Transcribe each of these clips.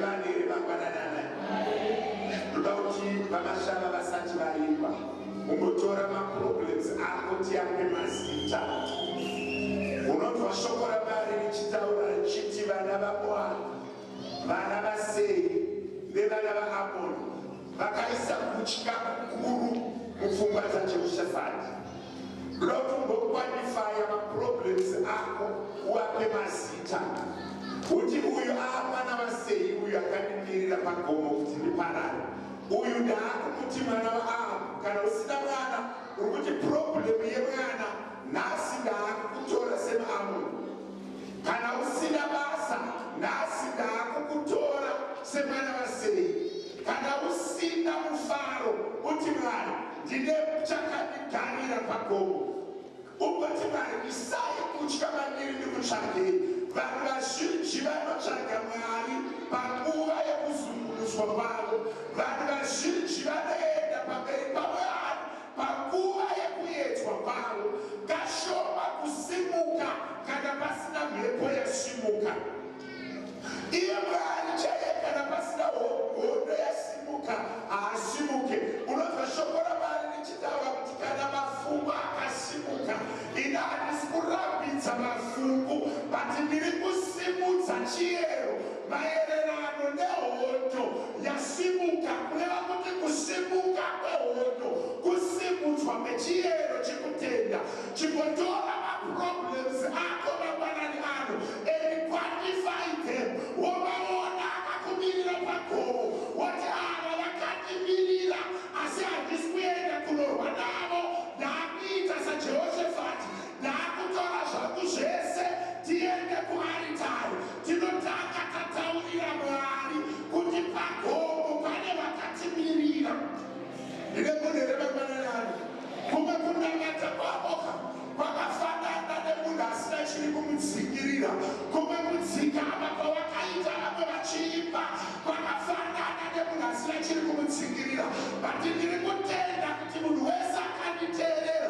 vanere vangwananana ndoda kuti vamashava vasati vaimba ungotora maproblems ako tiape mazita. Unonzwa shoko raMwari richitaura richiti vana vaMoabhu, vana vaSeiri nevana vaAmoni vakaisa kutya kukuru mupfungwa dzaJehoshafati. Ndoda kuti ungokwanifaya maproblems ako uape mazita. Kuti uyu mwana waSeiri, uyu akandimirira pagomo kuti ndiparare. Uyu ndaakumuti mwana waAhabhu. Kana usina mwana uri kuti problem yemwana nhasi ndaakukutora semuAmoni. Kana usina basa nhasi ndaakukutora semwana waSeiri. Kana usina mufaro uti Mwari ndine chakandigarira pagomo. Ungoti Mwari isai kutya mandiri ndikutsvakei. Vanhu vazhinji vanotsvaga Mwari panguva yekuzungunuswa kwavo. Vanhu vazhinji vanoenda pamberi paMwari panguva yekuedzwa kwavo. Kashoma kusimuka kana pasina mhepo yasimuka. Iye Mwari chaiye kana pasina hondo yasimuka haasimuke. Unonzwa shoko raMwari richitaura kuti kana mafungu akasimuka, ina handisi kurambidza mafungu, but ndiri kusimudza chiyero maererano nehondo yasimuka. Kureva kuti kusimuka kwehondo kusimudzwa kwechiyero chekutenda chikotora maproblems ako mangwanani ano and quantify them. Womaona akakumirira pagomo woti ava vakandimirira asi handisi kuenda kunorwa navo. Ndakuita saJehoshafati, ndakutora zvangu zvese tiende kuaritari. Tinotanga tataurira Mwari kuti pagomo pane vakatimirira. Ndine munhu here mangwanani, kumwe kunamata kwaboka kwakafanana nemunhu asina chiri kumudzingirira. Kumwe kudzikama kwavakaita vamwe vachiimba kwakafanana nemunhu asina chiri kumudzingirira. But ndiri kutenda kuti munhu wese akanditeerera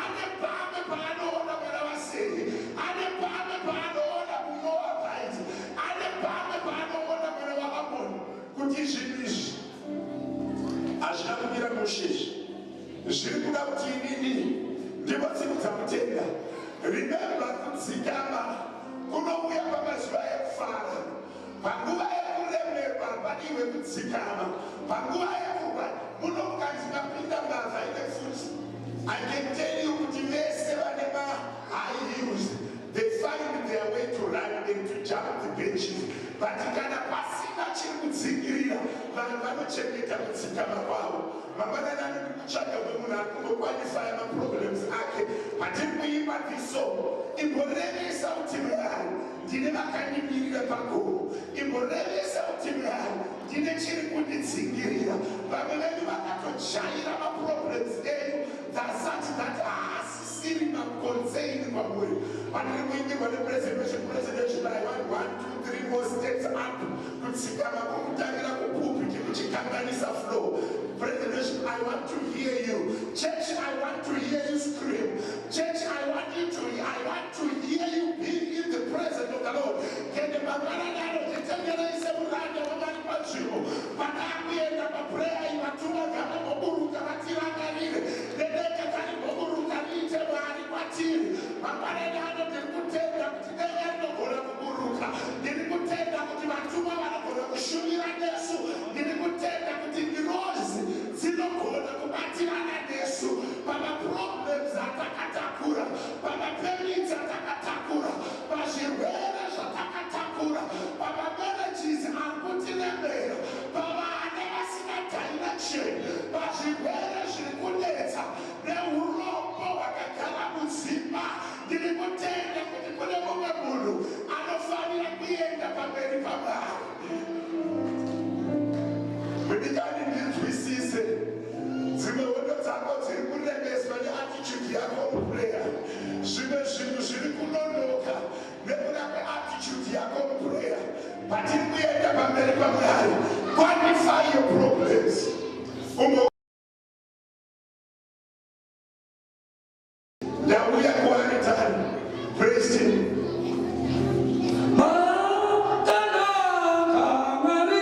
ane pamwe paanoona mwana waSeiri, ane pamwe paanoona muMoabite, ane pamwe paanoona mwana waAmoni. Kuti zvinhu izvi hazvina kumira musheshi, zviri kuda kuti inini ndimotsimudza mutenda. Remember, kudzikama kunouya pamazuva ekufara. Panguva yekuremerwa padiwe kudzikama. Panguva yekurwa munokanzi mapinda mbavha ine futi. I can tell you kuti vese vane high heels, they find their way to run and to jump the benches. But kana pasina chiri kudzingirira, vanhu vanochengeta kudzikama kwavo. Mangwanani anodi kutsvaga kwemunhu ari kungokwanifaya maproblems ake. Patiri kuimba this song, imborevesa kuti Mwari ndine vakandimirira pagomo. Imborevesa kuti Mwari ndine chiri kunditsingirira. Vamwe venyu vakatojaira maproblems enyu dzasati dzati haasisiri makonseini kwamuri. Pandiri kuimbirwa nepresentation, I want 1, 2, 3 more steps up. Kutsikama kwokutangira kupulpit kuchikanganisa flow. Presentation, I want to hear you. Church, I want to hear you scream. Church, I want to hear you be in the presence of the Lord. Kende mangwanani titengerese muranda wamari panzvimbo. Patakuenda paprayer ivatuma gama moburuka vatirangarire. Nedeka kari moburuka niite Mwari kwatiri. Mangwanani ndiri kutenda kuti deka rinogona kuburuka. Ndiri kutenda kuti vatuma vanogona kushumira nesu. Ndiri kutenda kuti ngirozi dzinogona kubatirana nesu pamaproblems atakatakura, pamaperits atakatakura, pazvirwere zvatakatakura, pamamarriages ari kutirembera, pavana vasina direction, pazvirwere zviri kunetsa neurombo hwakagara mudzimba. Ndiri kutenda kuti kune mumwe munhu anofanira kuenda pamberi paMwari. Ndikani ndinzwisise dzimwe hondo dzako dziri kuremeswa neattitude yako muprayer. Zvimwe zvinhu zviri kunonoka nekuda kweattitude yako muprayer. Patiri kuenda pamberi paMwari, quantify your problems. Ndauya kuaritari, praise him. Makanaka Mwari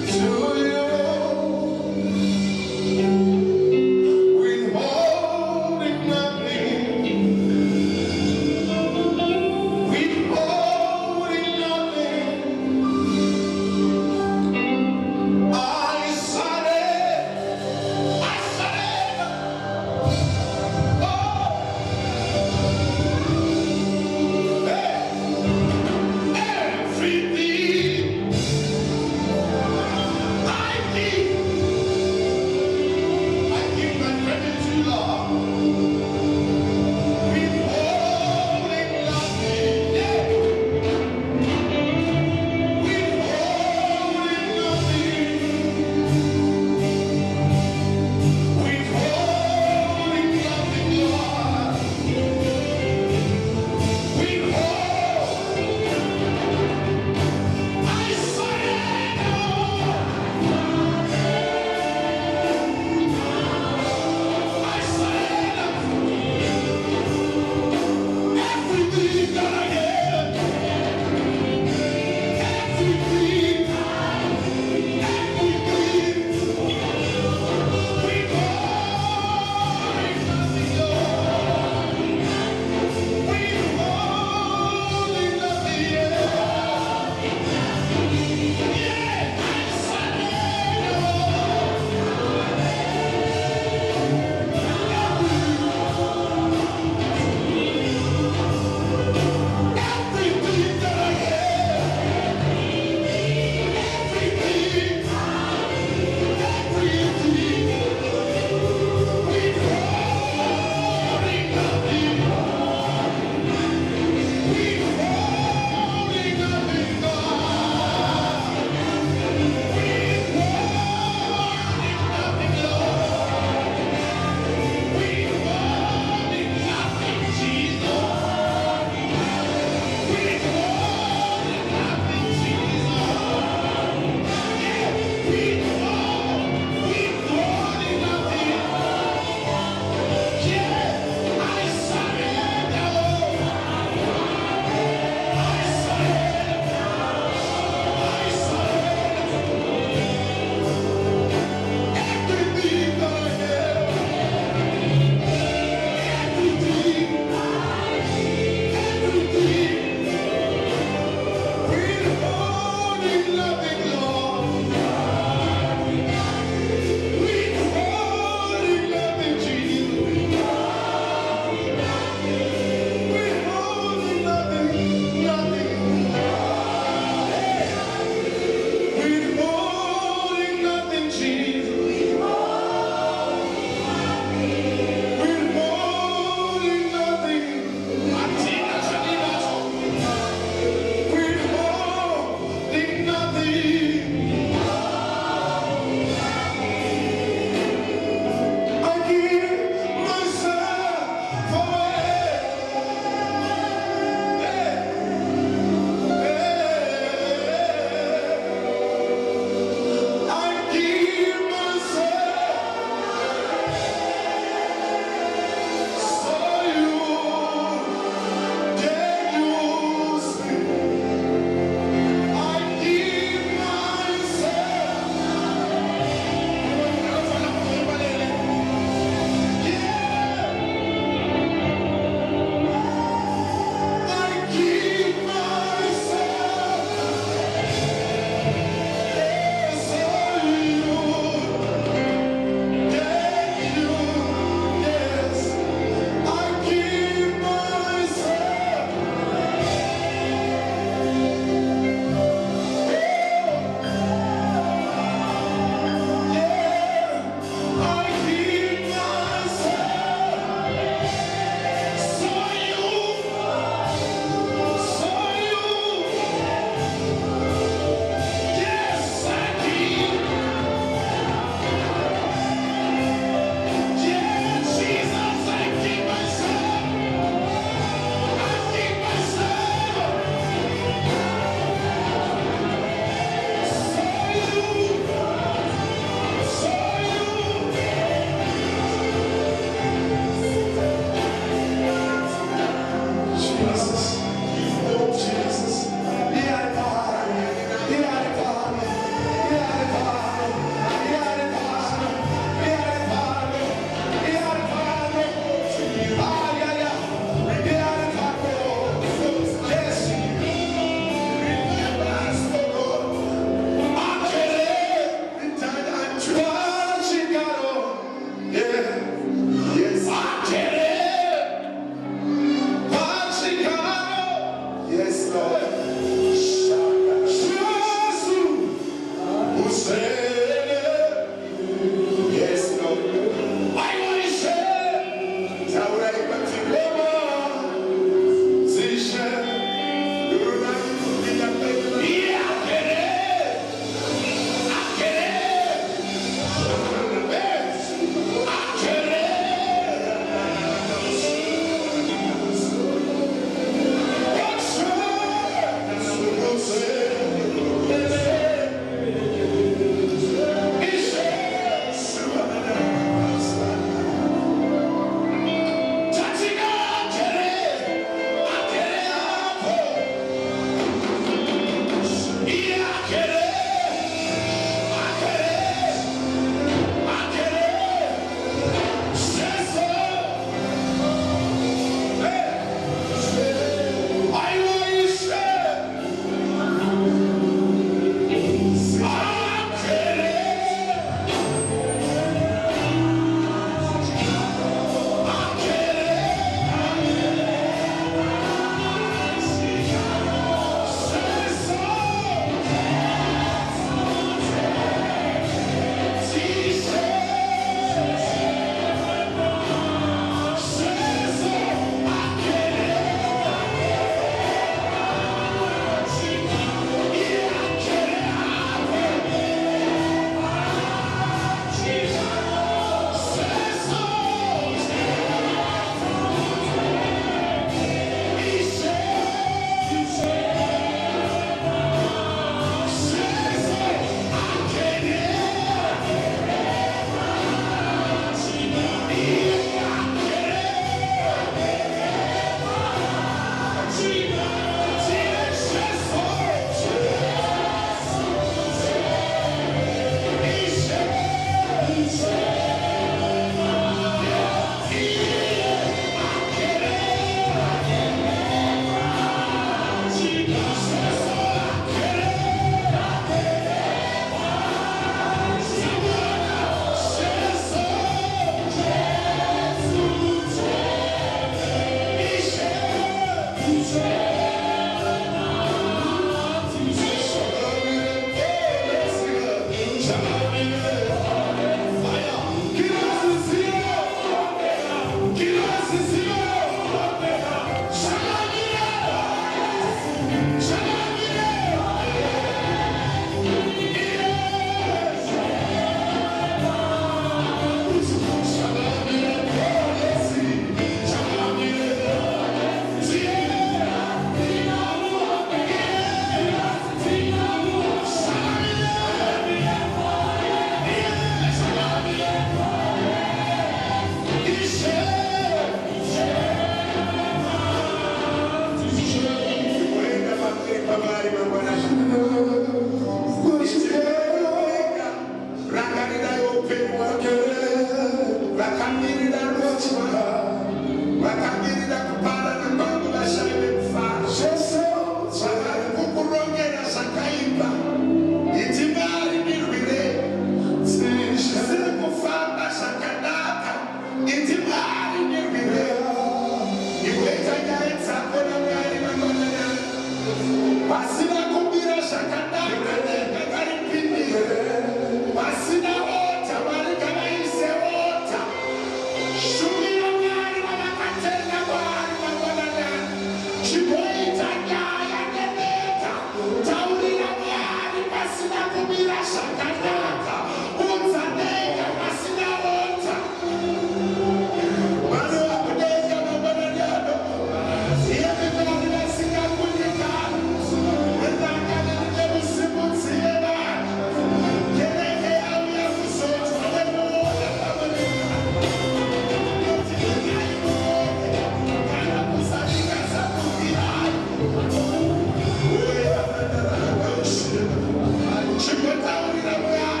Chegou a hora da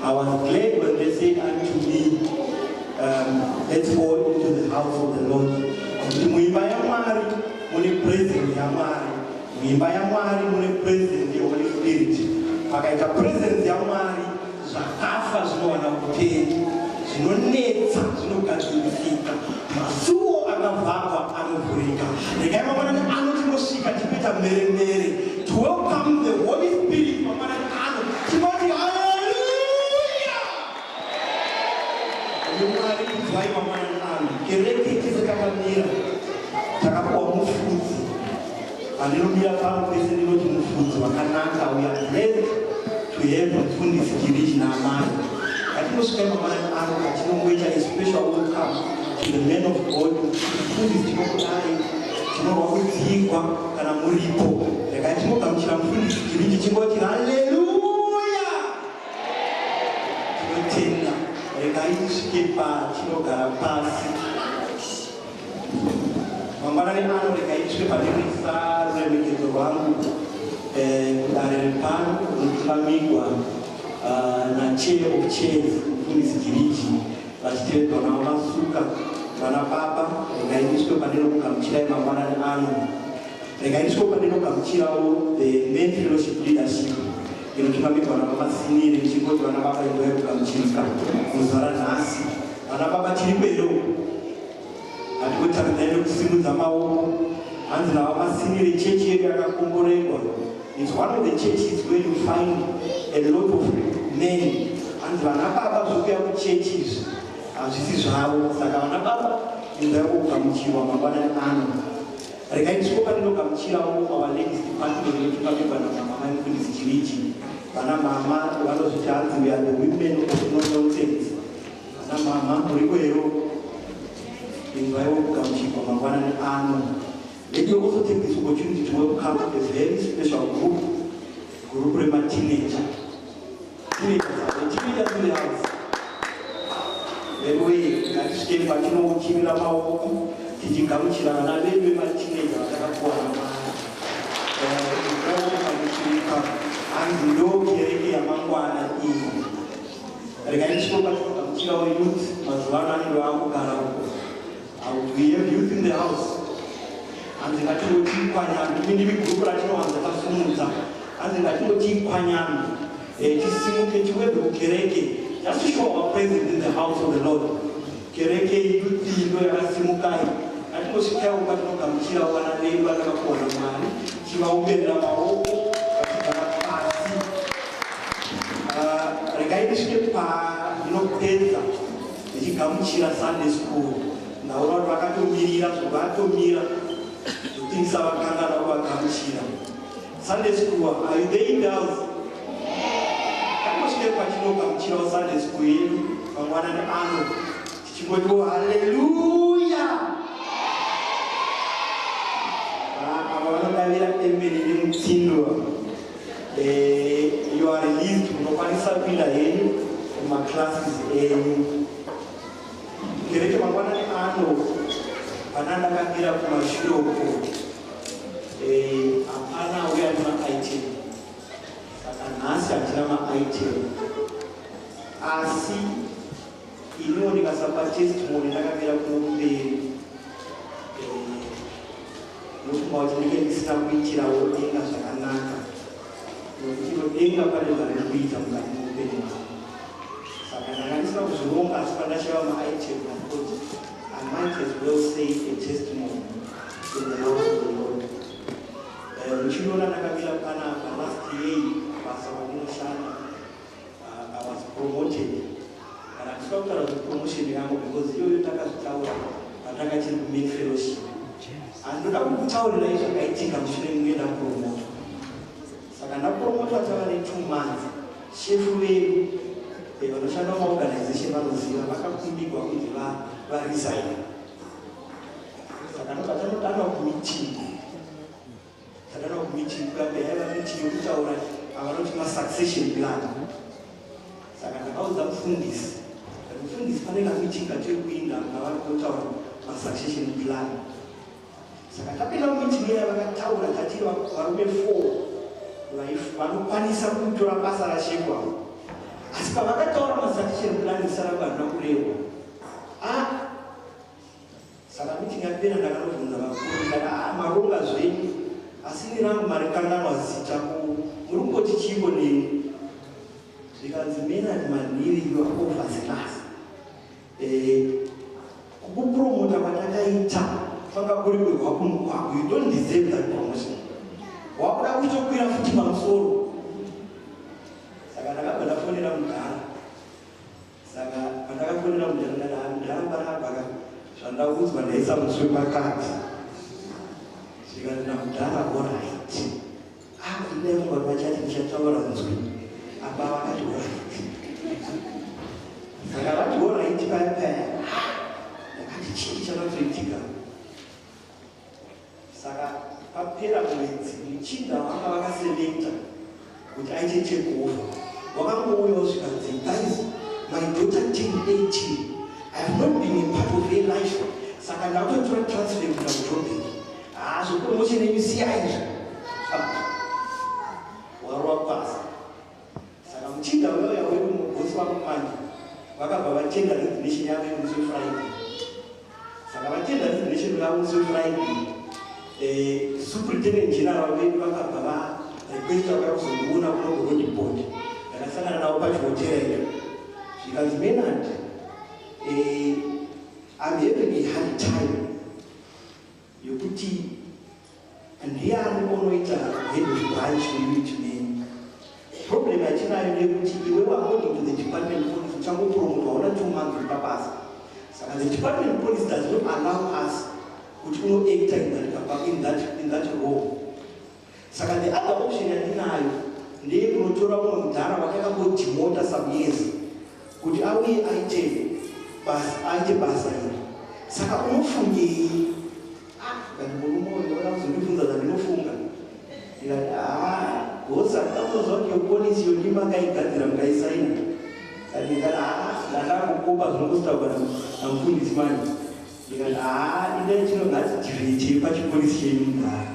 I was glad when they said unto me, let's go into the house of the Lord. Muimba ya Mwari, mune presence ya Mwari. Muimba ya Mwari, mune presence ya Holy Spirit. Pakaita presence ya Mwari, zvakafa zvinowana kupera. Zvinonetsa zvinogadzirika. Masuo akavhagwa anovhurika. Regai mangwanani ano tinosvika tichiita mheremhere. To welcome the Holy Spirit mangwanani ano. Timoti hallelujah! Mwari kudzwai mangwanani ano. Kereke tisakakamira. Takapuwa mufudzi. Pandinomira pano pese ndinoti mufudzi wakanaka. We are blessed to have mufundisi Girish naamai. Patinosvika mangwanani ano patinongoita a special welcome to the man of God. Mufundisi tinokudai. Tinorwa kudzingwa kana muripo. Regai tinogamuchira mufundisi Girish tichingoti haleluya! Tinotenda. Regai tisvike patinogara pasi. Mangwanani ano regai tisvike pandinoisa ruremekedzo rwangu kudare repano runotungamigwa na chair of chairs mufundisi Girish vachitevedzwa navo masuka vana baba. Regai tisvike pandinogamuchirai mangwanani ano. Regai tisvike pandinogamuchirawo the main fellowship leadership inotungamigwa navo masinire ichingoti vana baba iwai kugamuchirika muzuva ranhasi. Vana baba tiri mbero hatikutaridzai nekusimudza maoko. Hanzi navo masinire chechi yedu yakakomborerwa. It's one of the churches where you find a lot of men. Hanzi vana baba zvokuya kuchurches hazvisi zvavo. Saka vana baba inzai kugamuchirwa mangwanani ano. Regai tisvike pandinogamuchirawo our ladies department inotungamigwa namama mufundisi Girish. Vana mama vanozviti hanzi we are the women of no nonsense. Vana mama muriko hero inzaiwo kugamuchirwa mangwanani ano. Let me also take this opportunity to welcome a very special group of teenagers. Teenagers in the house. Anyway, let's get back to know Chimila tichigamuchira vana vedu vemateenager vatakapuwa naMwari. Hanzi ndokereke yamangwana iyi. Regai tisvike patinogamuchirawo youth mazuva ano anenge vakugara uko. We have youth in the house. Hanzi ngatingoti ikwanyana. Imi ndimi gurupu ratinowanza tasumudza. Hanzi ngatingoti ikwanyana. Tisimuke tiwebve kukereke. Just to show our presence in the house of the Lord. Kereke youth ino yakasimukai. Ngatingosvikawo patinogamuchirawo vana vedu vatakapuwa naMwari. Tivaomberera maoko vachigara pasi. Regai tisvike pandinopedza tichigamuchira Sunday school. Naona vanhu vakatomirira zvavatomira zvotingisa vakanga vakagamuchira Sunday school. Are you there in the house? Kanosvike patinogamuchirawo Sunday school yedu mangwanani ano tichingoti haleluya. Ava vanodavira emene nemutsindo. You are released. Munokwanisa kuenda henyu mumaclasses enyu. Kereke mangwanani ano pana ndakamira kumashure uko hapana uya nemaITM. Saka nhasi hatina maITM. Asi inooneka sapatestimony ndakamira kunokumberi. Ndofunga kuti ndinenge ndisina kuitirawo denga zvakanaka. Nokuti denga pane zvari kuita mukati muupenyu hwangu. Saka ndanga ndisina kuzvironga asi pandashava maITM ndakoti I might as well say a testimony in the house of the Lord. uchiona nakamira panapa last year basa vandinoshanda I was promoted kana ndisva kutaura kuti promotion yangu because iyoyo takazvitaura patakachiri kumain fellowship handoda kukutaurira zvakaitika mushure mumwe ndapromota saka ndapromotwa tava ne2 months shefu vedu vanoshanda mumaorganization vanoziva vakakumbigwa kuti varesign saka ndobatanodanwa kumeeting kurambe yaiva meeting yokutaura avanoti masuccession plan saka ndakaudza mufundisi panenge meeting gatekuinda ngavari kutaura masuccession plan saka tapinda mumeeting iya vakataura tati varume 4 vanokwanisa kutora basa rashefu avo asi pavakataura masuccession plan isaramba handina kurehwa saka meeting yapera ndakanobvunza vakuru ndikati maronga zvenyu asi nirangu marikanganwa zita muri kungoti chiiko neni zvikanzi menard manhiri you are over the class kukupromota kwatakaita fanga kuri kwehwakumugwagwa you don't deserve that promotion wakuda kutokwira futi pamusoro saka ndakabva ndafonera mudhara saka pandakafonera mudhara parabaka zvandaudzwa ndaisa muswe pakati zvikanzi namudhara oraiti inemunga vachati ndichataura nzwi apa vakati oraiti saka vati oraiti payapaya ndakati chii chanotoitika saka papera mwedzi muchinda vanga vakaselekta kuti aite takeover wakangouyawo zvikanzi guys my daughter turned 18 I have not been a part of her life saka ndatotora transfer kuda kutobeki zvopromotion yenyu siyaizvo warwa pasi saka muchinda uyauya wedu mugosi wako manje vakabva vatenda resignation yavo yemusi wefriday saka vatenda resignation yavo musi wefriday superintendent general vedu vakabva varequesta vakakuzondiona kuno road board ndakasangana navo pachihotera iyo zvikanzi menard I'm having a hard time yokuti ndiani unoita head of branch unit name problem yatinayo ndeyekuti iwe according to the department police uchangopromotwa hauna 2 months pabasa saka the department police does not allow us kuti unoacta in that role saka the other option yatinayo ndeyekunotora umwe mudhara wakakambodimota some years kuti auye aite basa iri saka unofungei ndakuzondibvunza zvandinofunga ndikati gosa ndakuzwa kuti yopolisi yondima ngaigadzira mukaisaina ndikati ndandakukopa zvinongositaurwa namufundisi mani ndikati idai chinongati deviate pachipolisi chenyu mudhara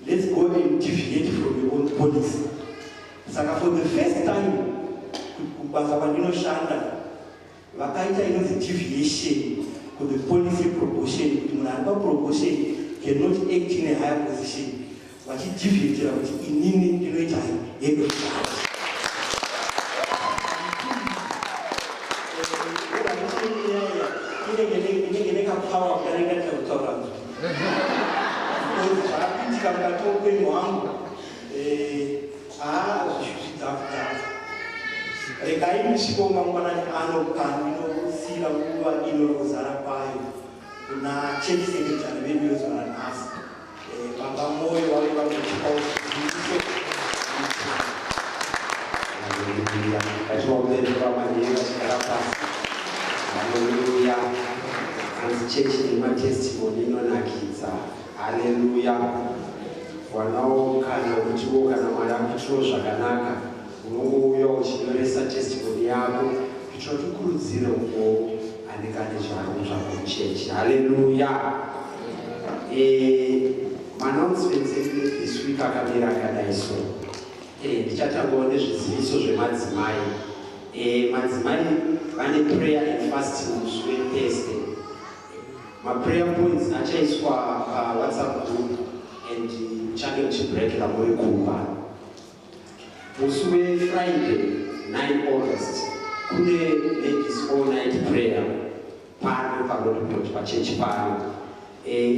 let's go and deviate from your own policy saka for the first time kubasa kwandinoshanda vakaita inonzi deviation to the policy proportion kuti munhu ari paproportion cannot act in a higher position vachideviatira kuti inini ndinoita head of branch inenge nekapower kudarengatia kutaura zvakapitika mukati meupenyu hwangu zvidhafudafu regai musviko mangwanani ano paninosiira nguva inozara kwayo kuna church secretary vedu yozora nhasi baba moyo wave vamuchikawo haleluya anzi chechi nematestimoni inonakidza haleluya wanawo kana kutiwo kana mwari akutiwo zvakanaka unongouya uchinyoresa testimoni yako kuitira kuti ukurudzire uko anenge ane zvangu zvako muchechi haleluya maannouncements edu this week akamira akadai so ndichatangawo nezviziviso zvemadzimai madzimai vane prayer and fasting musi weThursday maprayer points achaiswa pawhatsapp group and change muchibrekera muri kumba musi weFriday 9 August kune ladies all night prayer pano parodipot pachechi pano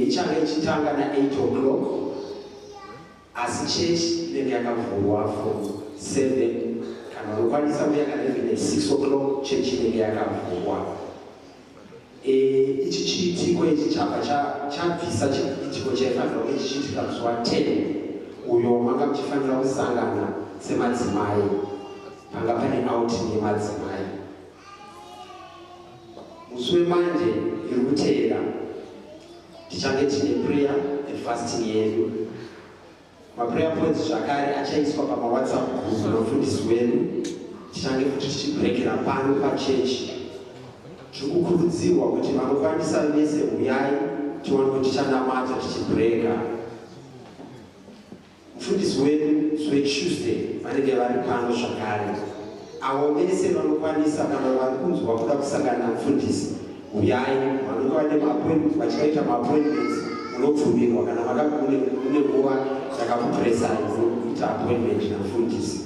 ichange ichitanga na 8 o'clock asi chechi inenge yakavhurwa from 7 kana unokwanisa uya kana 6 o'clock chechi inenge yakavhurwa. Ichi chiitiko ichi chapa chabvisa chiitiko chaifanira kunge chichiitika musi wa10 uyo manga muchifanira kusangana semadzimai, panga pane outing yemadzimai. Musi weMonday iri kuteera tichange tine prayer and fasting yedu. Maprayer points zvakare achaiswa pamawhatsapp group nomufundisi wedu. Tichange futi tichibrekera pano pachechi. Tikukurudzirwa kuti vanokwanisa vese uyai tione kuti tichanamata tichibreka. Mufundisi wedu weTuesday vanenge vari pano zvakare. Avo vese vanokwanisa kana vari kunzwa kuda kusangana namufundisi uyai, vanenge vachiita maappointments munobvumirwa kana mune nguva yakakupresai munoita appointment namufundisi.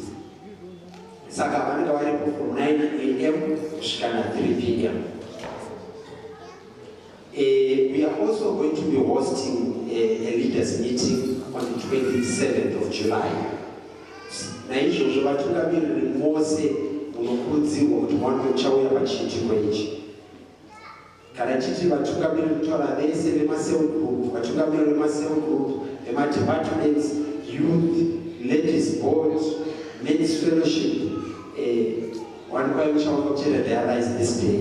Saka vanenge varipo from 9 AM kusvika na 3 PM. We are also going to be hosting a leaders meeting on the 27th of July. Naizvozvo vatungamiriri mose munokurudzirwa kuti mwange muchauya pachiitiko ichi. Kana tichiti vatungamiriri kutaura vese vemacell group, vatungamiriri vemacell group, vemadepartments, youth, ladies board, men's fellowship, vanokwanisa muchauya kuchera realize this day.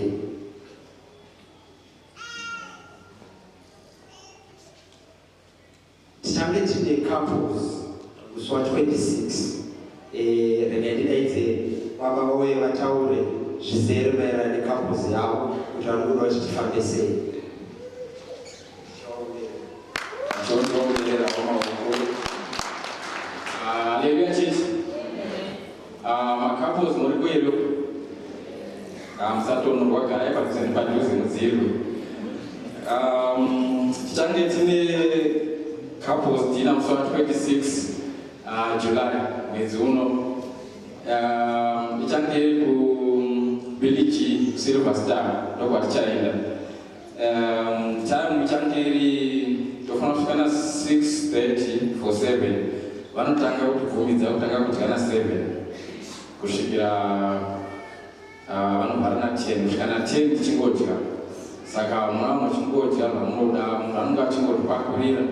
Tichange tine couples musi wa26 renedidaidze baba vauye vataure zvizere maererano necouples yavo kuti vanokuda vachitifambe sei. Haleluya chechi. Macouples muri kwero musatonorwa garai padhuze mudzirwe. Tichange tine couples dina musi wa26 July mwezi uno. Ichange kuVillage Silver Star ndokwa tichaenda. Time ichange iri tofana kusvikana 6:30 for 7. Vanotanga kutibvumidza kutanga kudyana 7 kusvikira vanobharana 10 kusvikana 10 tichingodya. Saka mwana achingodya zvamunoda, munhu anenge achingoti pakurira.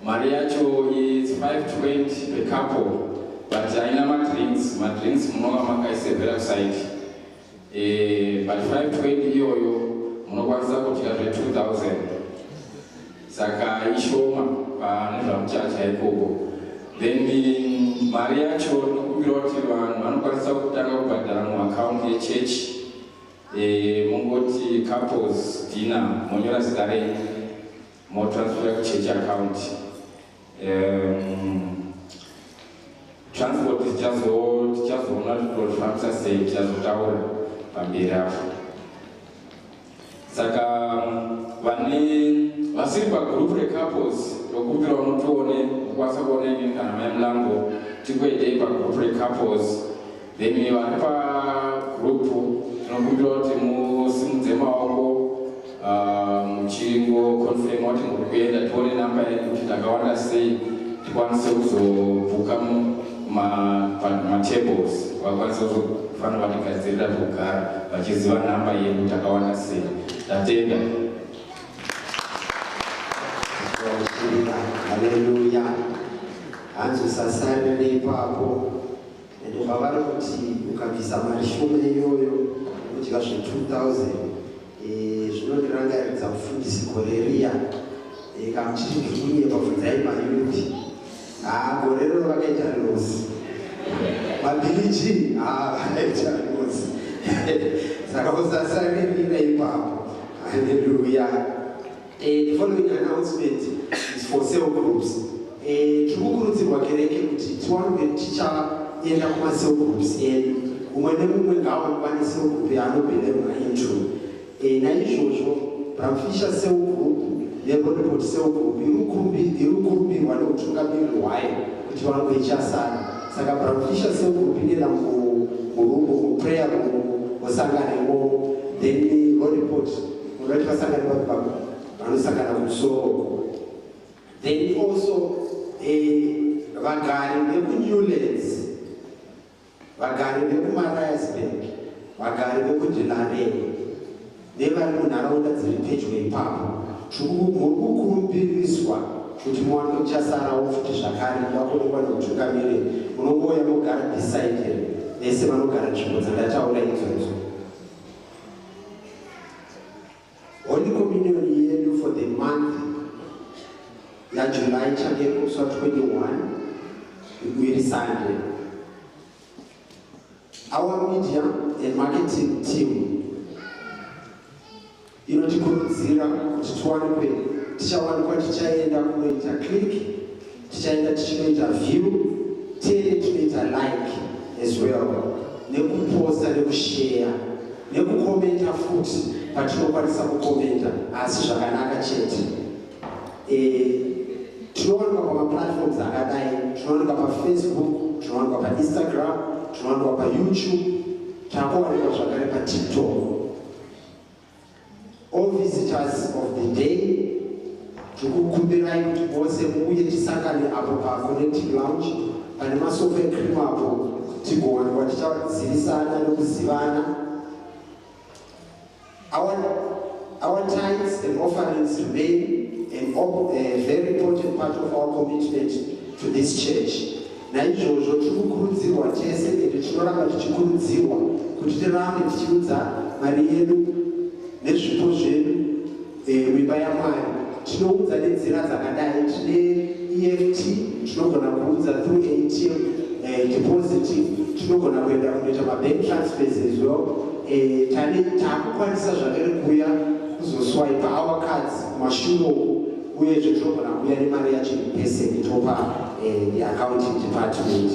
Mari yacho is 520 per couple, but haina madrinks munonga makaisevera kuside. But 520 iyoyo munokwanisa kudya zve2000. Saka ishoma pane zvamuchacha ikoko. Then mari yacho ndinokumbira kuti vanhu vanokwanisa kutanga kubhadhara muaccount yechechi. Mungoti couples dinner monyora zita renyu motransfera kuchechi account. Transport tichazoona zvitozvifambisa sei, tichazotaura pamberi apo. Saka vasiri pagroup recouples ndokumbira unotoone ukwanisa kuoneni kana mai mulambo tikuendei pagroup recouples. Then vari pagroup tinokumbira kuti musimudze maoko muchingo confirm kuti muri kuenda, tione namba yedu kuti takawanda sei, tikwanise kuzobhuka matables vakwanise kufanira vatigadzirira kugara vachiziva namba yedu takawanda sei. Tatenda. Haleluya. Hanzi usasare neipapo. Ende pavari kuti ukabvisa mari shoma iyoyo kudya zve2000 zvinondirangaridza mufundisi gore riya kamuchiti ndikuye pabvunzai mayuti gore rero vakaita rinozi mabhiriji vakaita rinozi. Saka usasarerira ipapo. Haleluya. The following announcement is for cell groups. Tikukurudzirwa kereke kuti tiwange tichaenda kumacell groups edu. Umwe nemumwe ngawane cell group yaanobelerwa into. Naizvozvo Bramfisher cell group neRoadport cell group irikurumbirwa neutungamiriri hwayo kuti vange ichasara. Saka Bramfisher cell group inoenda murumbo muprayer room osanganemo. Then Roadport unoti vasangane vanosangana kumusoro. Then also vagari vekuNewlands, vagari vekuMaritzburg, vagari vekuDelare nevari munharaunda dziri pedyo ipapo, muri kukumbiriswa kuti muwane kuchasarawo futi zvakare mudakuonekwa nemutungamiriri munongouya mogara beside vese vanogara nzvimbo dzandataura idzodzo. Holy Communion yedu for the month yaJuly change kuswa 21 iri Sunday. Our media and marketing team inotikurudzira kuti tiwanikwe tichawanikwa tichaenda kunoita click, tichaenda tichinoita view, tene tinoita like as well, nekuposta nekushare nekukomenta futi patinokwanisa kukomenta, asi zvakanaka chete. Tinowanikwa pamaplatforms akadai, tinowanikwa paFacebook, tinowanikwa paInstagram, tinowanikwa paYouTube, takuwanikwa zvakare paTikTok. All visitors of the day, tikukumbirai kuti vose muuye tisangane apo paConnecting Lounge pane masofa ekrimu apo tigowanikwa tichazivisana nekuzivana. Our tithes and offerings remain a very important part of our commitment to this church. Naizvozvo tirikukurudzirwa tese ende tinoramba tichikurudzirwa kuti tirambe tichiudza mari yedu nezvipo zvedu muimba yaMwari. Tinoudza nenzira dzakadai, tine EFT, tinogona kuudza through ATM deposit, tinogona kuenda kunoita mabank transfers as well. Takukwanisa zvakare kuuya kuzoswipa our cards kumashure uyezve tinogona kuuya nemari yacho pese topa accounting department.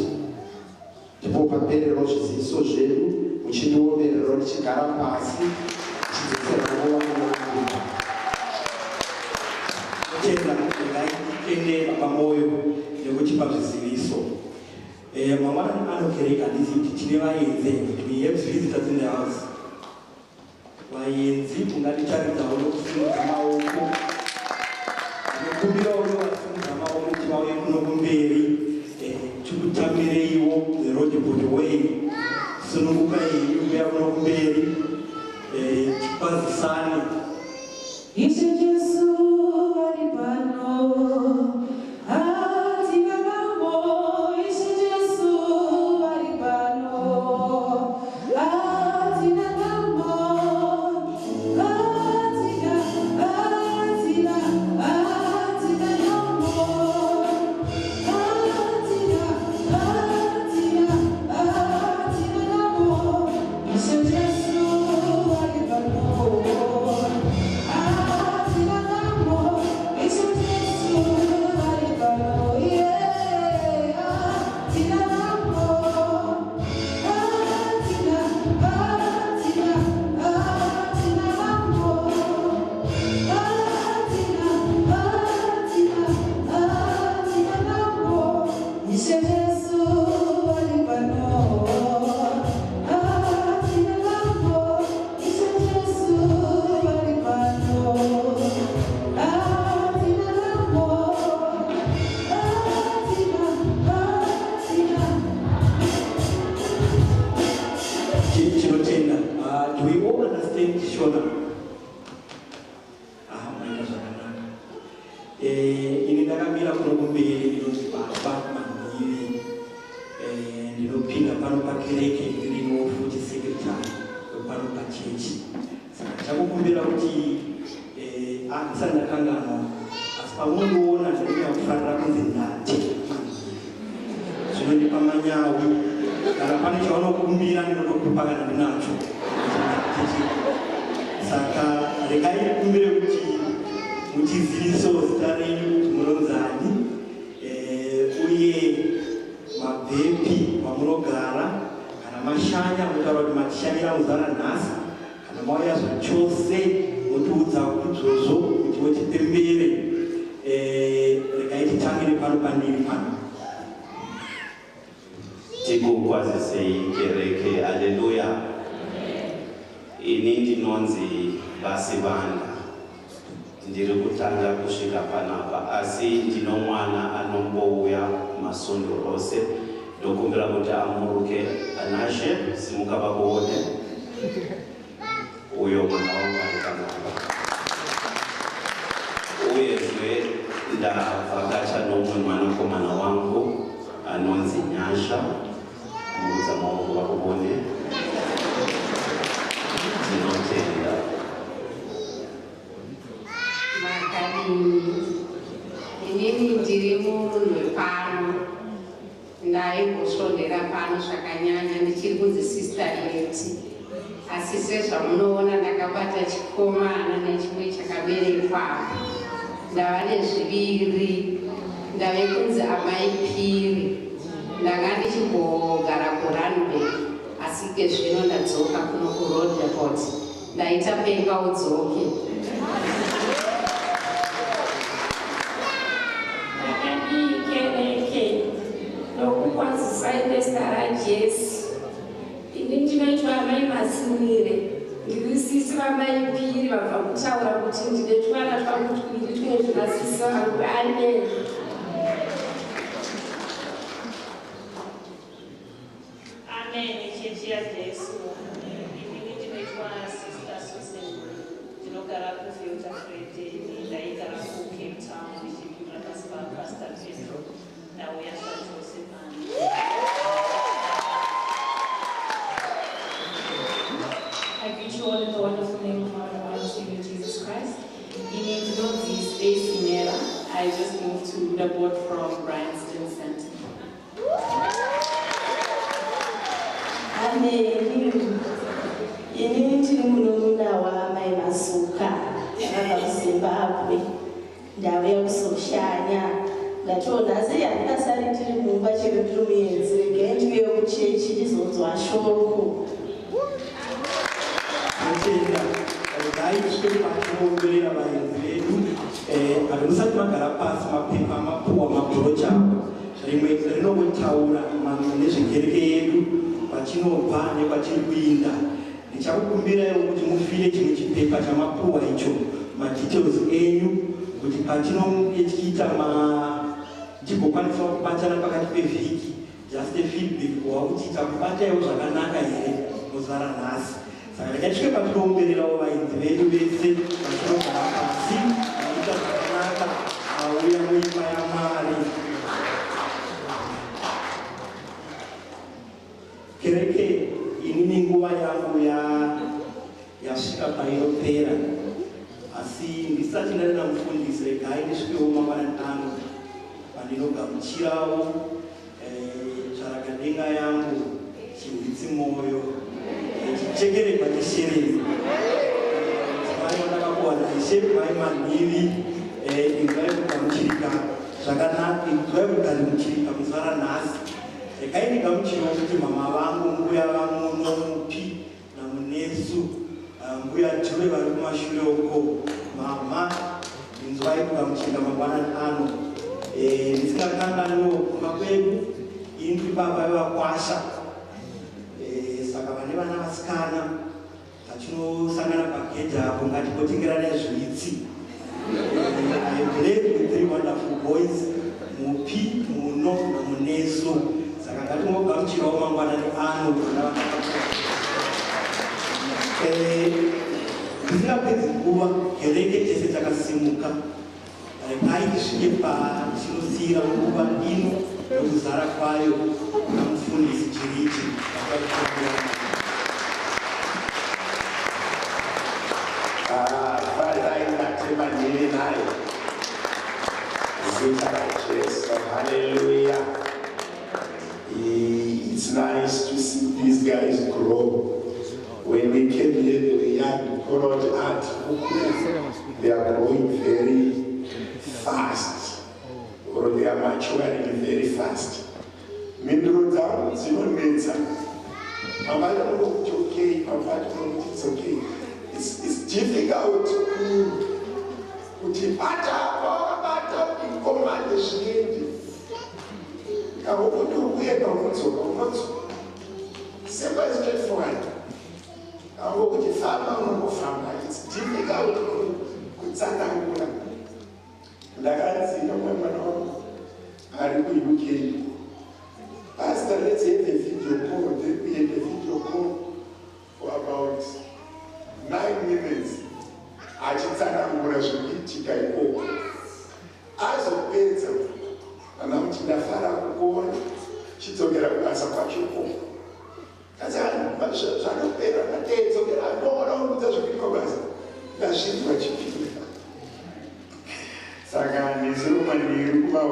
Ndipo paperero zviziviso zvedu muchindiomberero tichigara pasi tichidetserana tenda pamoyo nekutipa zviziviso. Mangwana anokereka ndiziti tine vaenzi, we have visitors in the house. Vaenzi ungaticharidzawo nokusimudza maoko, nekukumbirawo nokusimudza maoko kuti vauye kuno kumberi tikutamireiwo the roadboard way, sunungukai uya kuno kumberi tikwazisane. Ishe Jesu ari pano, atina namo. Ishe Jesu ari pano, atina namo. Atina namo. Atina namo. Ishe Jesu ari pano. Do we all understand each other? Ndakamira kuno kumberi ndinoti baba mandiri ndinopinda pano pakereke ndiriwo futi sekretari pano pachechi. Saka chakukumbira kuti andisati ndakanganwa, asi pamunondiona ndinenge kufanira kunzi ndati zvinondipa manyawi kana pane chaunokumbira ndinotokupakana ndinacho. Saka regai ndikumbire kuti muchiziviso zita renyu kuti munonzani, uye mabhepi pamunogara kana mashanya mutaura kuti matishanyira muzana nhasi kana mauya zvachose mutiudza kuti izvozvo kuti mutipembere. Regai titangire pano pandiri pano. Tikukwazisei kereke, haleluya. Ini ndinonzi Basibanda, ndiri kutanga kusvika panapa, asi ndino mwana anombouya masondo ose ndokumbira kuti amuruke anashe simuka vakuone uyo mwana wangu arikanaka uyezve ndavhakacha nomwe mwanakomana wangu anonzi Nyasha muudza maoko vakuone tinotenda makadini inini ndiri munhu pano ndaingosvondera pano zvakanyanya ndichiri kunzi sister leti asi sezvamunoona ndakabata chikomana nechimwe chakaberekwa ndava nezviviri ndave kunzi amai Phiri ndanga ndichimbogara kuRunberg asi kezvino ndadzoka kuno kuRoodeport ndaita penga udzoke kereke nokukwazisai besa raJesu ini ndinoitwa amai Masimire ndiri sisi vamai Phiri vabva kutaura kuti ndine twana twangu twiri twine tunasisi vangu amen amen chechi yaJesu ini ndinoitwa sister Susan ndinogara kuFilter Friday ndaigara kuCape Town ndichipinda pasi paPastor Petro ndauya zvaJosephan I greet you all in the wonderful name of our Lord and Savior Jesus Christ. In name of this Stacy Mera, I just moved to the board from Bryanston Center. Amen. Ini ndiri munun'una wamai Masuka vakabva kuZimbabwe ndauya kuzoshanya ndatoona sei handingasari ndiri mumba chero ndiri muenzi regai ndiuye kuchechi ndizonzwa shoko atenda regai tichiri patinoomberera vaenzi vedu vanhu musati magara pasi mapepa mapuwa mabhurocha rimwe rinongotaura mamwe nezvekereke yedu kwatinobva nekwatiri kuinda ndichakukumbiraiwo kuti mufire chimwe chipepa chamapuwa icho madetails enyu kuti patinochiita tigokwanisawo kubatana pakati pevhiki just a feedback wakuti takubataiwo zvakanaka here muzuva ranhasi saka ndakatike patinoombererawo vaenzi vedu vese vatinogara pasi vaita zvakanaka vauya muimba yaMwari. Kereke inini nguva yangu yasvika painopera asi ndisati ndarina mufundisi regai ndisvikewo mangwanani ano pandinogamuchirawo tsvarakadenga yangu chihwitsi mwoyo chichekererwa chesherezi mai vandakakuwana ishe mai manhivi inzwa yekugamuchirika zvakanaka inzwa yekugamuchirika muzuva ranhasi regai ndigamuchirawo kuti mama vangu mbuya vamuno Mupi namunesu mbuya Joe vari kumashure uko mama inzwa yekugamuchirika mangwanani ano ndisingakanganiwo kumba kwedu indwi baba vevakwasha saka vane vana vasikana tatinosangana pagedha apo ngatipotengerane zvitsi I am blessed with 3 wonderful boys Mupi muno namunesu saka ngatingogamuchirawo mangwanani ano ndisingapedzi nguva kereke tese takasimuka regai tisvike pachinosiyira nguva ino yokuzara kwayo namufundisi Chirichi vaitaingatemanyiri nayo zita raJesu. Hallelujah. It's nice to see these guys grow. When we came here, they were young, colored art. They are growing very fast, or they are maturing very fast. Mindro dzangu dzinonetsa. Mama yangu kuti okay, papa yangu it's okay. It's difficult kuti bata ikomande zviendi. Kawokuti ukuyenda unodzoka. Simple and straightforward. Kawokuti famba unongofamba. It's difficult kutsanangura. Ndakanzi nomwe mwana wangu ari kuUK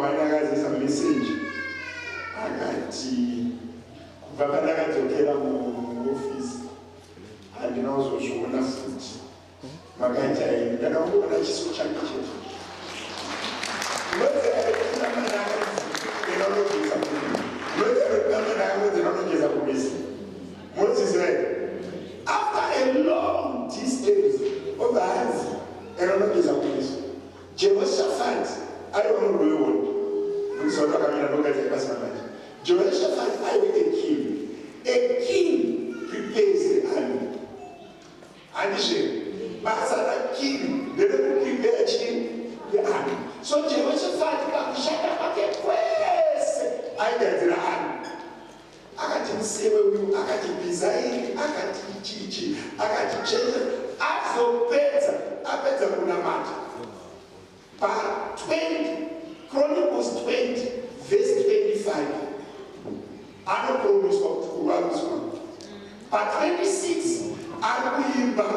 one akazisa message akati kubva pandakadzokera muofisi handina kuzozviona futi makaita ini ndakaona chiso chake checho Moses read, after a long distance of the hands, Jehoshaphat, I don't know who you want. Jehoshaphat, I want a king. A king prepares the army. And he said, Master, a king, they don't prepare the army. So Jehoshaphat, I get the army. Akati msewe huyu, akati bizairi, akati chichi, akati chenza, apeza kunamata. Pa 20, Chronicles 20, verse 25. Ano promise of Kuwamuswa. Pa 26, Akuimba.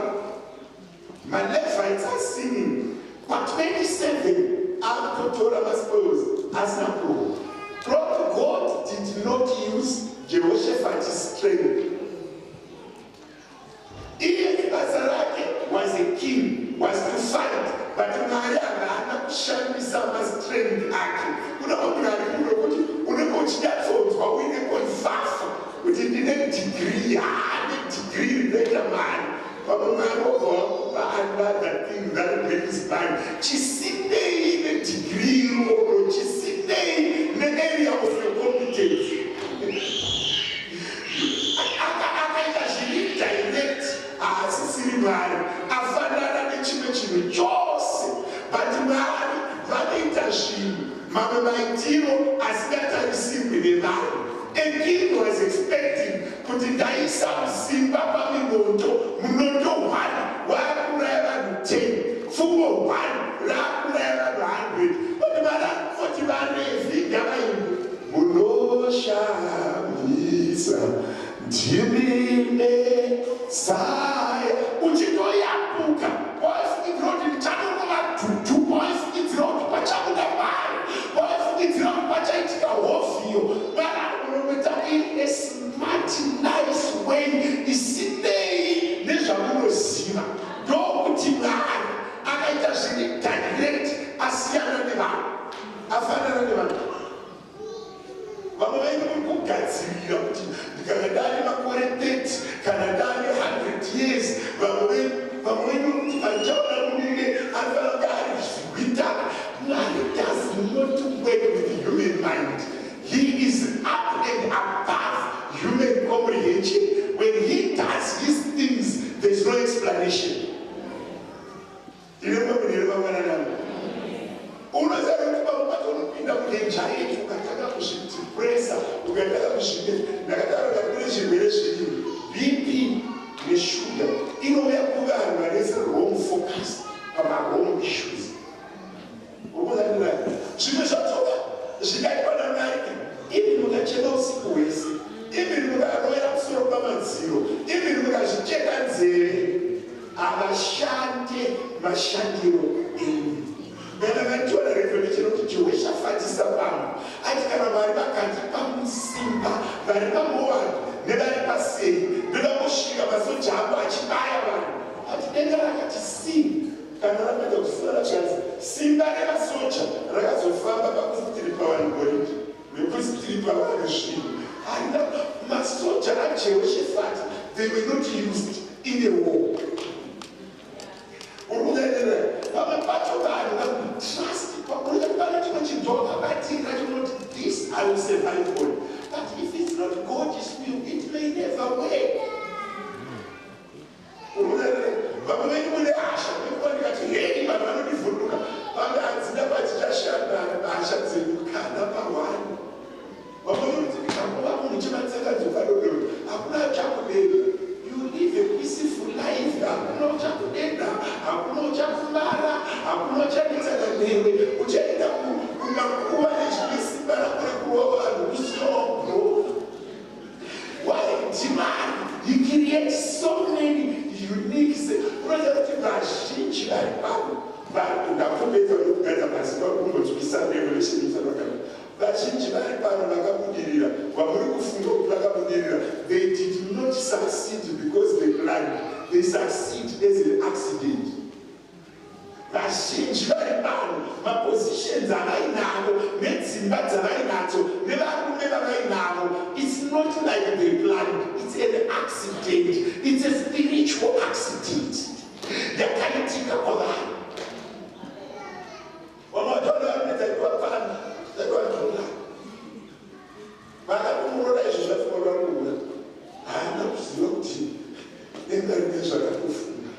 My Levites are singing. Pa 27, Akutora Maspos, Asnapo. God did not use Jehoshaphat's strength. Even Azarake was a king, was to fight, but Maria Hana Shamisa was strength. We didn't degree, later man. Another thing that brings back. Chisine in a degree or Chisine in an area of your competence. Direct as Siriman, Afana and Chimachim, Jose, but man, Vanitashim, Mama Maitiro, as better received with a man. A king was expecting putting down some Simba Munoto, Munoto 1, 10, 4, 1, 100. But the man, 41 is the Munosha Misa, Jimmy, Sai, Uchitoya Puka, boys, it wrote in Channel 2 boys, it wrote Pachaka, boys, it wrote Pachaka, Wofio, in a smart, nice way, is today, Neshamuno Sima, don't deny, I just direct Asiana Neva, Afana Neva. Mama, the Canadian Maquaret, Canadian 100 years, man does not work with the human mind. He is up and above human comprehension. When he does his things, there's no explanation. You remember one another? BP, the sugar. You know, we have a wrong focus on our own issues. She got one American. Even with a Chelsea ways, even with a royal Sorobaman zero, even with a Chetanze, Abashante, Mashandiro, when I went to a revelation of Jewish Fatisabam, I can arrive at Pam Simba, Varipamoa, never passé, never Moshika, Masoja, Chibaya, at the end I to see. Canada of Soldiers, Simba never soldier, Ragas of Famba, the power and body. We put the power and sheep. And my soldier and Jewish fat, they were not used in a war. I'm a part of that. Trust this, I will say my God. But if it's not God's will, it may never work. You live a peaceful life. Why demand? He creates so many unique things. ndakupedza nokugara pasi pakumbotyisa revelation isanakana vazhinji vari pano vakabudirira vamuri kufunga kuti vakabudirira, they did not succeed because they planned, they succeed as an accident. Vazhinji vari pano mapositions avainavo nedzimba dzavainadzo nevarume vavainavo, it's not like they planned, it's an accident, it's a spiritual accident. Yakaitika kwavanhu vamatoda vanetaivapana taivatoda vakakumurora izvo zvafunga vakuura haana kuziva kuti denga rine zvakatofunga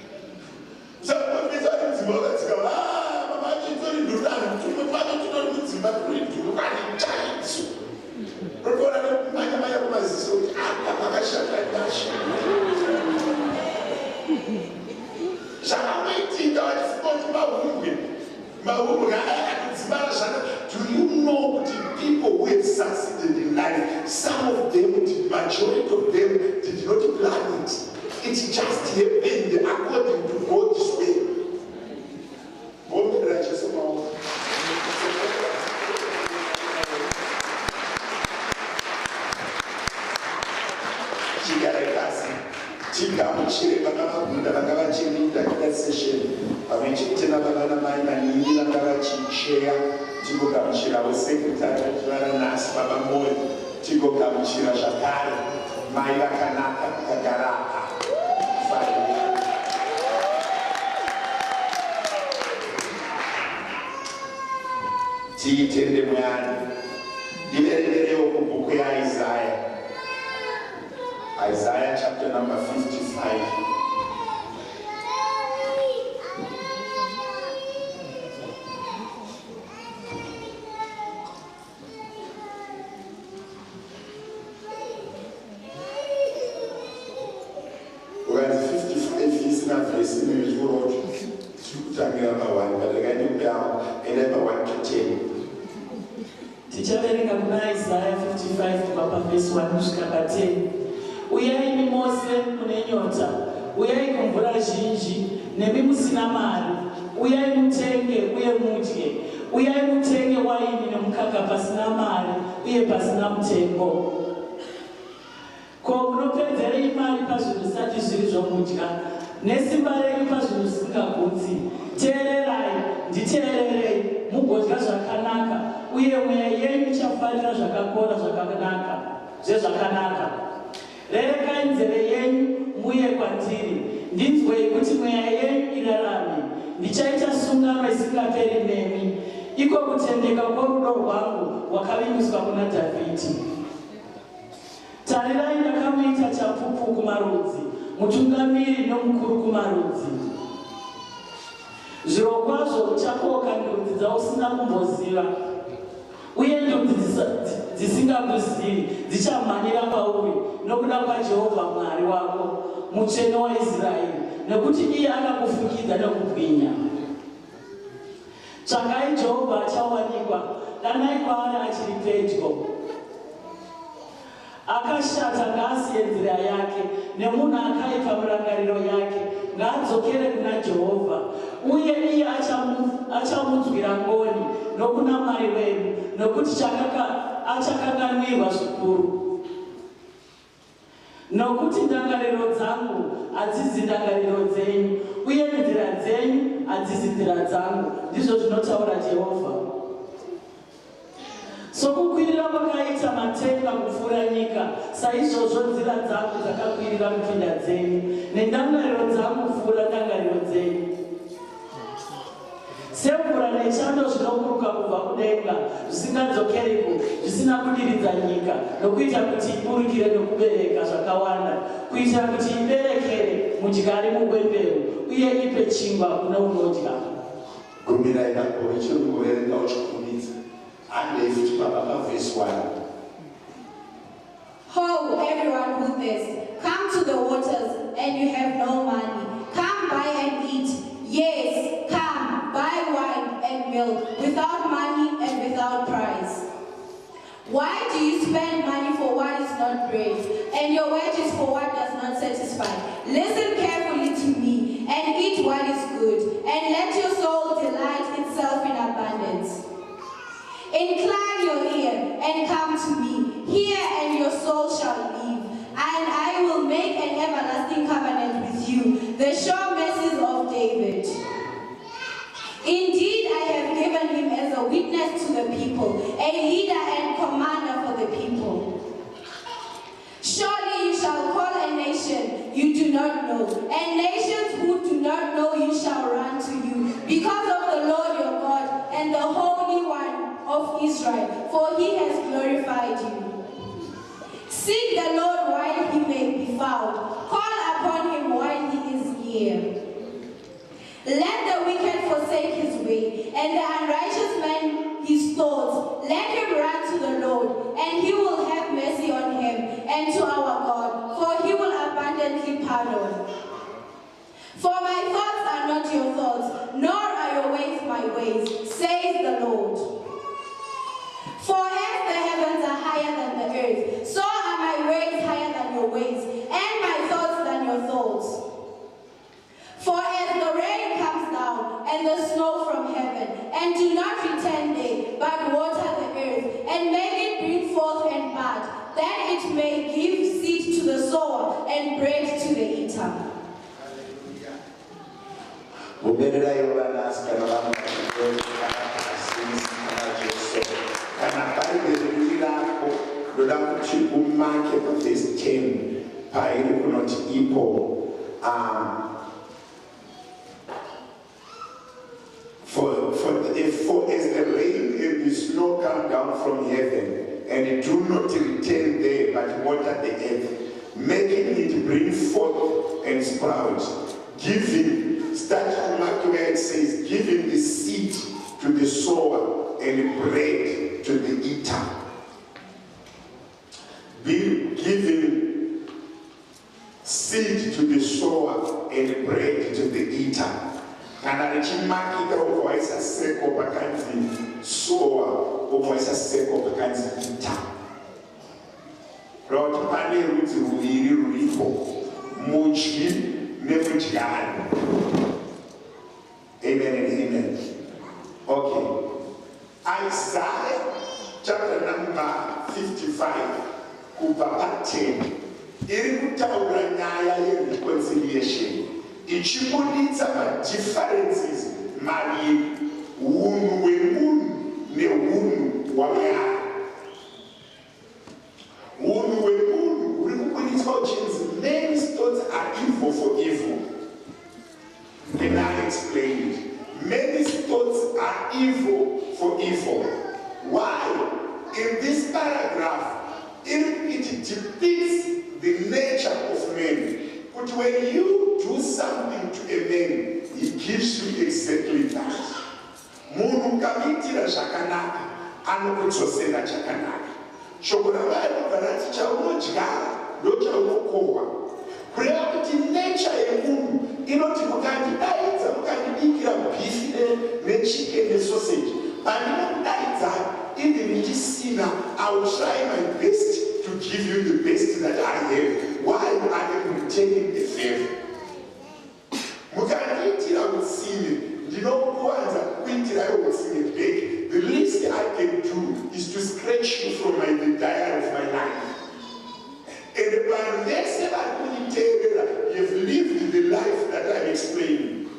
sakumaisa vari mudzimba vakatsika mama achitori dhurukani tumwe pano tutori mudzimba turi dhurukani chaitso rotoona nekumanyamanya kumaziso kuti apa pakashata nyasha zvakanoitika vachifunga kuti mahumbwe akakudzimara zvaka. Do you know kuti people who have succeeded in life, some of them, the majority of them did not plan it, it just happened according to God's way. tigamuchire vakavakunda vanga vachirinda kida session pamwe chete navana mai maningi vanga vachicheya, tigogamuchirawo sekretari vachivara nhasi baba moyo, tigogamuchira zvakare mai vakanaka vakagara apa. tiitende Mwari. Ndiverengerewo kubhuku yaIsaiah, Isaiah chapter number 55. Whereas 55 is not very similar to what number 1, but I got down and number 1 to 10. Tichaverenga kuna Isaiah 55 kubva verse 1 kusvika pa10. Uyai imi mose mune nyota, uyai kumvura zhinji, nemi musina mari, uyai mutenge uye mudye, uyai mutenge waini nemukaka pasina mari uye pasina mutengo. Ko munopedzerei mari pazvinhu zvisati zviri zvokudya, nesimba renyu pazvinhu zvisingagutsi? Teererai, nditeererei, mugodya zvakanaka, uye mweya yenyu ichafarira zvakakora zvakanaka zvezvakanaka. Rerekai nzeve yenyu muye kwandiri, ndinzwei kuti mweya yenyu irarame. Ndichaita sungano isingaperi nemi, iko kutendeka kworudo rwangu rwakavimbiswa kuna Dhavhidhi. Tarirai, ndakamuita chapupu kumarudzi, mutungamiri nomukuru kumarudzi. Zvirokwazvo uchakoka ndudzi dzausina kumboziva, uye ndudzi dzisingakuzivi dzichamhanyira pauri nokuda kwaJehovha Mwari wako, Mutsvene waIsraeri, nekuti iye akakufukidza nokubwinya. Tsvakai Jehovha achawanikwa, danai kwaari achiri pedyo. Akashata ngaasiye nzira yake, nemunhu akaipa murangariro yake ngaadzokere kuna Jehovha, uye iye achamunzwira ngoni nokuna Mwari wedu, nokuti achakanganwirwa zvikuru. Nokuti ndangariro dzangu hadzisi ndangariro dzenyu, uye nzira dzenyu hadzisi nzira dzangu, ndizvo zvinotaura Jehovha. Sokukwirira kwakaita matenga kupfuura nyika, saizvozvo nzira dzangu dzakakwirira kupinda dzenyu, nendangariro dzangu kupfuura ndangariro dzenyu. Semvura nechando zvinoburuka kubva kudenga, zvisingadzokereko, zvisina kudiridza nyika, nokuita kuti iburukire nokubereka zvakawanda, kuitira kuti iberekere mudyari mugwembero, uye ipe chingwa kuna unodya. Gumirai napo ichirunguverenga uchikumidza. And if to Baba verse 1. Ho, everyone who thirsts, come to the waters, and you have no money. Come buy and eat. Yes, come, buy wine and milk, without money and without price. Why do you spend money for what is not bread, and your wages for what does not satisfy? Listen carefully to me, and eat what is good, and let your soul delight itself in abundance. Incline your ear and come to me. Hear, and your soul shall live. And I will make an everlasting covenant with you, the sure mercies of David. Indeed, I have given him as a witness to the people, a leader and commander for the people. Surely you shall call a nation you do not know, and nations who do not know you shall run to you, because of the Lord your God and the Holy One of Israel, for he has glorified you. Seek the Lord while he may be found. Call upon him while he is near. Let the wicked forsake his way, and the unrighteous man his thoughts. Let him run to the Lord, and he will have mercy on him, and to our God, for he will abundantly pardon. For my thoughts are not your thoughts, nor are your ways my ways, says the Lord. For as the heavens are higher than the earth, so are my ways higher than your ways, and my thoughts than your thoughts. For as the rain comes down and the snow from heaven, and do not return there, but water the earth, and make it bring forth and bud, that it may give seed to the sower and bread to the eater. Verse 10, for as the rain and the snow come down from heaven, and do not return there, but water the earth, making it bring forth and sprout, giving, start to mark where it says, giving the seed to the sower and bread to the eater. Giving seed to the sower and bread to the eater. Kana richimakika ukawaisa seko pakanzi sowa, ukawaisa seko pakanzi ita. Roti pane rudzi ruviri ruripo, mudyi nemudyari. Amen and amen. Okay. Isaiah chapter number 55, kubva pa10. Iri kutaura nyaya yereconciliation. Ichibuditsa ma-differences maviri, unhu hwemunhu neunhu hwamwari. Unhu hwemunhu huri kubuditswa uchinzi men's thoughts are evil for evil. And I explained, men's thoughts are evil for evil. Why? In this paragraph, it depicts the nature of men. But when you do something to a man, he gives you exactly that. Munhu kamuitira zvakanaka, anokudzosera chakanaka. Shoko raMwari rinoti chaunodyara ndochaunokohwa. Kureva kuti nature yemunhu inoti mukandidaidza mukandibikira beef nechicken nesausage, pandinokudaidza even ndisina, I will try my best to give you the best that I have, while I am returning the favor. Mukandiitira utsime, ndinokuwanza kuitira utsime back. The least I can do is to scratch you from the diary of my life. And by next you've lived the life that I'm explaining.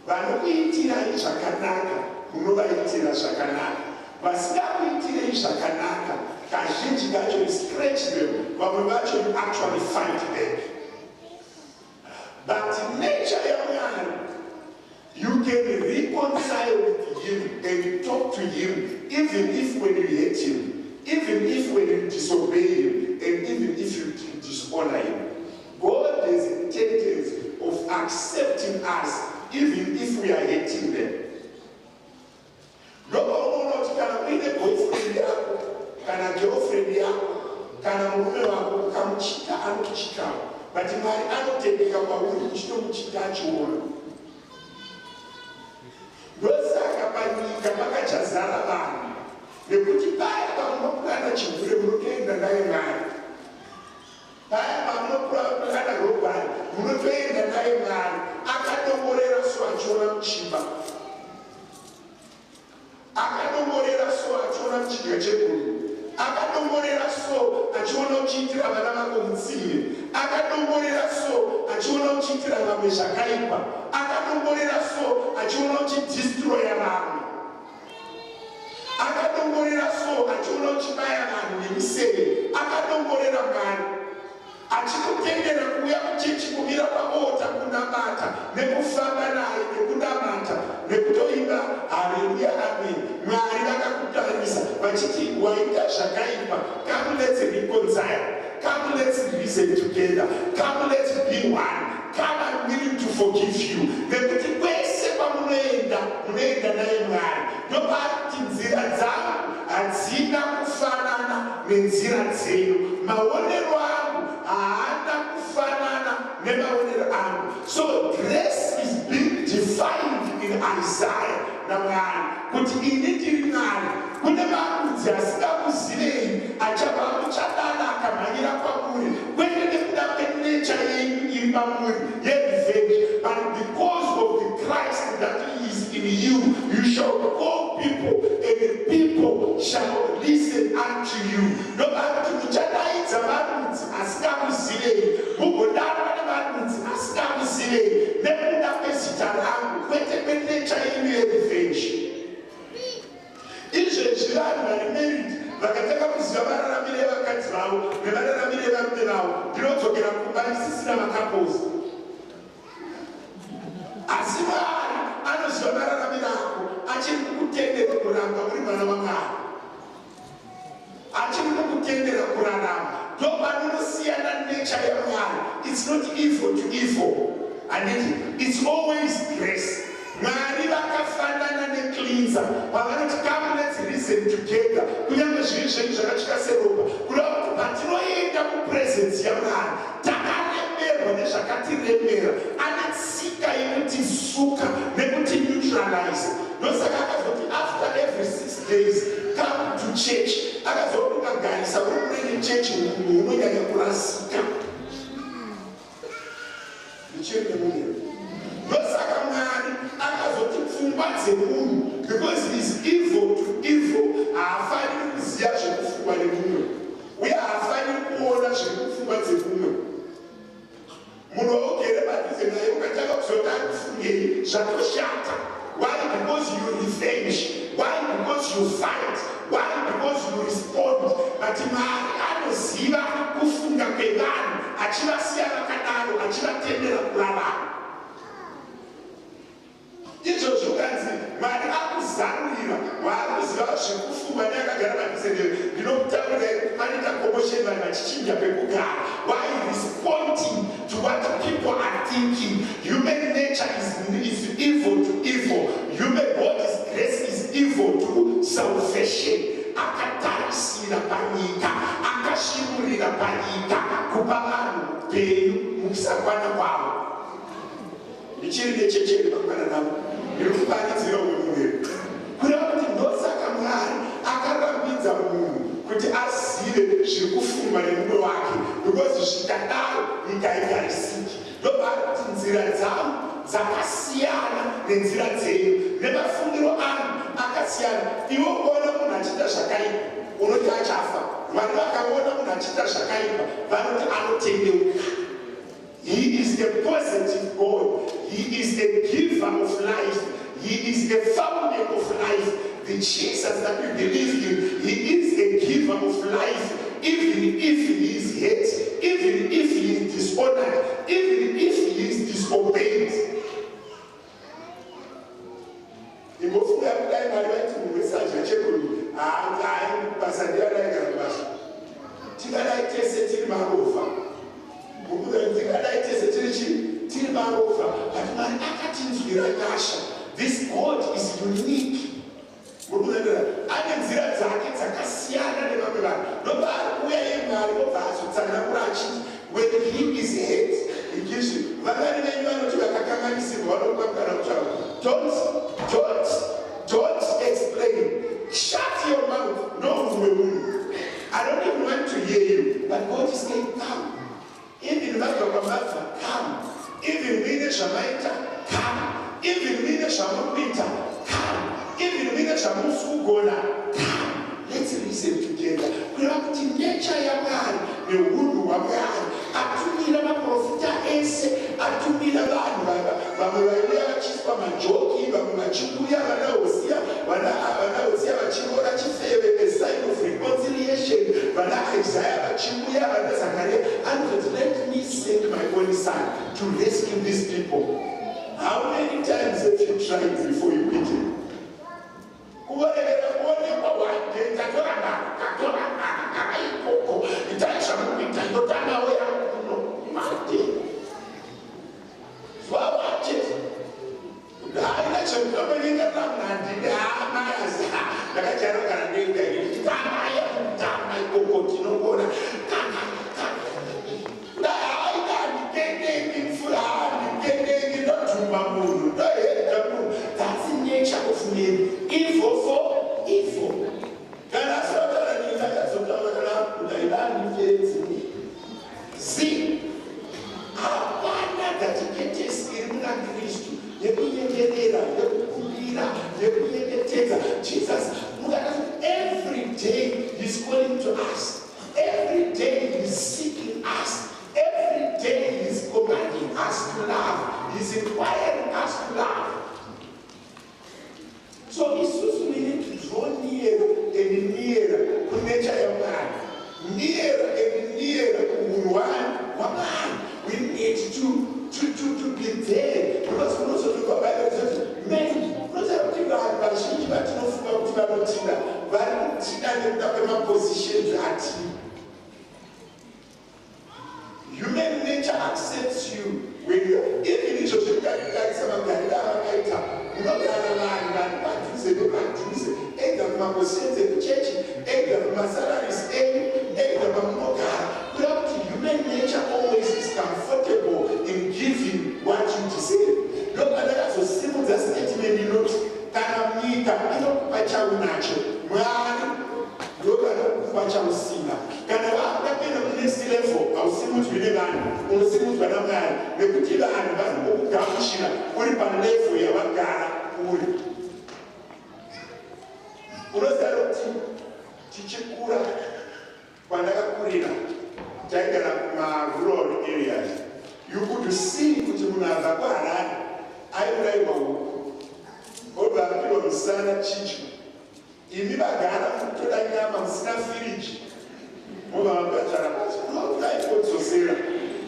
Vanokuitira zvakanaka, munovaitira zvakanaka. Vasikakuitire zvakanaka, kazhinji kacho you scratch them, vamwe vacho you actually fight back. But nature yaMwari, you can reconcile with him and talk to him, even if when you hate him, even if when you disobey him, and even if you dishonor him. God has a tendency of accepting us, even if we are hating them. Boyfriend yako, kana girlfriend yako, kana mume wako ukamuchita anokuchita, but Mwari anotendeka pauri uchitomuchita achiona. Ndosaka panyika pakachazara vanhu, nekuti paya pamunopurana chigure munotoenda naye Mwari. Paya pamunopurana rogwari unotoenda naye Mwari. Akadongorera so achiona muchimba, akadongorera so achiona muchidya cheguru, akadongorera so achiona uchiitira vana vako mutsime, akadongorera so achiona uchiitira vamwe zvakaipa, akadongorera so achiona uchidhistroya vamwe, akadongorera so achiona uchibaya vanhu nemiseve, akadongorera Mwari achikutendera kuuya kuchechi kumira paota kunamata nekufamba naye nekunamata nekutoimba haleluya amen. Mwari vakakutarisa vachiti waita zvakaipa, come let's reconcile, come let's reason together, come let's be one, come I'm willing to forgive you. Nekuti kwese kwamunoenda munoenda naye Mwari. Ndobati nzira dzangu hadzina kufanana nenzira dzenyu, maonero angu haana kufanana nemaonero angu. So grace is being defined in Isaiah naMwari kuti ini ndiri Mwari. Kune marudzi asingakuzivei achabva muchadana akamhanyira kwamuri, kwete nekuda kwenecha yenyu iri pamuri yerevenge, but because of the Christ that is in you, you shall call people and the people shall listen unto you. Nobati muchadaidza marudzi asingakuzivei, mugodanwa nemarudzi asingakuzivei nekuda kwezita rangu, kwete kwenecha yenyu yerevenge. Izvezvi vanhu vari married vakatanga kuziva mararamire evakadzi vavo nevararamire evarume vavo, ndinodzokera kumba ndisisina macouples. Asi Mwari anoziva mararamire ako, achiri kukutendera kuramba uri mwana waMwari, achiri kukutendera kurarama. Ndopanosiyana nature yaMwari. It's not evil to evil, and it's always grace. Mwari vakafanana necleanser pavanoti come let's reason together. Kunyange zvinhu zvenyu zvakasvika seropa, kuda kuti patinoenda mupresence yaMwari takaremerwa nezvakatiremera, ane tsika yekutisuka nekuti neutralize. Ndosaka akazoti after every 6 days come to church, akazoti ukagarisa uri kurenge chechi munhu unonyanya kurasika ndichende munhu. Ndosaka Mwari akazoti pfungwa dzemunhu, because he is evil to evil, haafaniri kuziva zvekufungwa nemumwe uye haafaniri kuona zvekufungwa dzemumwe. Munhu waugere padhuze naye ukatanga kuzoti akufungei zvatoshata. Why? Because you revenge. Why? Because you fight. Why? Because you respond. But Mwari anoziva kufunga kwevanhu, achivasiya vakadaro, achivatendera kurarama. Izvozvo kanzi Mwari akuzarurira, waakuziva zvekufunga neakagara padhuze newe. Ndinokutaurirai anoita commotion vanhu vachichinja pekugara. Why? Responding to what people are thinking. Human nature is evil to evil. Human body's grace is evil to salvation. Akatarisira panyika, akashimurira panyika, kupa vanhu upenyu mukusakwana kwavo. Ndichiri nechecheri pakwana navo, ndiri kuparidzira umwe. Kuda kuti ndosaka Mwari akarambidza munhu kuti azive zviri kufungwa nemumwe wake, because zvikadaro nyika haigarisiki. Ndobari kuti nzira dzangu dzakasiyana nenzira dzenyu, nemafungiro angu akasiyana. Iwe ukaona munhu achiita zvakaipa unoti achafa, vanhu vakaona munhu achiita zvakaipa vanoti anotendeuka. He is a positive God. He is a giver of life. He is the fountain of life. The Jesus that we believe in, he is a giver of life. Even if he is hate, even if he is dishonored, even if he is disobeyed. Ingofunga kudai Mwari vaiti mumwesaje chekuru pasandira daigara basa. Tikadai tese tiri marova. Tikadai tese tiri marova. But Mwari akatinzwira nyasha. This God is unique. Ane nzira dzake dzakasiyana nevamwe vanhu. Nobari uya yeMwari obva azotsanangura achiti when he is hate, he gives you. Vamweni venyu vanoti vakakanganisirwa vanokwamukana kutaura. Don't explain. Shut your mouth. No, I don't even want to hear you. But God is saying, come. Even if I come, zvamaita, come. Even mine zvamukuita, come. Even mine zvamusukugona, come. Let's listen together. Kureva kuti nature yaMwari neunhu hwaMwari atumira maprofita ese, atumira vanhu vamwe vaiuya vachiswa majoki, vamwe vachikuya vana Hosea vachingora chifeve, a sign of reconciliation, vana Isaiah vachiuya, vana Zachariah, and let me send my only son to rescue these people. How many times have you tried before you beat him? That's the nature of men. Evil for evil. See, hapana katikati iri muna Kristu yekunyengerera, yekukumbira, yekunyengetedza. Jesus, every day He's calling to us. Every day He's seeking us. Every day He's commanding us to love. He's inquiring us to love. So we need to draw nearer and nearer to nature of man. Nearer and nearer to one. We need to be there. Because we also look at Bible says, men, not everything that vazhinji vatinofunga kuti vanotinda, vari kutinda nekuda kwemapositions ati. Human nature accepts you when you even if you like some magariro avakaita, unogara vanhu padhuze nepadhuze, either mumapositions ekuchechi, either mumasalaries enyu, either pamunogara. Kureva kuti human nature always is comfortable in giving what you deserve. Ndopandakazosimudza statement inoti kana nyika inokupa chaunacho, Mwari ndovanokupa chausina. Kana vakapinda kunext level, hausimudzwi nevanhu, unosimudzwa naMwari, nekuti vanhu vari kukugamuchira uri palevel yavagara uri. Unoziva kuti tichikura kwandakakurira taigara kuma-rural areas, you could see kuti munhu abva kuHarare aurayirwa huku, obva apiwa musana chicho. Imi vagara kutoda nyama musina firiji, mobva mabvadzvara pasi, unodaipodzosera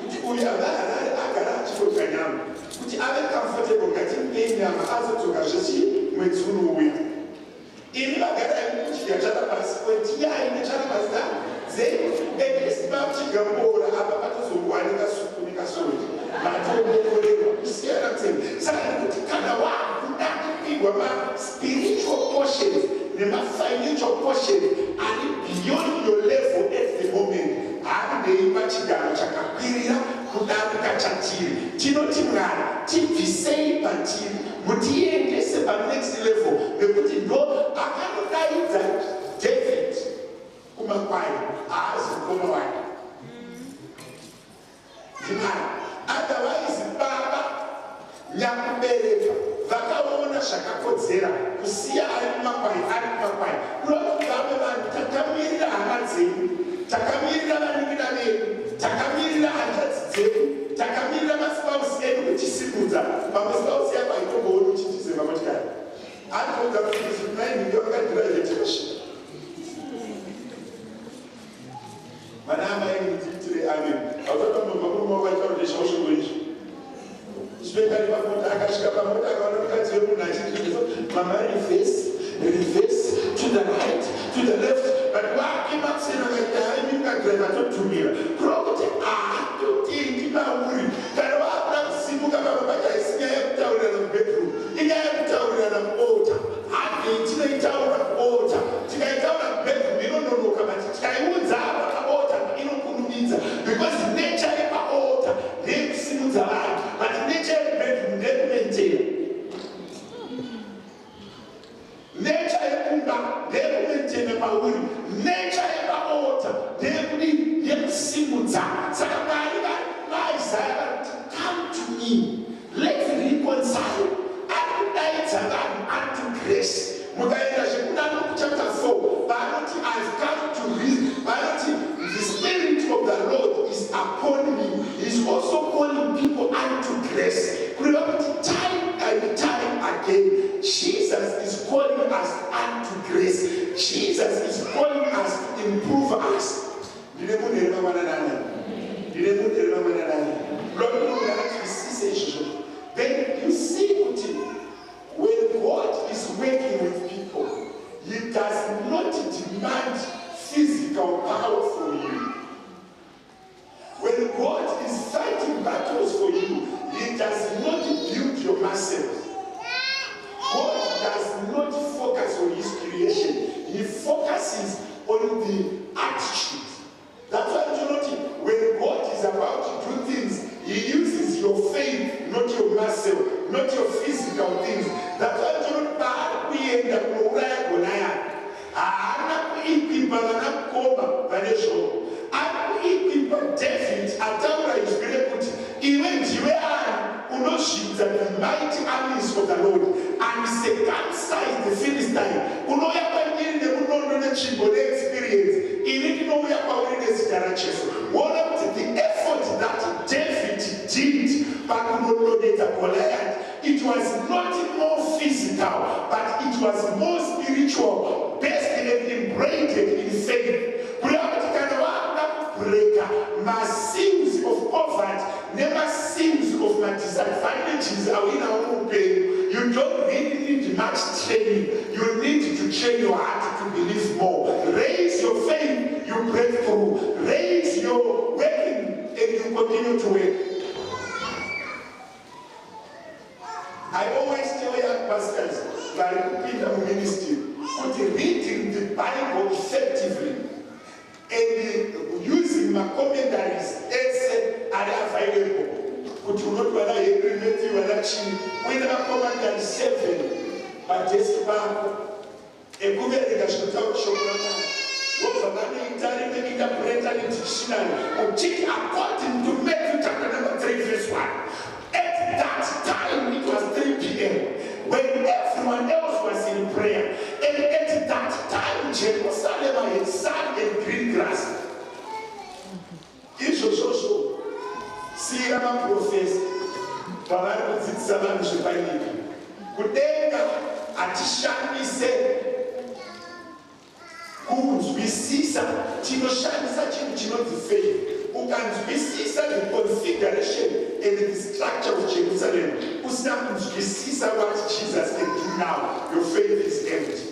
kuti uyu avaHarare agara achitodya nyama, kuti ave comfortable ngatimupei nyama azodzoka zvechi mwedzi unouya. Imi vagara kudya charapasi kwetiyai necharapasi zeesi vachigamboora apa patozowanika supu nekasoji matoomborerwa kusiyana kusiyana. Saka kuti kana wakuda kupigwa ma-spiritual portions nema-financial portions ari beyond your level at the moment, harinei pachigaro chakakwirira kudarika chatiri. Tinoti Mwari tibvisei patiri mutiendese panext level, nekuti ndo akanodaidza David kumakwai haazi mukoma wake Mwari. Otherwise baba nyakubereka vakaona zvakakodzera kusiya ari kumakwai kunokuti vamwe vanhu takamirira hama dzedu, takamirira vaningira vedu, takamirira hanzvadzi dzedu, takamirira maspausi edu kuchisimudza. Pamwe spausi yako haitombooni uchitizema motikari anoudza kuti mai ndiyokadhiraeteosha vana amai mudziitire amen. Autotomobva kurumaoko aitaurire shaushingo izvi zvipekari pamota akasvika pamota akaona mukadzi wemunhu achitiiso mama reverse to the right to the left, but wakimakusena kaiti mukadhiraiva totumira kurova kuti totendi mauri. Kana wakuda kusimuka pamwe pacho haisi nyaya yekutaurira mubedroom, inyaya yekutaurira mualtar. Handei tinoitaura kualtar, tikaitaura kubedroom inononoka, but tikaiudza apa paaltar inokurumidza, because nature yepaaltar ndeyekusimudza vanhu, but nature yekubedroom ndeyekumentera. Nature yekumba ndeyekumentera pauri, nature yepaaltar ndeyekusimudza. Saka Mwari vaIsaiah vati, come to me, promise of the Lord and circumcise the Philistine. Unoya kwanyini nemunondo nechimbo experience. Initi nouya kwauri nezita raJesu. One of the effort that David did pakunodonedza Goliath, it was not more physical, but it was more spiritual, based and embedded in faith. Sins of poverty, never sins of my disadvantages are in our own pain. You don't really need much training. You need to train your heart to believe more. Raise your faith, you break through. Raise your working and you continue to work. I always tell young pastors, like in the ministry, reading the Bible effectively and using my commentaries as are available. Could you not whether you remember you are actually when I command 7, but this bank a good education without showing what the money interpreter in dictionary or check according to Matthew chapter number 3 verse 1. At that time it was 3 p.m. when everyone else was in prayer, and at that time Jerusalem had sand and green grass. So see a professor pavari kudzidzisa vanhu zvepanyika kudenga hatishandise kunzwisisa tinoshandisa chinhu chinonzi faith. Ukanzwisisa the configuration and the structure of Jerusalem usina kunzwisisa what Jesus can do now, your faith is empty.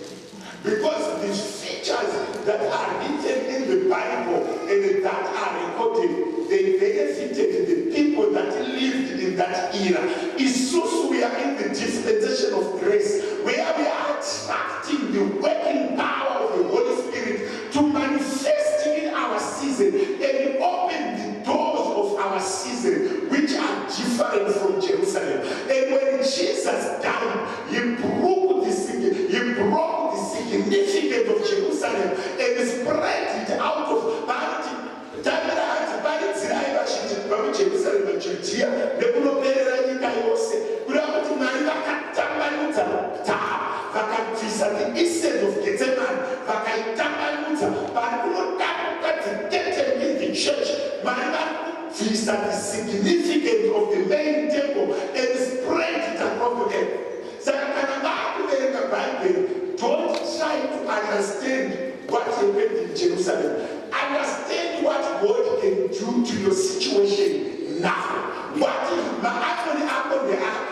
Because these features that are written in the Bible and that are recorded, they benefited the people that lived in that era. It's so we are in the dispensation of grace, where we are attracting the working power of the Holy Spirit to manifest in our season and open the doors of our season, which are different from Jerusalem. And when Jesus died, he broke the significance of Jerusalem and spread it out of Jerusalem and Judea. The instead of Gethsemane, but in the church, is the significance of the main temple and spread it across the earth. Don't try to understand what happened in Jerusalem. Understand what God can do to your situation now. What is my apple on the ark?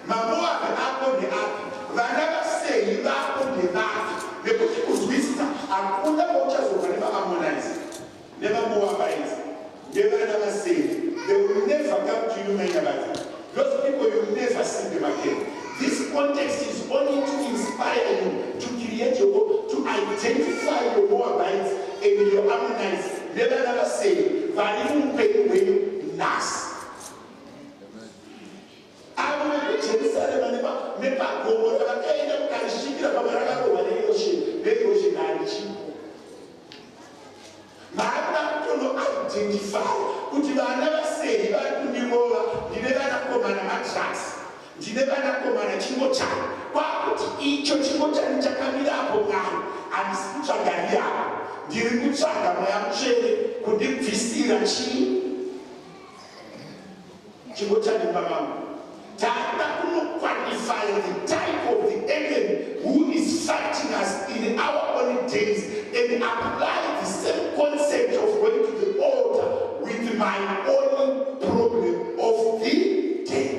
My Moab on the ark. Whenever say you are on the ark, the people's wisdom and other watchers will never harmonize, never Moabites, never say. They will never come to you, Menabati. Those people you will never see them again. This context is only to inspire you, to create your hope, to identify your Moabites and your Ammonites. Never say, Varim pay nas. I will be Jerusalem and never go over the kingdom and she can have a ocean, they ocean and cheap. My identify, which you never say, you never come and trust. Ndinevana komana chingo chako kwakuti icho chingo chani chakamira apo ngani handisikutsvaga ndiapo ndiri kutsvaga mweya mutsvene kundibvisira chii chingo chanimba mangu taada kunoquantify the type of the enemy who is fighting us in our own days and apply the same concept of going to the altar with my own problem of the day.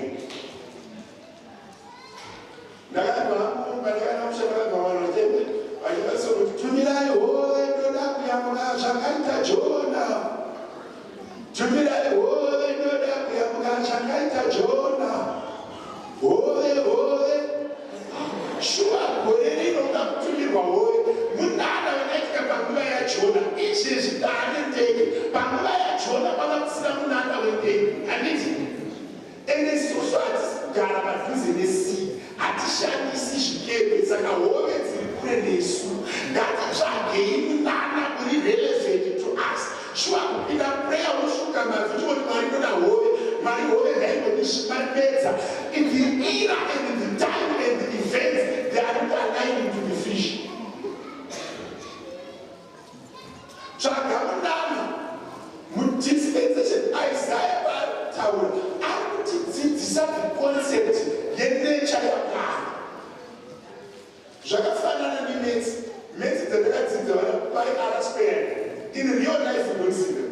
And it's so hatishandisi zvikepe saka hove dziri kure nesu ngatitsvagei nana uri relevant to us shuwa kupinda prayer wosvuka mazichoti mari ndoda hove mari hove ngaingonishimapedza in the era and in the time kutaura ari kutidzidzisa concept yenature yaMwari. Zvakafanana nemetsi. Metsi dzandakadzidza vana pai R-squared. In real life you don't see them.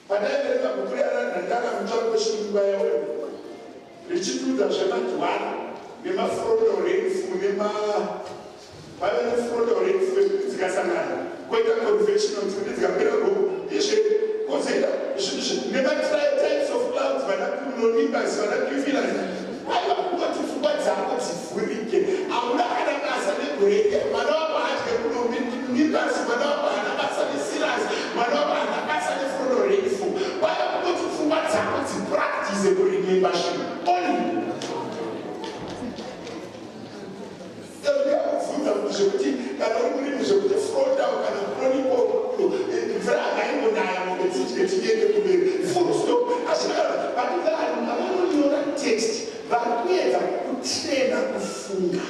Pandaiverenga bhuku reRandandara mutsvaro wechirungu yawe richituudza zvemadhwana nemafrondo refu vave nefrondo refu dzikasangana koita conventional kuti dzikapera roho izve kozoita nematypes of clouds vana cumulonimbus vana cumulus aiva kungoti pfungwa dzako dzivhurike. Hamuna kana basa negwete mwana wako hadye cumulonimbus mwana wako hana basa nesirus mwana wako hana basa nefrondo refu vaiva kungoti pfungwa dzako dzipractice kuremembership only. Zvekuti kana uri kurimi zvekuti frodau kana kronipo mvura akaingonaya mombe dzidye tiende kumberi full stop. Asi vanhu vanonyora text vari kuedza kutrena kufunga.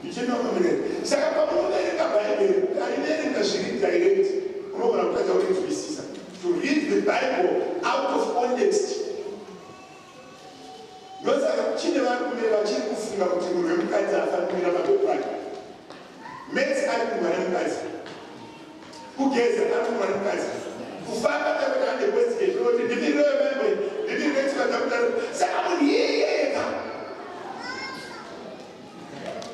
Ndichinomamirera. Saka pamunoverenga bhaibheri hariverenga zviri direct unogona kutadza kurinzwisisa. To read the Bible out of context. Ndosaka chine varume vachiri kufunga kuti munhu wemukadzi afanira mapepo ake. Metsi ari kumwa nemukadzi. Kugeza ari kumwa nemukadzi. Kufamba takuti ane kwesike zvinoti ndiviri wemembe ndiviri wechikadzakutaro. Saka munhu iyeyeka.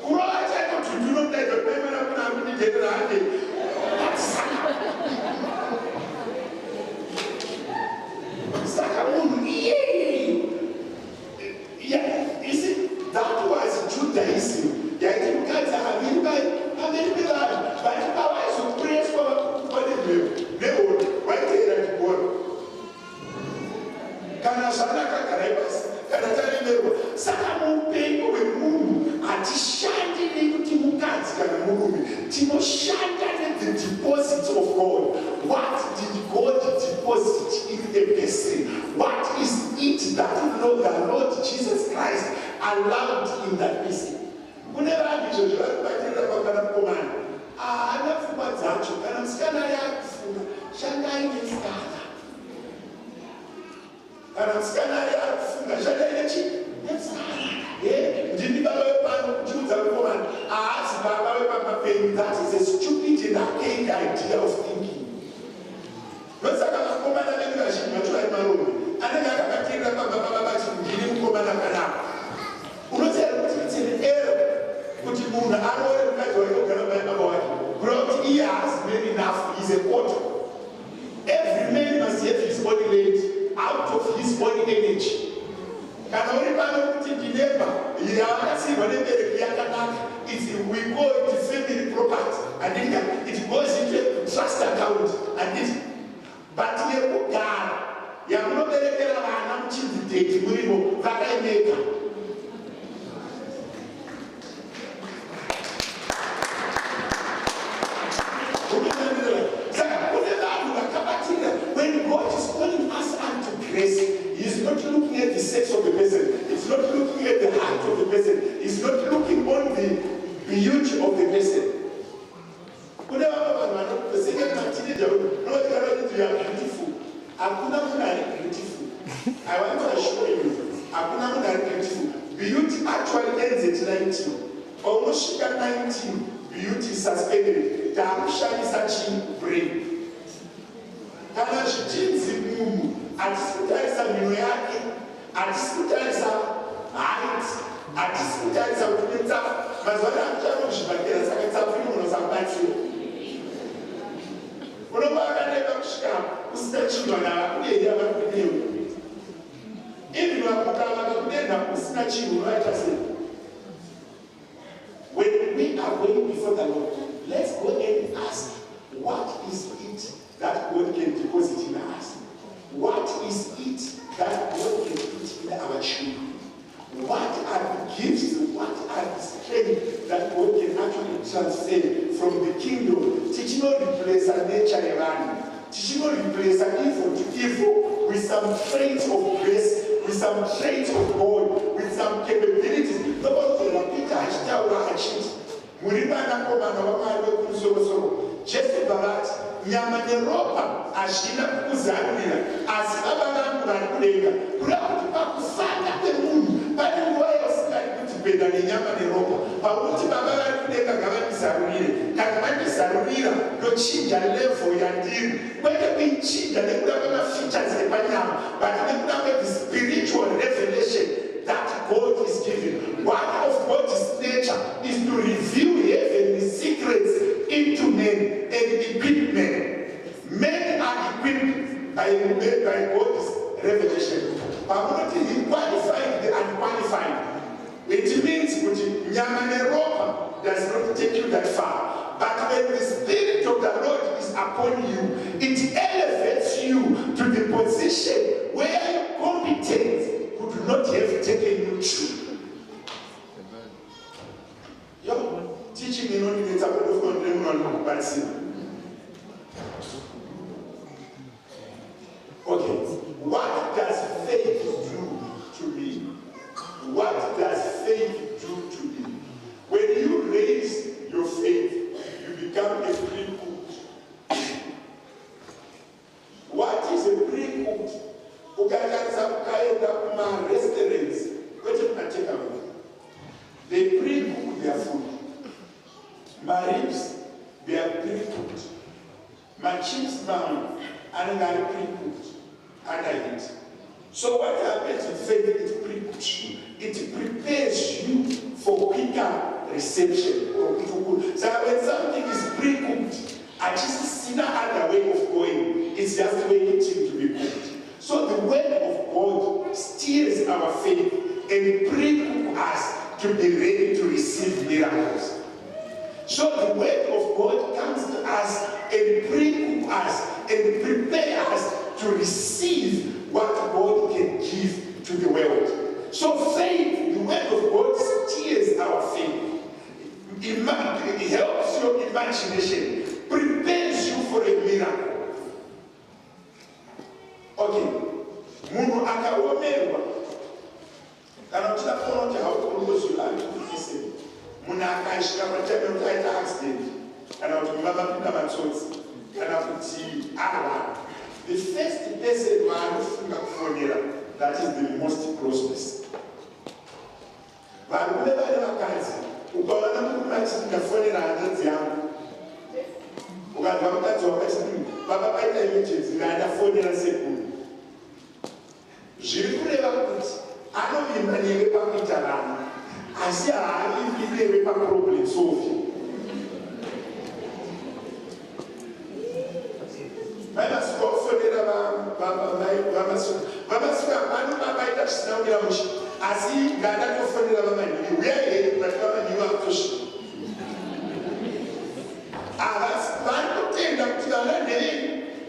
Kurova chaiko kuti ndinodaidza kudaimana kuna ari kundijendera hake. Saka munhu iyeye. Yeah, you see, that was Judaism. Yaiti mukadzi haviri pevanhu vati pavaizopreswa nehondo vaiteera chibhora kana zvanakagara ibasi kana taremerwa. Saka muupenyu hwemunhu hatishandi nekuti mukadzi kana murume, tinoshanda the deposits of God. What did God deposit in a person? What is it that the Lord Jesus Christ allowed in that person? Kune vanhu izvo zvavakubatirira pakana mukomana haana pfungwa dzacho. Kana musikana yakufunga shandai nesikana. Kana musikana yakufunga shandai nesikana. Ndini baba wepano kuchiudza mukomana haasi baba wepamapenyu. That is a stupid and archaic idea of thinking. Ndosaka vakomana vedu vazhinji vacho vari marume anenge akabatirira pababa vati ndini mukomana kanaka. Unoziva kuti it's an error kuti munhu aroore mukadzi wake kugara pai baba wake kureva kuti iye has made enough. He is a quarter. Every man must have his body late out of his body energy. Kana uri pano kuti ndinemba yavakasirwa nebereki yakanaka, we call it family property and it goes into a trust account and it. But yekugara yamunoberekera vana muchivhidheti murimo vakaimeka. Saka kune vanhu vakabatira. When God is calling us unto grace, He is not looking at the sex of the person. He's not looking at the height of the person. He's not looking on the beauty of the person. Kune vamwe vanhu vanopeseke matineja novatigara kuti you are beautiful. Hakuna munhu ari beautiful. I want to assure you, hakuna munhu ari beautiful. Beauty actually ends at 19. Paunosvika 19, beauty is suspended. Taakushandisa brain. Kana zvichinzi munhu hatisi kutarisa mhino yake, hatisi kutarisa height, hatisi kutarisa kuti netsafu. Mazuva ano hakuchaviro kuzvibhedhlera saka tsafu inosakubatsira. Unobva vakaneka kusvika usina chinhu navakudenha vakudenha. Even vakuka vakakudenha usina chinhu unovaita sei? When we are going before the Lord, let's go and ask, what is it that God can deposit in us? What is it that God can put in our children? What are the gifts, what are the strength that God can actually transfer from the kingdom? Teaching not replace a nature around. Teaching not replace evil to evil with some traits of grace, with some traits of God, with some capabilities. Nobody will repeat Muri vanakomana vaMwari vekumusoro-soro. Jesu Bharati nyama neropa hazvina kukuzarurira, asi baba vangu vari kudenga kuda kuti pakufanda kwemunhu pane nguva yausingadi kudhipenda nenyama neropa, pakuti baba vari kudenga ngavandizarurire. Kana vandizarurira ndochinja level yandiri, kwete kuichinja nekuda kwemafeatures epanyama, but nekuda kwespiritual revelation that God is giving. One of God's nature is to reveal heavenly secrets into men and equip men. Men are equipped by God's revelation. But he qualified the unqualified. It means that nyama neropa does not take you that far. But when the Spirit of the Lord is upon you, it elevates you to the position where your competence would not have taken you to. Yo, teaching in only the okay, what does faith do to me? What does faith do to me? When you raise your faith, you become a pre-cooked. What is a pre-cooked? Restaurants, they pre-cook their food. My ribs, they are pre-cooked. My chips, and they are pre-cooked. And I eat. So what happens with faith? It pre-cooks you. It prepares you for quicker reception. So when something is pre-cooked, I just see no other way of going. It's just waiting to be cooked. So the word of God steers our faith and pre-cook us to be ready to receive miracles. So the word of God comes to us and pre-cook us and prepare us to receive what God can give to the world. So faith, the word of God steers our faith. It helps your imagination, prepares you for a miracle. Okay, munhu akaomerwa kana uchida kuona kuti haukurumuzvula andikufise munhu akaisvika patime kuti aita accident kana kuti mavapinda matsotsi kana kuti arwara, the first person vaanofunga kufonera, that is the most closeness. Varume vane vakadzi ukaona murume achiti ndafonera hanzvadzi yangu, ukati vamukadzi wakachiti baba paita emergency ndafonera sekuru, zviri kureva kuti anovimba newe pakuita rana asi haavimbi newe paproblem solving. Vaimasuka kufonera vamasuka pano vabaita zvisinaungira musha, asi ngandatofonera vamanhivi uyai kuti vamanhivi vakutosvika. Avasi vanotenda kuti vananhei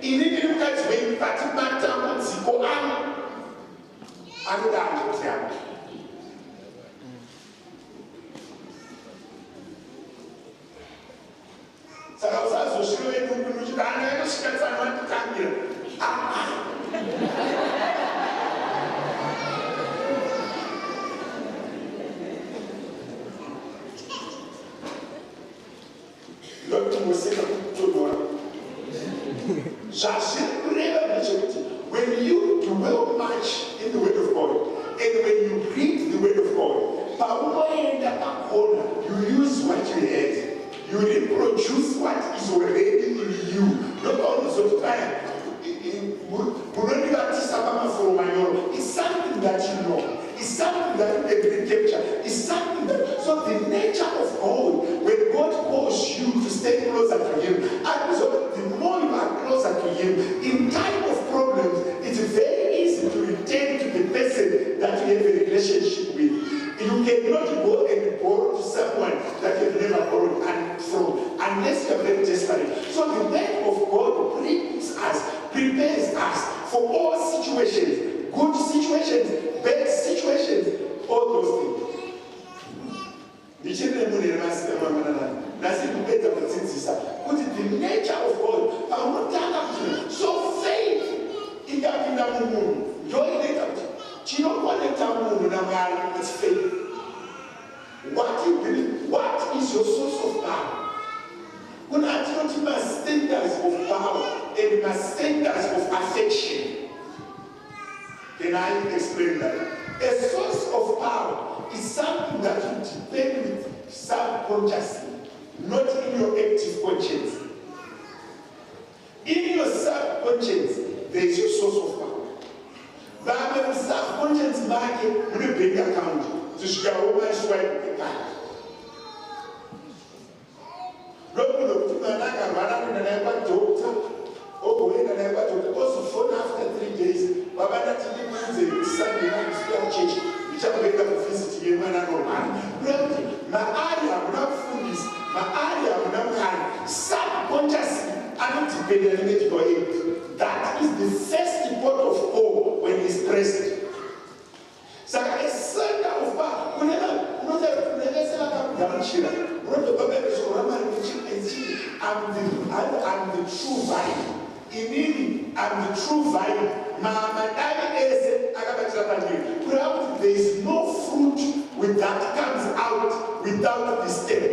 ini ndiri mukadzi wenyu pati matambudziko ano anoda andoti yangu. Saka usazosvika wenungu kuti ana anosvika tsana vatitangira. Ndokumuseka kutonora. Zvazviri kureva ndechekuti when you dwell much in the word of God and when you read the word of God, paunoenda pakona, you use what you had. You reproduce what is already in you. Not always of time. It's something that you know. It's something that you can capture. It's something that, so the nature of God, when God calls you to stay closer to Him, and so the more you are closer to Him, in time of problems, it's very easy to return to the person that you have a relationship with. You cannot go and borrow to someone that you've never borrowed from unless you are very desperate. So the word of God prepares us for all situations, good situations, bad situations, all those things. The nature of God. So faith in is faith. What you believe, what is your source of power? When I tell you my standards of power, centers of affection. Can I explain that? A source of power is something that you depend with subconsciously, not in your active conscience. In your subconscious, there is your source of power. But when subconscious market, you have a bank account to share over and swipe the card. Also, phone after 3 days, Babana TV Sunday night spell church, which I wake up to visit you when I know man. My area will not fool this, my area will not hand. Subconsciously, I'm not dependent on it. That is the first port of call when it's present. So a center of power, I'm the true vine. In me, I'm the true vine. There is no fruit that comes out without the stem.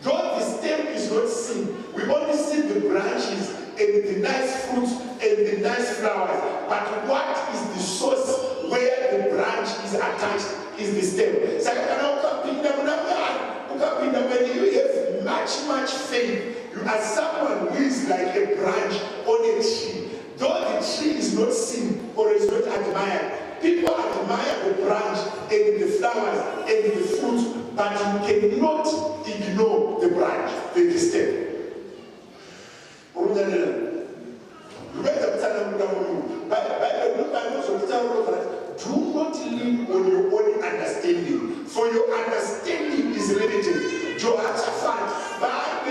Though the stem is not seen, we only see the branches and the nice fruits and the nice flowers. But what is the source where the branch is attached is the stem. So when you have much faith, you are someone who is like a branch on a tree. Though the tree is not seen or is not admired, people admire the branch and the flowers and the fruits, but you cannot ignore the branch and the stem. Do not live on your own understanding, for your understanding is limited. Jehoshaphat, but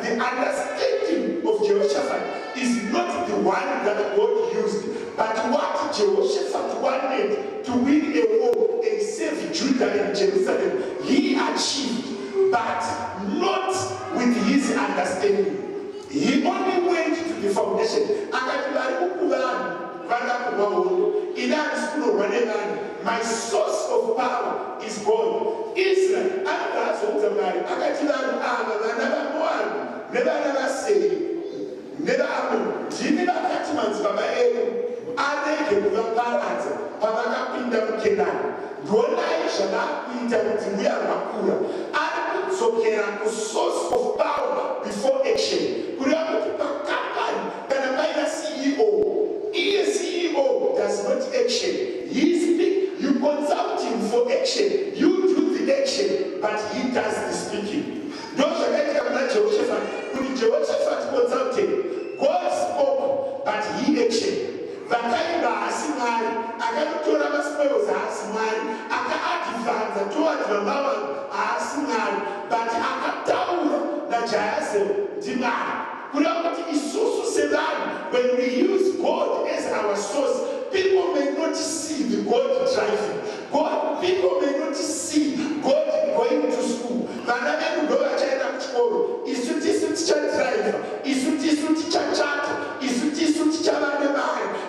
the understanding of Jehoshaphat is not the one that God used, but what Jehoshaphat wanted to win a war and save Judah and Jerusalem, he achieved, but not with his understanding. He only went to the foundation. My source of power is God. Israel, never say, never happen. Jimmy Bakatman's Baba Elu, Adek, Parents, Pamaka Pindam Kenan, Dona Shana, Pindam Timia Makura, Adam Sokera, the source of power before action. Kuriamu Pakapan, Kanamaya CEO. He is CEO, does not action. He speaks, you consult him for action. You do the action, but he does the speaking. Don't forget about Jehoshaphat. When Jehoshaphat consulted, God spoke, but he actioned. Vakaimba asimari, akatora maspoils asimari, akaadvance towards the mama asimari, but akataura na jayase dimari. Kurabati isusu sedan. When we use God as our source, people may not see the God driving. People may not see God going to school. Vaname go achenda kuchikoro. Isuti driver. Isuti chachata. Isuti chavane.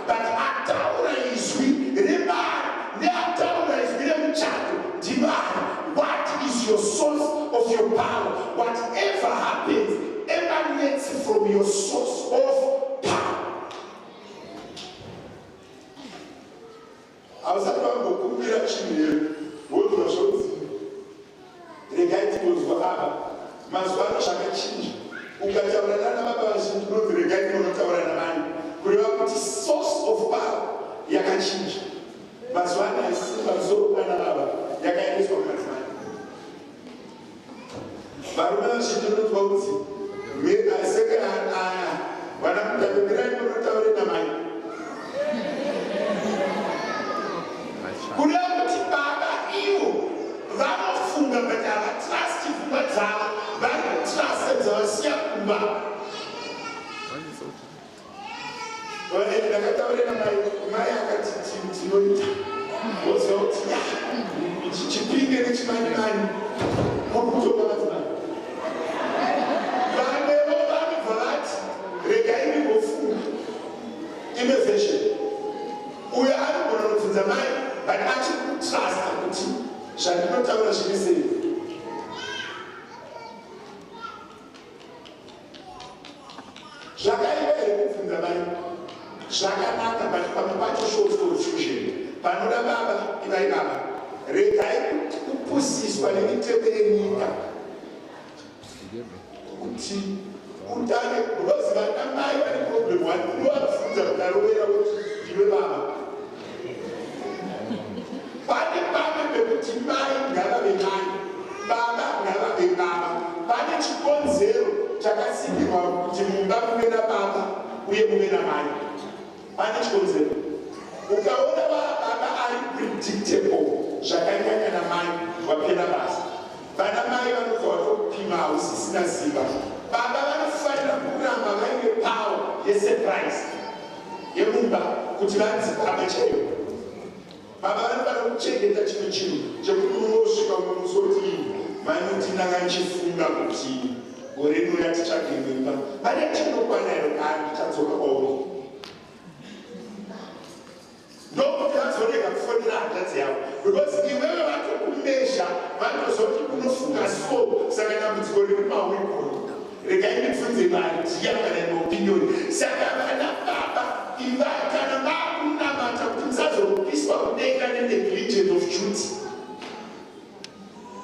But ataura is we. Remar. Ne ataura is we. Chato. Dimar. What is your source of your power? Whatever happens emanates from your source of power. I was about to come here actually. What was it? The guy was Wahaba. Maswara Shakachi. Ukatawana Baba was in the guy from Tawana. The source of power. Yakachinji. Maswana is so Panaba. Yakai is from Maswana. Baruma, she did not vote. I second when I'm the grand in the mind. Kulamati Baba, you, Rama Funga, but I trust you, but I trusted us, Yakuba. Well, in the Cataway, my attitude was out. Chipping and it's my mind. We are going to the mind, but actually trust him. Shall not tell us she is kufunda mai zvakanaka but pamwe pacho shows confusion panoda baba ivai baba regai kupusiswa nemitemo yenyika kuti utane because vana mai vane problem wanovafunza kudarovera kuti ndiwe baba pane pamwe pekuti mai ngavave mai baba ngavave baba pane chikonzero chakasikirwa kuti mumba muve nababa uye muve namai pane chikonzero ukaona baba ari predictable zvakanyanya namai wapera basa vana mai vanobva vatopima hausisina simba baba vanofanira kuramba vaine power yesurprise yemumba kuti vanzi baba chaiyo baba vanofanira kuchengeta chimwe chinhu chekuti unosvika mumusoti vanoti ndanga ndichifunga kuti gore rinouya tichagirwemba pane chinokwana iro kana tichadzoka kwauri ndokuti vazorega kufonera hanzvadzi yavo because iwewe vatokumezha vanozoti unofunga so saka dambudziko riri mawikoro regai ndibvunze marijiya kana neopinioni saka vana baba iva kana vakunamata kuti musazopiswa kudenga nenegligence of duty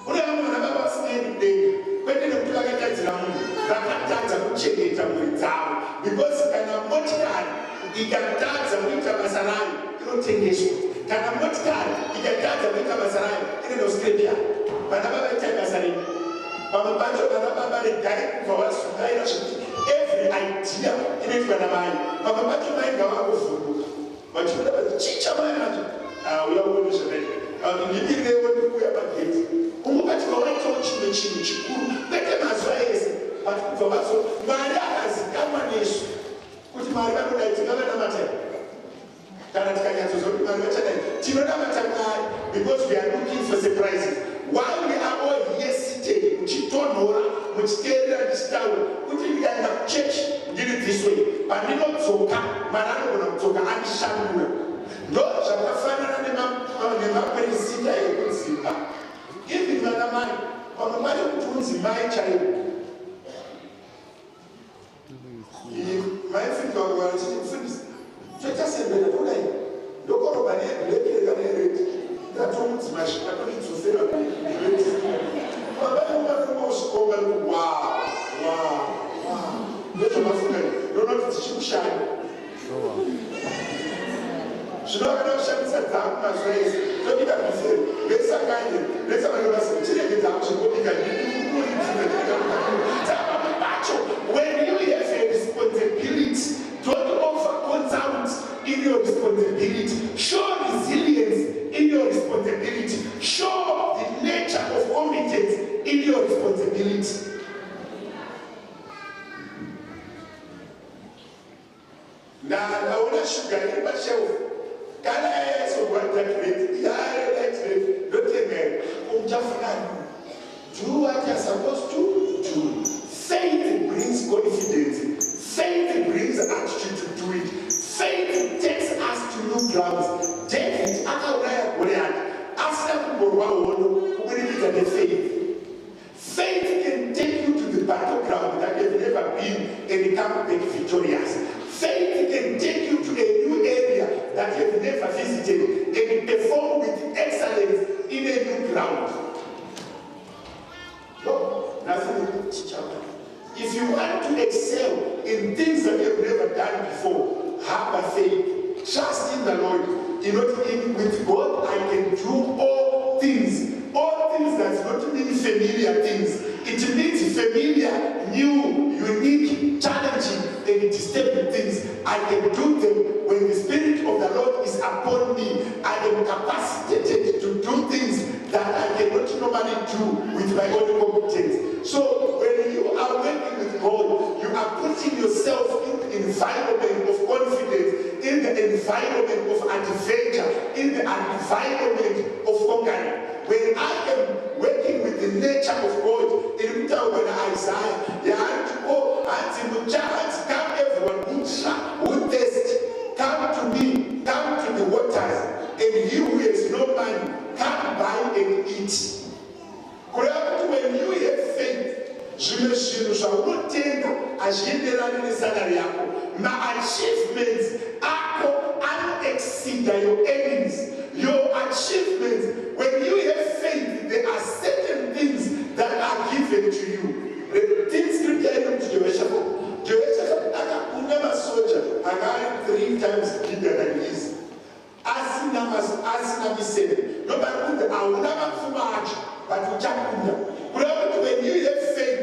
kune vamwe vana baba vasingaendi kudenga kwete nekuti vakatadzira munhu vakatadza kuchengeta mhuri dzavo because kana motikari ikatadza kuita basa rayo inotengeswa kana motikari ikatadza kuita basa rayo inonoskrepya vana baba itai basa rei pamwe pacho vana baba regai kubva vasungaira zvekuti every idea inoitwa namai pamwe pacho mai ngavanguvhunduka vachikuda vachicha mai vacho uya uone zvakaita ndibirirewo ndikuuya pageti ungobatika waitawo chimwe chinhu chikuru kwete mazuva ese but kubva vazo mwari akazikamwa nesu kuti mwari vanodai tingavanamatai kana tikanyatsoza kuti mwari vachadai tinonamata mwari because we are looking for surprises while we are all here seated muchitonhora muchiteerera ndichitaura kuti ndikaenda kuchechi ndiri this way pandinodzoka mwari anogona kudzoka andishandura ndo zvakafanana nemapresidha ekudzimba even vana mai pamwe pacho kuti unzi mai chaivo maifikaachifundisa chotasembera todai ndokoroba neblekere kana eredi ndatomudzimasvikatonidzosera abaoaosvikonga ndozvamafunga ndonoti dzichikushanda zvinovakada kushandisa dzangu mazuva ese tobika bhiseri vesakanye vesavanobasa chirege dzangu zvekobika dzavamwe vacho when you have a responsibility don't over consult in your responsibility show resilience in your responsibility show the nature of competence in your responsibility ndaona shuga iri pashelf kana yaisogwadakireti yaredaitireti ndotengai umuchafunani do what you're supposed to do. Faith brings confidence. Faith brings attitude to do it. Faith takes us to new grounds. David akauraya Goliath asina kugorwa hondo kubudikidza nefaith. Faith can take you to the battleground that you've never been and come back victorious. Faith can take you to a new area that you've never visited and perform with excellence in a new ground. No, nothing to teach about. If you want to excel in things that you've never done before, have a faith. Trust in the Lord. You know, with God, I can do all things. All things does not mean familiar things. It means familiar, new, unique, challenging, and disturbing things. I can do them when the Spirit of the Lord is upon me. I am capacitated to do things that I cannot normally do with my own competence. So when you are working with God, you are putting yourself in the environment of confidence, in the environment of adventure, in the environment of conquering. When I am working with the nature of God, in Isaiah, come everyone who thirst, come to me, come to the waters, and he who has no money, come buy and eat. When you have faith, zvimwe zvinhu zvaunotenga hazvienderani nesalari yako. achievements exceed your enemies. Your achievements, when you have faith, there are certain things that are given to you. The things scripture to Jehoshaphat, never soldier, and I 3 times bigger than he is. Asina misere. Nobody put the I will never too much, but you jump. When you have faith,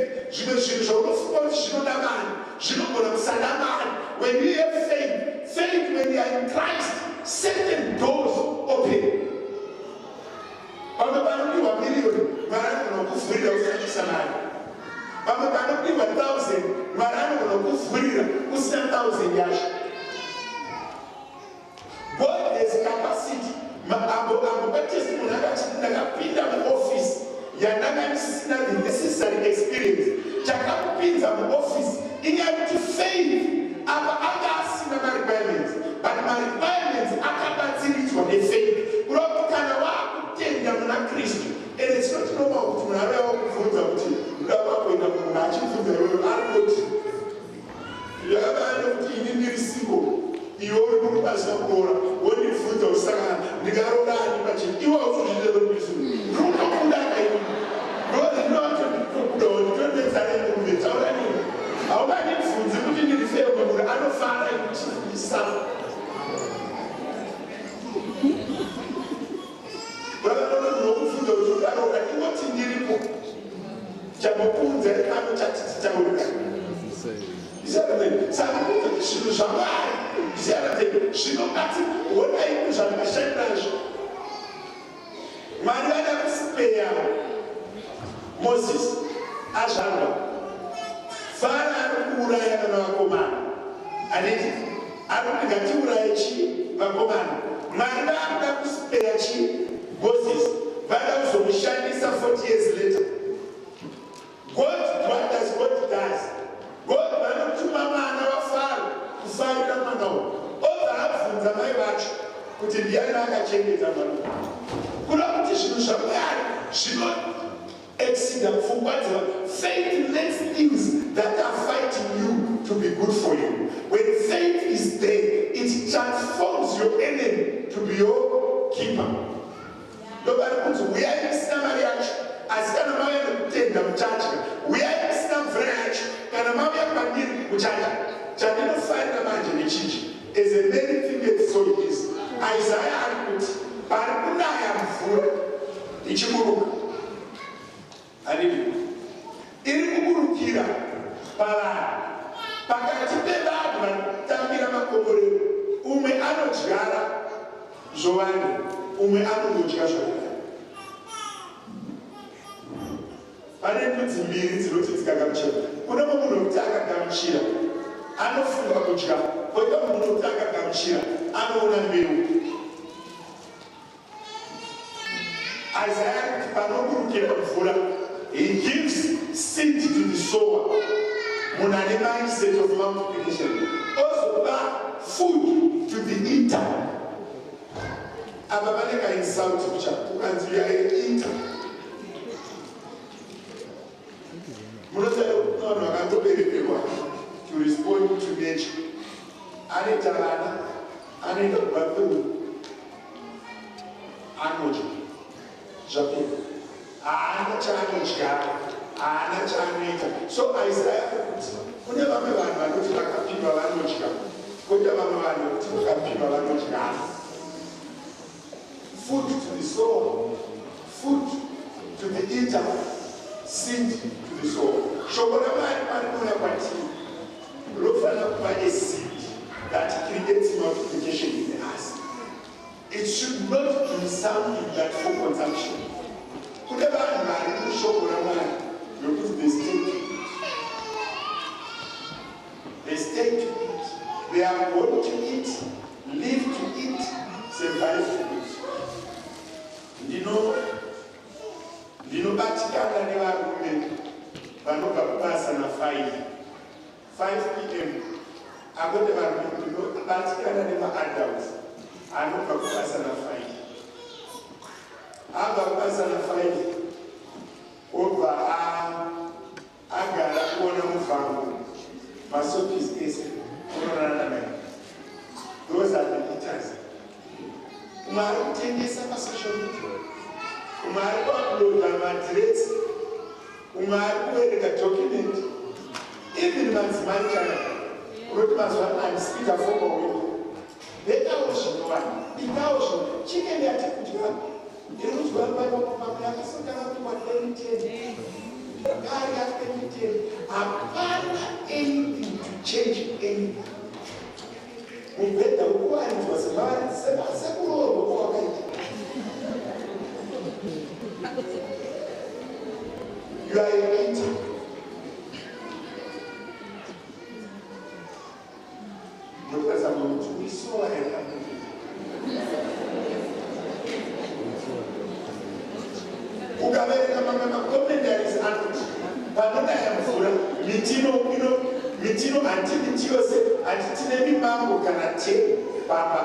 when you have faith, when you are in Christ, certain doors open. Baba Banu 1 million, Marano no free of Samari. Baba Banu 1,000, Marano no free of 10,000 yash. God has capacity. I'm testimony Pinda office. Yanaga the necessary experience. Pinda office. In to faith. My requirements, but my requirements are capacity to a faith. And it's not normal to have food out to matching to the road. You have in the single. You all as a core, when you food of Saga, the Garola, you also never listen. God is not to the time of the town. How many foods put in the fair of the other father and son? Brother, no food of the other, what in the report? Jabopun, the other churches, Jabopun. He said, she was alive. He said, she don't got it. What I was on the same branch. Maria spare Moses, Ajanda. Fara uraya na wakomana. Aniti. Arukigati uraya chi wakomana. Manda kuspea chi Moses. Bada usomshanisa 40 years later. What does God does? God bana tumama na wafara kufaida manao. Oza hafunza mai wacho kuti ndiana akachengeta manao. Kuna kuti shabari shino exceed for what faith lets things that are fighting you to be good for you. When faith is there, it transforms your enemy to be your keeper. Nobody puts we are in Samariach as Kanamaya Tenda Church. We are in Sam French, Kanamaya Pandit Muchacha. Chadino find a man in Chichi is a many thing that so it is. Isaiah put Parapuna am full. Ichimuru. Hallelujah. Irikuburukira para pakatipenda advan tambira makobore ume anojara Joani ume anojara pane kuti mbiri dzinotitika gamuchira kuna munhu nokutaka gamuchira anofunga kudya koita munhu nokutaka gamuchira anoona mbeu Isaiah panoburukira mvura. He gives seed to the sower. Munani mindset of multiplication. Also food to the eater. Ababaleka in South Chapter and we are an eater. To respond to nature. Anitalana, Anitababu, Anoji, Japan. So Isaiah, food to the soul, food to the eater, seed to the soul. A seed that creates multiplication in the earth. It should not be something that for consumption. Whatever you show you put the state to it. They stay to eat. They are born to eat, live to eat, survive to eat. Batikana never women, Banoka Pasa na 5 p.m. I got the Batikana never adults. I know Pasa na 5. Aba pasa na 5 over agara kuona mfano masopis ese unaona nani kutengesa pasocial media, umwe ari kuuploada madresi, umwe ari kuverenga document, even madzimai chana unoti mazuva ano handisipita fomawepo vekawo zvinowani ikawo zvino chikeni yati kudya iri kudya maimamamamwe akasotanga kuwa 1010 gari ya 1010 hapana anything to change anything. Mubhedha ukuwaridzwa sekuroorwa kwawakaita. You are a eater. Ndokweza kuti uisowa yakamira. Ukaverenga mamwe makomendaries anoti panonaya mvura mitino handiti yose handitine mimango kana 10 baba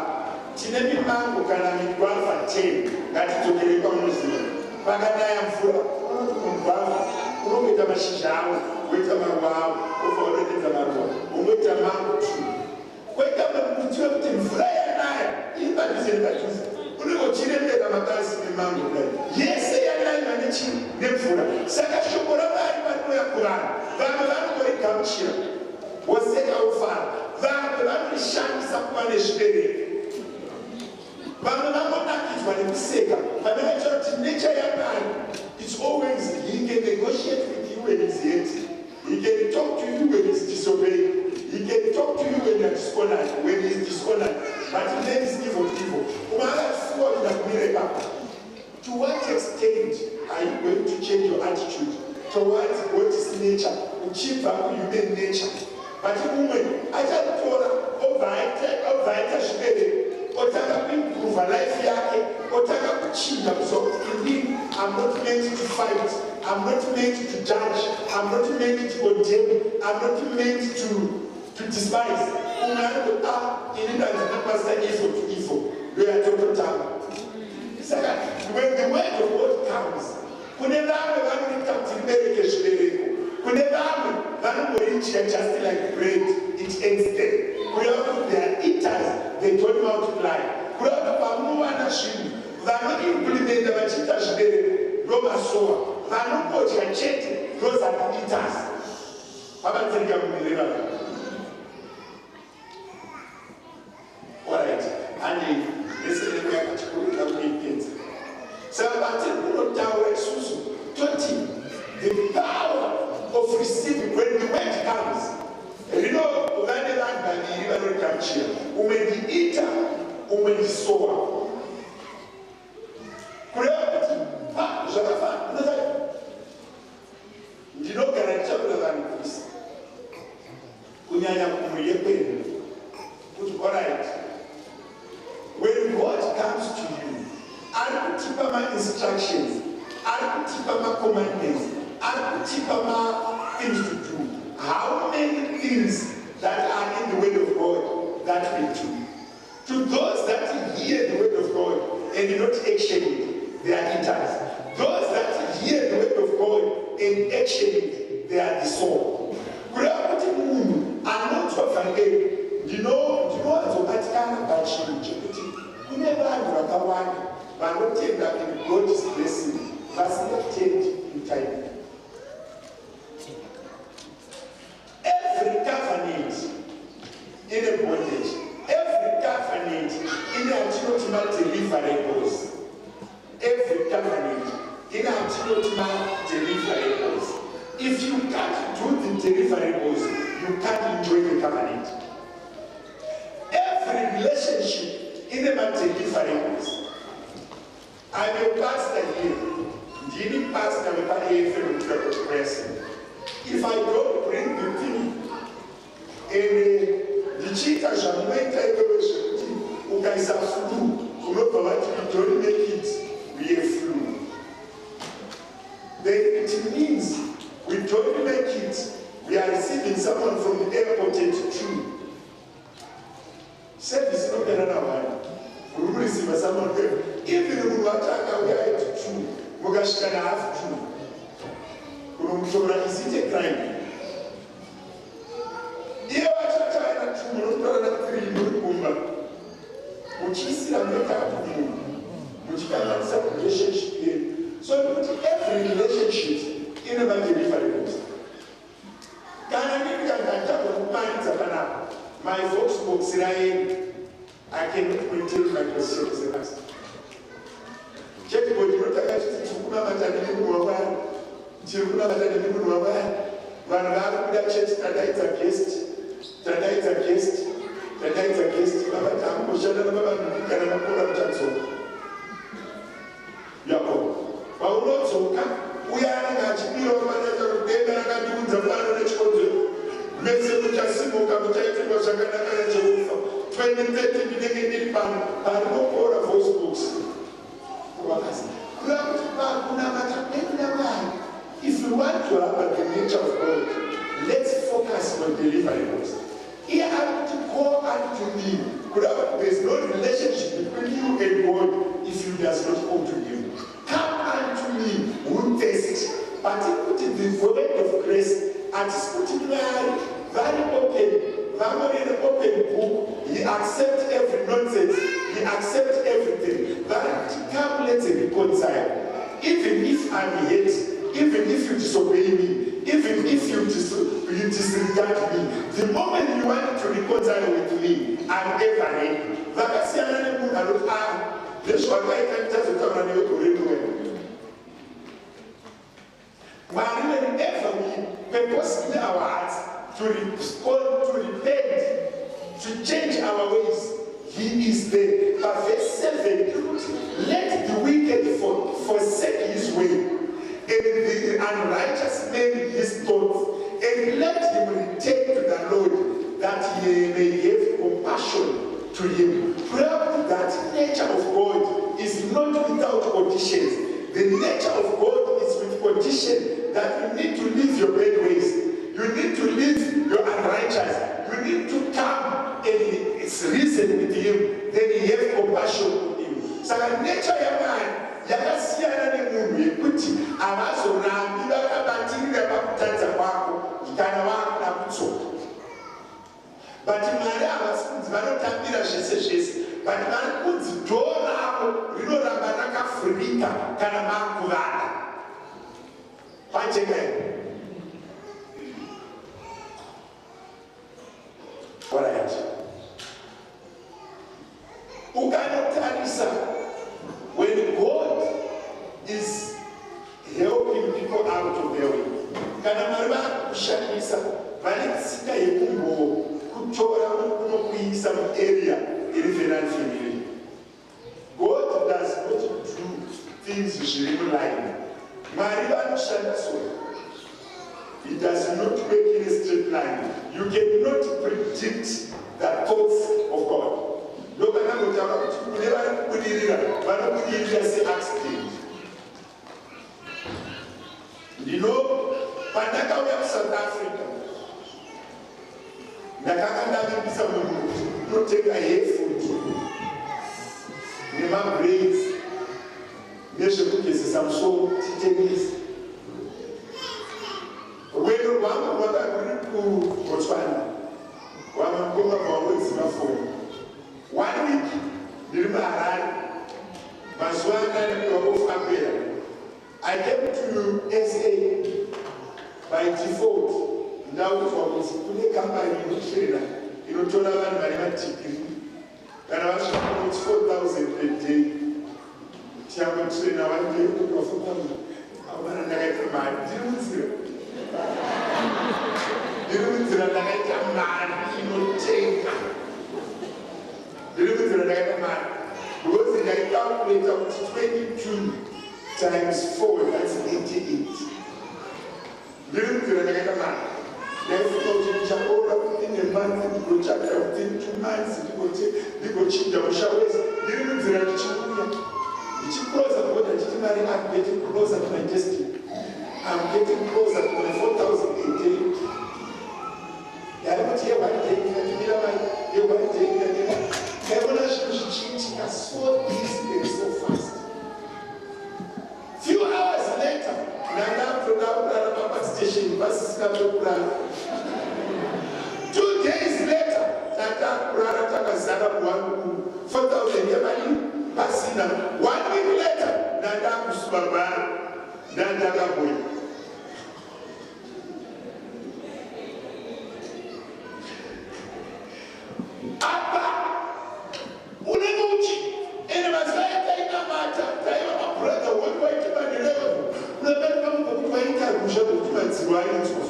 tine mimango kana migwavha 10 ngatidzokere kwamuziva pakanaya mvura unoti mugwavha unongoita mashizha awo woita maruva awo obva unodedza maruva unoita mango 2 koita muti wekuti mvura yanaya iri padhuze nepadhuze unongochirembera mabazi nemango kudai yese yanaiwa nechii nemvura saka shoko ramwari parinouya kuvanhu vamwe vanongorigamuchira woseka ufara vamwe vanorishandisa kuva nezvibereko vamwe vangonakidzwa nekuseka vamwe vaita kuti nature yamwari it's always he can negotiate with you when he's empty. He can talk to you when he's disobeying. He can talk to you when you're dishonored, when he's dishonored. But he names evil. To what extent are you going to change your attitude towards God's nature, uchibva human nature? But woman, achatora ovaita zvibereko otanga kuimprove life yake otanga kuchinja kusoti indeed I'm not meant to fight, I'm not meant to judge, I'm not meant to condemn, I'm not meant to despise. Umwe anoti ini ndanzikapasa evil to evil ndoyatototanga. Saka when the word of God comes, kune vamwe vanoita kuti ribereke zvibereko, kune vamwe vanongorichia just like bread, it ends there. Kureva kuti they are eaters, they don't multiply. Kureva kuti pamunowana zvinhu vanoimplementa vachiita zvibereko ndomasowa, vanongodya chete those are the eaters. Vavatsirika mumireva. Alright, and yesterday yakatikurira kuipedza. Saka vatiri kunotaura isusu toti the power of receiving when the word comes. Rino vane vanhu vaviri vanorigamuchira, umwe ndiita umwe ndisowa. Kureva kuti zvakafana ndinogara ndichakura vanhu kuisa kunyanya kumwe yekwedu kuti alright, when God comes to you ari kutipa ma-instructions, ari kutipa ma-commandments, ari kutipa ma-things to do, how many things that are in the word of God that we do? To those that hear the word of God and do not action it, they are eaters. Those that hear the word of God and action it, they are the soul. Kureva kuti munhu anotovhangeri ndinowadzobatikana pachinhu chekuti kune vanhu vakawanda vanotenda in God's blessing vasingatendi in time. Every covenant in a bondage, every covenant in a deliverables, every covenant in a deliverables. If you can't do the deliverables, you can't enjoy the covenant. Every relationship in the deliverables. I'm a pastor here. Ndini pastor every person. If I don't bring the thing and the cheetah shall make ukaisa flu, unobva vati we don't make it, we have flu. Then it means we don't make it, we are receiving someone from the airport at 2. Service no better than one. We will receive someone there. Even if we are at 2, we are at half 2. Is it a crime? If we are at 2, we are at 3, we are at 3. muchikanganisa relationship yenyu. So every relationship ine ma-deliverables. Kana ndikandataura kumanidza panapa my voxbox rayenyu I cannot maintain my position as a pastor. Chatbot inotaka chiti tirikunamata nemunhu wavari, tirikunamata nemunhu wavari, vanhu vari kuda church tadaidza guest, vavati hamugoshanda navavanhu kana makora muchadzoka. Yakobo paunodzoka uya anenge achibirawo vanaita kuti denga rakandiudza pano nechikodzero mese muchasimuka muchaitirwa zvakanaka nejehovha 2030 ndinenge ndiri pano parinokora voice box wakasi kuda kuti pakunamata nekunamai. If we want to have the nature of God, let's focus on deliverables. Here I want to call unto me. There's no relationship between you and God if you does not come to Him. Come unto me who thirst. But He put the word of grace and He's putting very open, very open book. He accepts every nonsense. He accepts everything. But come, let's reconcile. Even if I'm hate, even if you disobey me, even if you disregard me, the moment you want to reconcile with me, I'm ever ready. Vakasiyana nemunhu anoti ndezvakaita nditazotaura newe gore rimwe. Mwari whenever we purpose in our hearts to respond, to repent, to change our ways, He is there. But verse 7, let the wicked forsake his way, and the unrighteous man his thoughts, and let him return to the Lord, that He may have compassion to him. Probably that nature of God is not without conditions. The nature of God is with condition that you need to leave your bad ways. You need to leave your unrighteous. You need to come and reason with Him. Then He have compassion on him. So the nature of man, yakasiyana nemunhu yekuti avazorambi vakabatirira pakutadza kwako kana vakuda kutsoka. But Mwari havasi kunzi vanotambira zvese zvese, but vari kunzi dhoo ravo rinoramba rakavhurika kana makuvada pajeka here. Alright. Ukanotarisa, when God is helping people out of their way, kana Mwari vakushandisa vane tsika yekumbokutora kunokuisa muarea iri very unfamiliar. God does not do things zviri muline. Mwari vanoshandiswa. He does not work in a straight line. You cannot predict the thoughts of God. Look at what you accident. You know, Pandaka we have South Africa. Nakaka not take a hair food. Nema braids. Nation is some sort of when one agreed to Botswana, one go for 1 week, I came to SA by default. Now for this company in Australia, in Australia, and I was 4,000 per day. Tiago trainer one day to go for them. I want to get a man. Didn't get a man, he will take. Didn't get a man. Because I calculate up to 22 times 4, that's 88. Didn't get a man. Therefore, you shall go within a month, you go check within 2 months, you go check the showers. Didn't get a man. It's closer to what I'm getting closer to my destiny. I'm getting closer to my 4,000 a day. I'm not here one day, you're one day, everyone changing us so easy and so fast. Few hours later, Nana station, buses come to 2 days later, Tata Purana Takazana 4,000 Yamani. I pasina 1 week later ndakusubabara ndandakabuya apa unenge uchi ene mazaya tainamata taiva mabrother wekuvaita manelevo unabereka mukokuti vaintarusha kuti madziro aitswa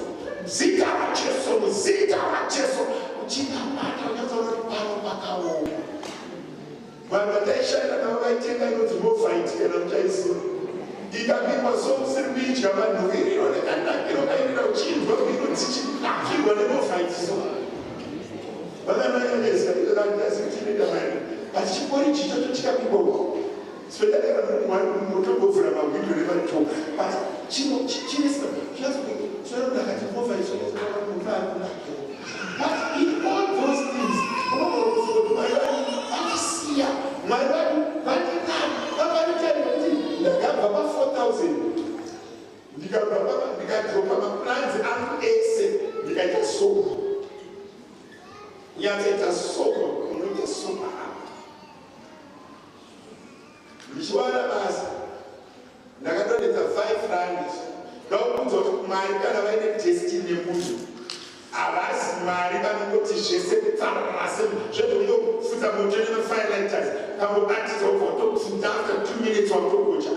zita rajesu muzita rajesu uchinamata unyazaona kuti pano pakaoma vanhu vataishanda navo vaitenga inonzi mofight kana muchaiziva ikapikwa somusiri kuidya manhuviriro nekanakiro kairira uchinzwa mhino dzichikakirwa nemofight so vakanayonesa irandasikutiinda mari asi chikori chichocho chikapikwa uko sipedadera motobovhura mahwindo nemato but chinesika zvinozoakati mofight munhu akunakiro but in all those things achisiya mwari vavanitaria kuti ndakabva pa4000 ndikadropa maplanzi angu ese ndikaita sopa nyatsaita sopa unoita sopa apa ndichiwana basa ndakadonedza 5 rand ndakubvunza kuti mari kana vaine destiny nemunhu havasi mari vanongoti zvese kutsararase zvezvokufudza moto nemafirelighters kambobatidza kubva watopfuta after 2 minutes watogocha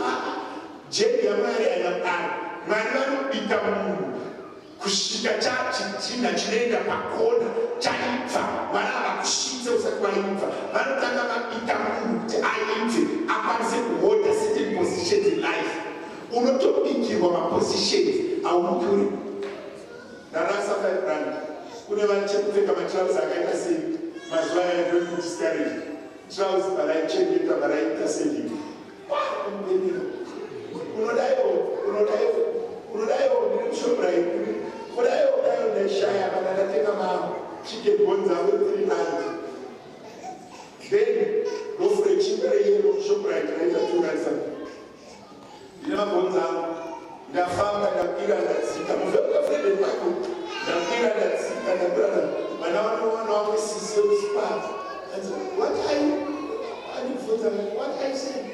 jeni yamwari haina bani mwari vanobika munhu kusvika chachitinha chinoenda pakona chaibva mwari havakusvitse usati waibva vanotanga vabika munhu kuti aibve akwanise kuholda certain positions in life unotobikirwa mapositions aunopuri ndarasa 5 rand kune vanhu chekupfeka matrauzi akaita sei mazuva aidodiscourage trauzi varaichengeta varaiita seving unodaiwo ndiri mushobrai kudaiwo ndaishaya kana ndatenga machikengonza avo 3 rand then rofure chimbereyero mushobrai tinaita 2 rand ndine magonza avo ndafamba ndakwira ndadzika muvekafreden wako ndakwira ndadzika ndakwira vana vanowana wamwe sisi wekusipa what are you saying?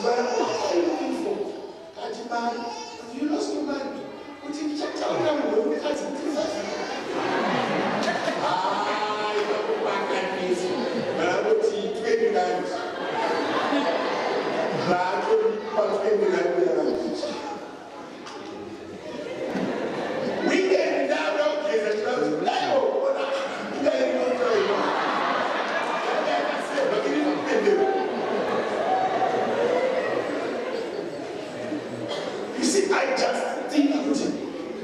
What are you looking for? Kati mari, you lost your mind. Kuti ndichataura munhu wekukadzi kuti ikakubakanizi vanangoti 20 rand zvaatonipa 20 rand yavandichi weekend ndauda kugeza chirauzi daiwo ona ingairinotoiwa yakaseva iri kupendera. You see, I just think kuti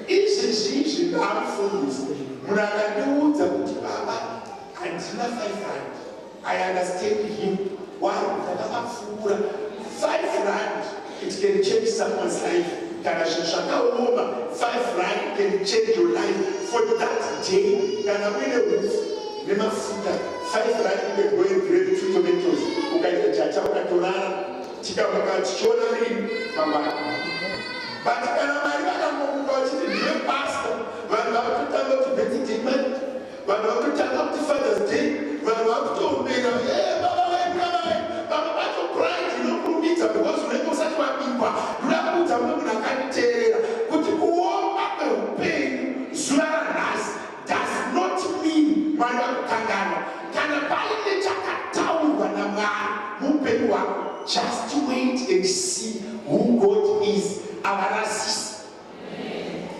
izvezvizvi ndamufundisa munhu akandiudza kuti baba handina 5 rand I understand him why ndakapfuura 5 rand it can change someone's life kana zvinhu zvakaoma 5 rand can change your life for that day kana uine hufu nemafuta 5 rand can go and grade 2 tomatoes ukaita jacha ukatorara tikamuka tichiona rini mangwana but kana mari vakangomuka vachiti ndive pasta vanhu vakutotanga kuti birthday money vanhu vakutotanga kuti fathers day vanhu vakutombera baba vedu vamwe vacho pride inokurumidza because unenge usati wabikwa ndoda kuudza mumwe munhu akanditeerera kuti kuomba kweupenyu zuva ranhasi does not mean mwari vakukanganwa kana paine chakataurwa namwari muupenyu hwako just wait and see who God is. Avarasisi.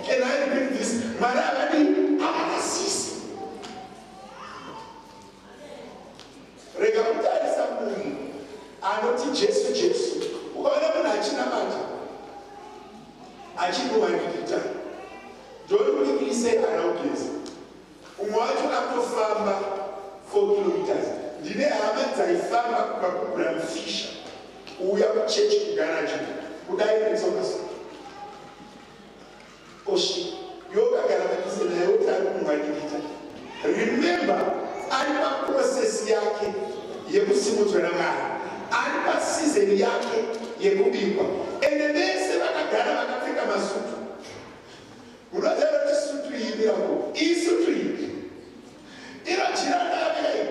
Can I repeat this? Maravani avarasisi. Rega kutarisa munhu anoti Jesu ukaona munhu achina mata achinowanikita ndori kunikise anaugeza umwe wacho akutofamba 4 kilometers ndine hama dzaifamba kubva kuGramfisher uya kuchechi kugaraji kudai netsokaso oshi yokagara padhuze naye kuti ari kumwanikita remember ari paprocess yake yekusimudzwa namwari ari pasizeni yake yekubikwa ende vese vakagara vakapfeka masutu unoziva kuti sutu iyi mirako iyi sutu iyi inochirandavei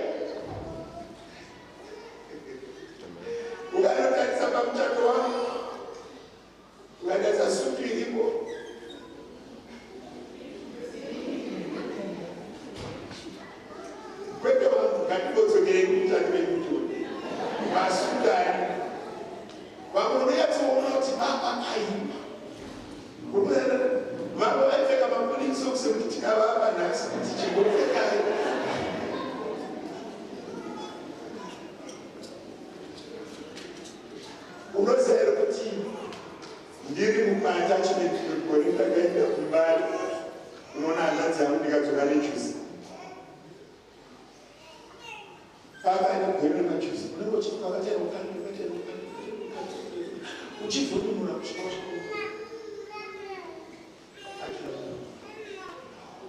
unoziva here kuti ndiri mubanja chimegore ndakaenda kumbari unoona hanzvadzi yangu ndikadzoka nejuzi pakaenda kugore remajuzi unenge uchifuka vakachera ukani uchivhununura kusvika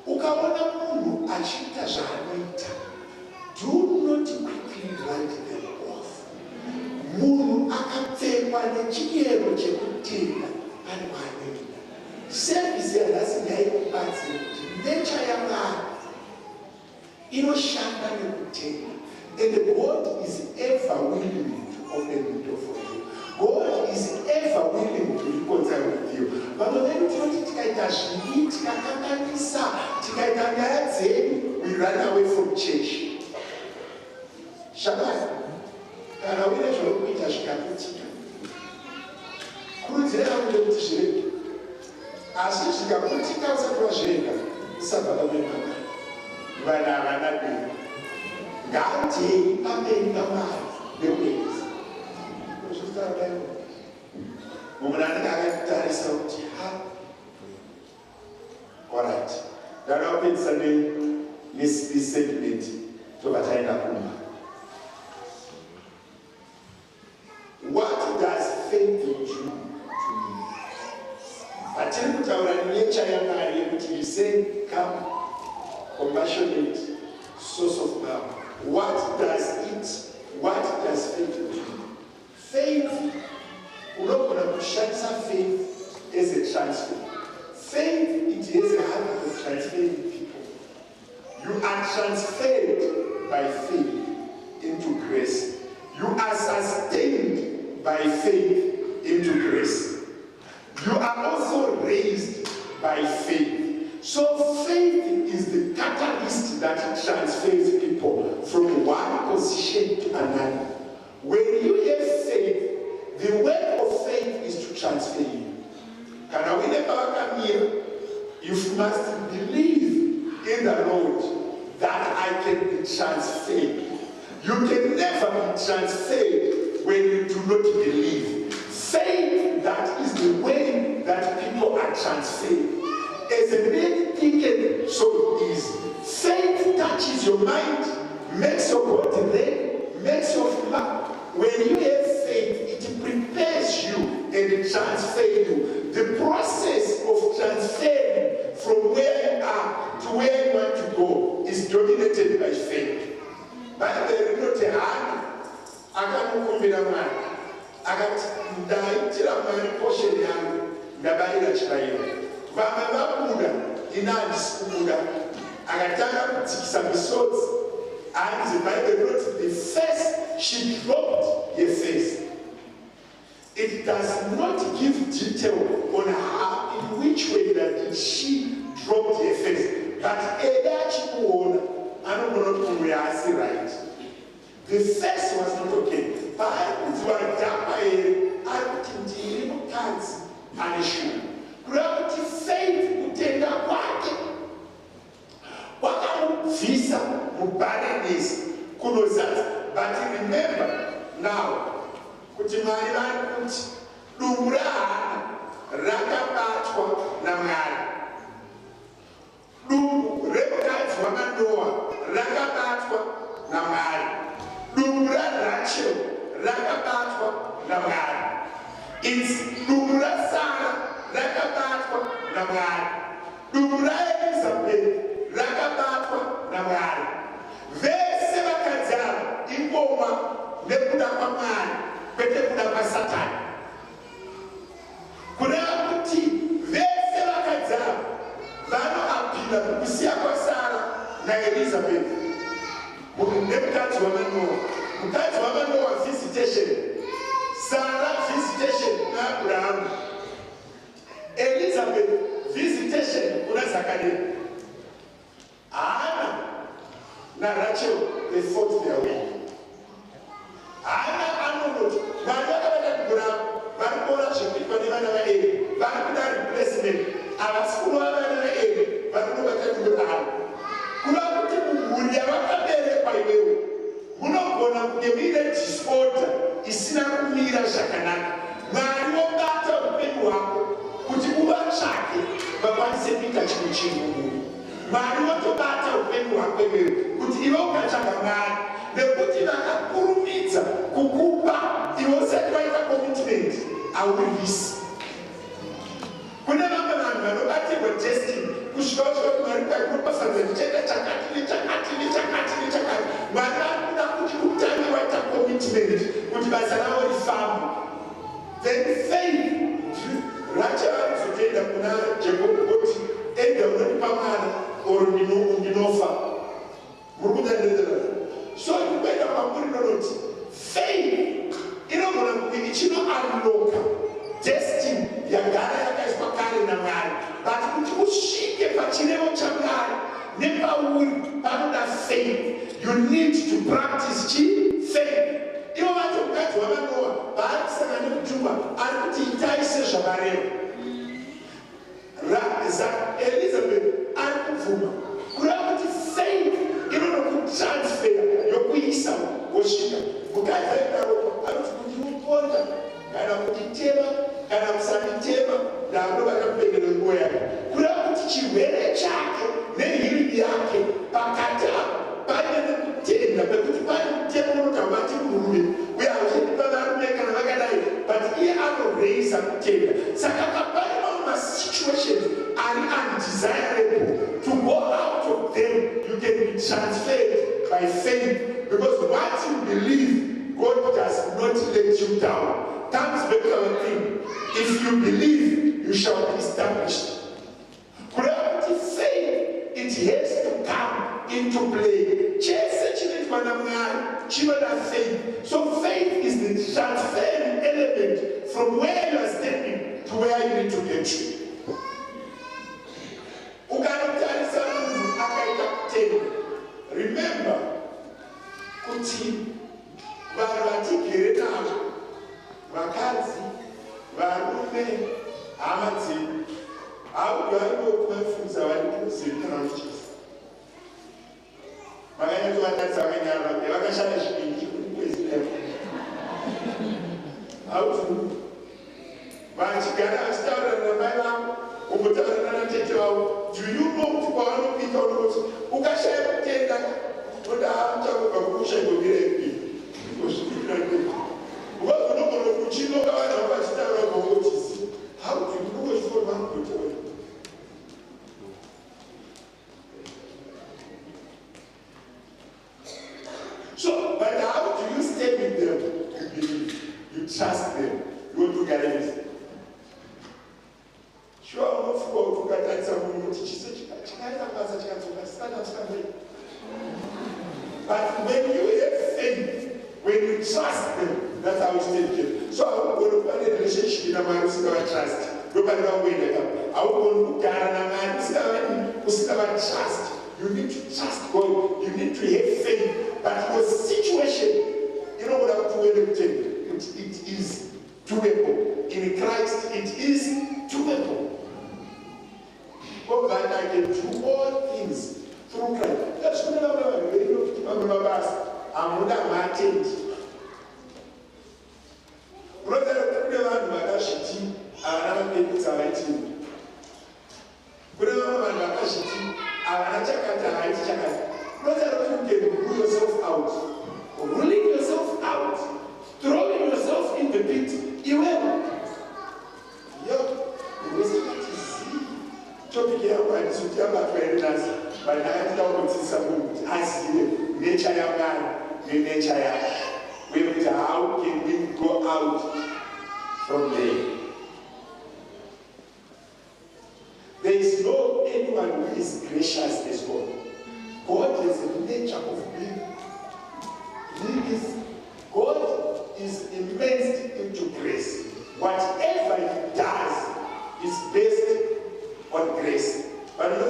ukaona munhu achiita zvaanoita, do not quickly write them off. Munhu akapfekwa nechiyero chekutenda pane maanoenda. Sevhisi yanhasi ngaikubatsira kuti necha yaMwari inoshanda nekutenda, and God is ever willing to open the door for you. God is ever willing to reconcile with you. Vamwe vedu tinoti tikaita zvivi, tikakanganisa, tikaita nyaya dzedu, we run away from church. Shabbat, kana uine zvaurikuita zvikaputika, kurudzira vanhu kuti zvirege. Asi zvikaputika usati wazvirenga, usabva pamemama. Vanhu havana dini. Ngaatei pamberi paMwari nekuedza. Munhu anenge akatarisa kuti alright, ndada kupedzisa nesegment tobva taenda kumba. What does faith do to me? Hatiri kutaura necha yaMwari yekuti you say come compassionate source of power. What does faith do? Faith, unogona kushandisa faith as a transfer. Faith, it is a habit of transferring people. You are transferred by faith into grace. You are sustained by faith into grace. You are also raised by faith. So faith is the catalyst that transfers people from one position to another. When you have faith, the work of faith is to transfer you. You must believe in the Lord that I can be transferred. You can never be transferred when you do not believe. Faith, that is the way that people are transferred. As a man thinking, so easy. Faith touches your mind, makes your body ready, makes your mind. When you have faith, it prepares you and it transfers you. The process of transferring from where you are to where you want to go is dominated by faith. But there is not a hand. I can't convince man. I can't die portion yangu ndabaira chibayiro. Vamwe vabuda inandisikubuda. Akatanga kutikisa misodzi. And the Bible wrote the first she dropped her face. It does not give detail on how, in which way that she dropped her face. But right. The first was not okay. But gravity faith kutenda kwake wakamubvisa mubarreness kunozadza. But remember now kuti Mwari vari kuti dumbu rahana rakabatwa naMwari, dumbu remukadzi waManoa rakabatwa naMwari, dumbu raRachel rakabatwa naMwari, dumbu raSara rakabatwa naMwari, dumbu raElizabeth rakabatwa naMwari. Vese vakadzi ava ingoma nekuda kwaMwari kwete kuda kwaSatani. Kureva kuti vese vakadzi ava vanoapinda kukusiya kwaSara naElizabeth nemukadzi waManoa. Mukadzi waManoa visitation, Sarah visitation naAbraham, Elizabeth visitation kuna Zakaria. Hannah na Rachel, they fought their way. Hannah anonot vanhu vakavada kuGrahamu vari kuona zvekuitwa nevana vaEri, vari kuda replacement. Havasi kunova vana vaEri, vari kunovata kuGrahamu. Kureva kuti mumhuri yavakaberekwa iwewe munogona kunge muine disorder isina kumira zvakanaka. Mwari wobata upenyu hwako kuti uvatsvake vakwanise kuita chinhu chikuru. Mwari wotobata upenyu hwako iwewe kuti iwe ukatsvaga Mwari, nekuti vakakurumidza kukupa iwe usati waita commitment haurivisi. Kune vamwe vanhu vanobatirwa destiny kusvika kuti Mwari kwaikupasadza ndichaita chakati nechakati nechakati nechakati. Mwari ari kuda kuti utange waita commitment kuti basa ravo rifambe. Then faith rachazotoenda kuna Jacob kuti ega unondipa mwana or ndinofa. Muri kudzandedzera. So ndikuenda kwamuri nonoti faith inogona kunge ichinounlocka destiny yagara yakaiswa kare naMwari, but kuti usvike pachirevo chaMwari nepauri panoda faith. You need to practice faith. Ivo vacho mukadzi wavanowa vaari kusangana nekutumba ari kuti itai sezvavareva. Elizabeth ari kubvuma kureva kuti faith inoda kutransfer yokuisa wosvika. Mukadzi aidaroko anoti kuti uponda kana kutitema kana kusanditema ndaanobata kupengera nguo yake. Kureva kuti chirwere chake nehiriki yake pakati apo pane nekutenda pekuti pane mutemo unotaura kuti murume uye hauchadipa varume kana vakadai, but iye anoreisa kutenda. Saka pane mamwe masituations ari undesirable. To go out of them, you can be transferred by faith, because once you believe, God does not let you down. Comes back to our thing. If you believe, you shall be established. Gravity faith, it has to come into play. Faith. So faith is the transferring element from where you are standing to where you need to get to. Remember, kuti vanhu vatigere navo, vakadzi, varume, hama dzedu, haugarivokuvafunza vari kuzivitana muchisi. Vakanyatsovatadza vakanyara vakashanda zvivindi zvekukwezireva. Hauti vachigara vachitaurana namai vavo, kumbotaurana natete vavo, do you know kuti kwavanopika unoti ukashaya kutenda oda hamutangobva kukushaigobvira ikii kusvikira ikii uvazonogono kuchinoka vanhu vachitaura gogotisi hauti ndinongochiforwa kutotaura. So, but how do you stay with them? You believe, you trust them, you want to guarantee them. Sure, not for to get that someone who teaches it. But when you have faith, when you trust them, that's how it's taken. So I will go to a relationship in a man who's never trust. Nobody will win it up. I will go to a man who's never trust. You need to trust God. You need to have faith. But your situation, you know what I'm doing? It is doable. In Christ, it is doable. God, that I can do all things through Christ. That's what I'm doing. Brother, you can pull yourself out. Ruling yourself out, throwing yourself in the pit, you will. Topic here, why is it about very nice? But I don't see someone as nature, the nature. How can we go out from there? There is no anyone who is gracious as God. God has a nature of being. God is immersed into grace. Whatever he does is based on grace. But you know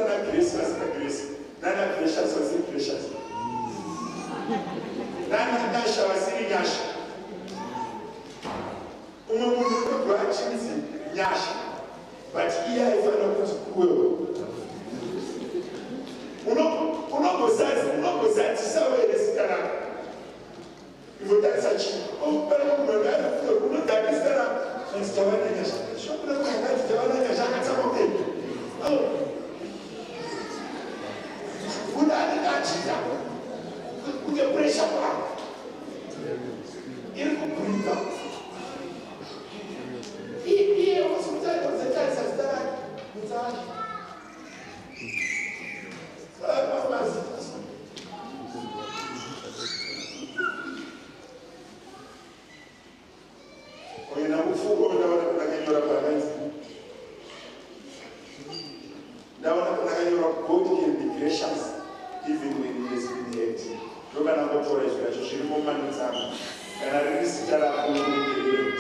that grace was the grace. None of gracious was gracious. None of Nasha was Nasha. But here I found out who's cool. Unogozati sawa ile sitara. Hivyo that's such. Oh, iri kubwirika iye hospitali wazetarisa zita rake mutsaji oyena kufuko ndaona kunakanyora pakanzi ndaona kunakanyora God can be gracious even when he has been hurt. Ndokana kotora izvo yacho zviri mumanutsamo kana riri zita rako unogerere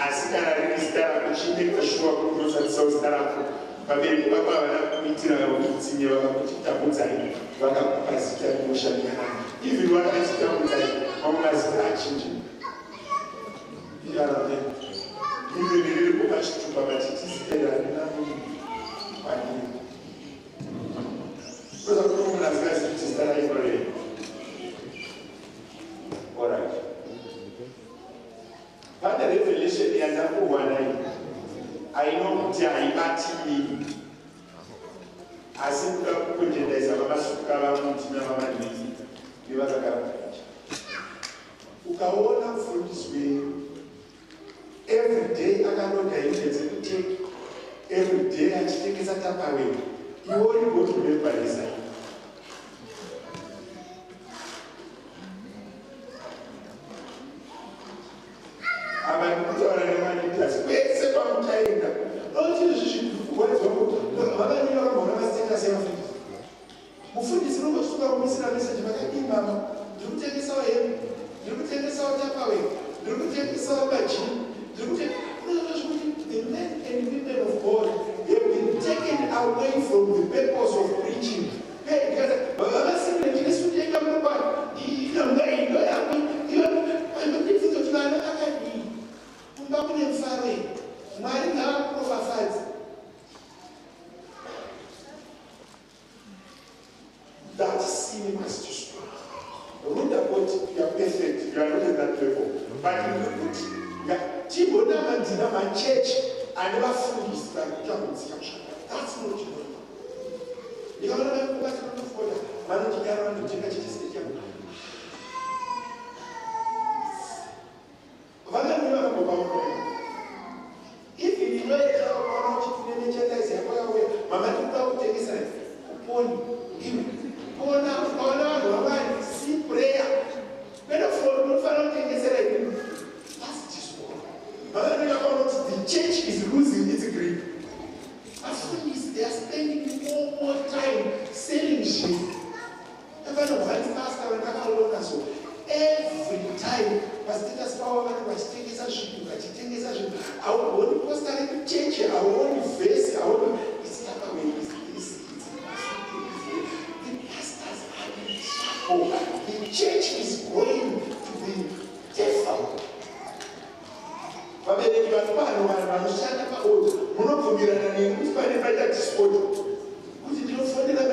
asi kana riri zita rako chindekashuwa kunozadzisa zita rako vabereki vako havana kuitira utsinye vakakuchitabudzai vakakupa zita rinoshandikana even vakachitabudzai mamwe mazita achinji iyarae even riri kupachitupa vachitizitera rinamunhu kwandiri kuza kuti munhu asingazivi kuti zita raiko rei. Alright. Pane revelation yandakuwana iyi ainokuti haibatiri asi kuda kukonjendaisa vamasuka vamuti navamanhizi nevakagara pakacha. Ukaona mufundisi wenyu everyday akanonda hembe dzekuteki everyday achitengesa tapaweni iwoni goti rememberisa abantu kutaura nemanidasi vese pamutaenda noti izvi zvikuwadzwa kuti vakanyi vakambona masitendasi emafundisi mufundisi unongosuka kumisira meseji vakadii mama ndiri kutengesawo hembe ndiri kutengesawo tapaweni ndiri kutengesawo majini ndiri kutengesawo zvekuti the men and women of God have been taken away from the purpose of preaching. That sin must destroy. Not about you are perfect, you are not at that level. But you put Tibona Mandina, my church, I never foolish like that's not you know. You don't know what to do for that. Man, you can't run to take a church. If you know it, Mama, you can't take it. See prayer. Better for not following it. That's just one. The church is losing its grip. As soon as they are spending more time selling shit. Every time, pastors power was taking such shit, I want to post a church, I want to face, I want to. It's not a way, it's the pastors are in trouble. The church is going to be devil. Vabereki vanhu vanoshanda paoto munobvumirana neni kuti pane paita disport kuti ndinofondera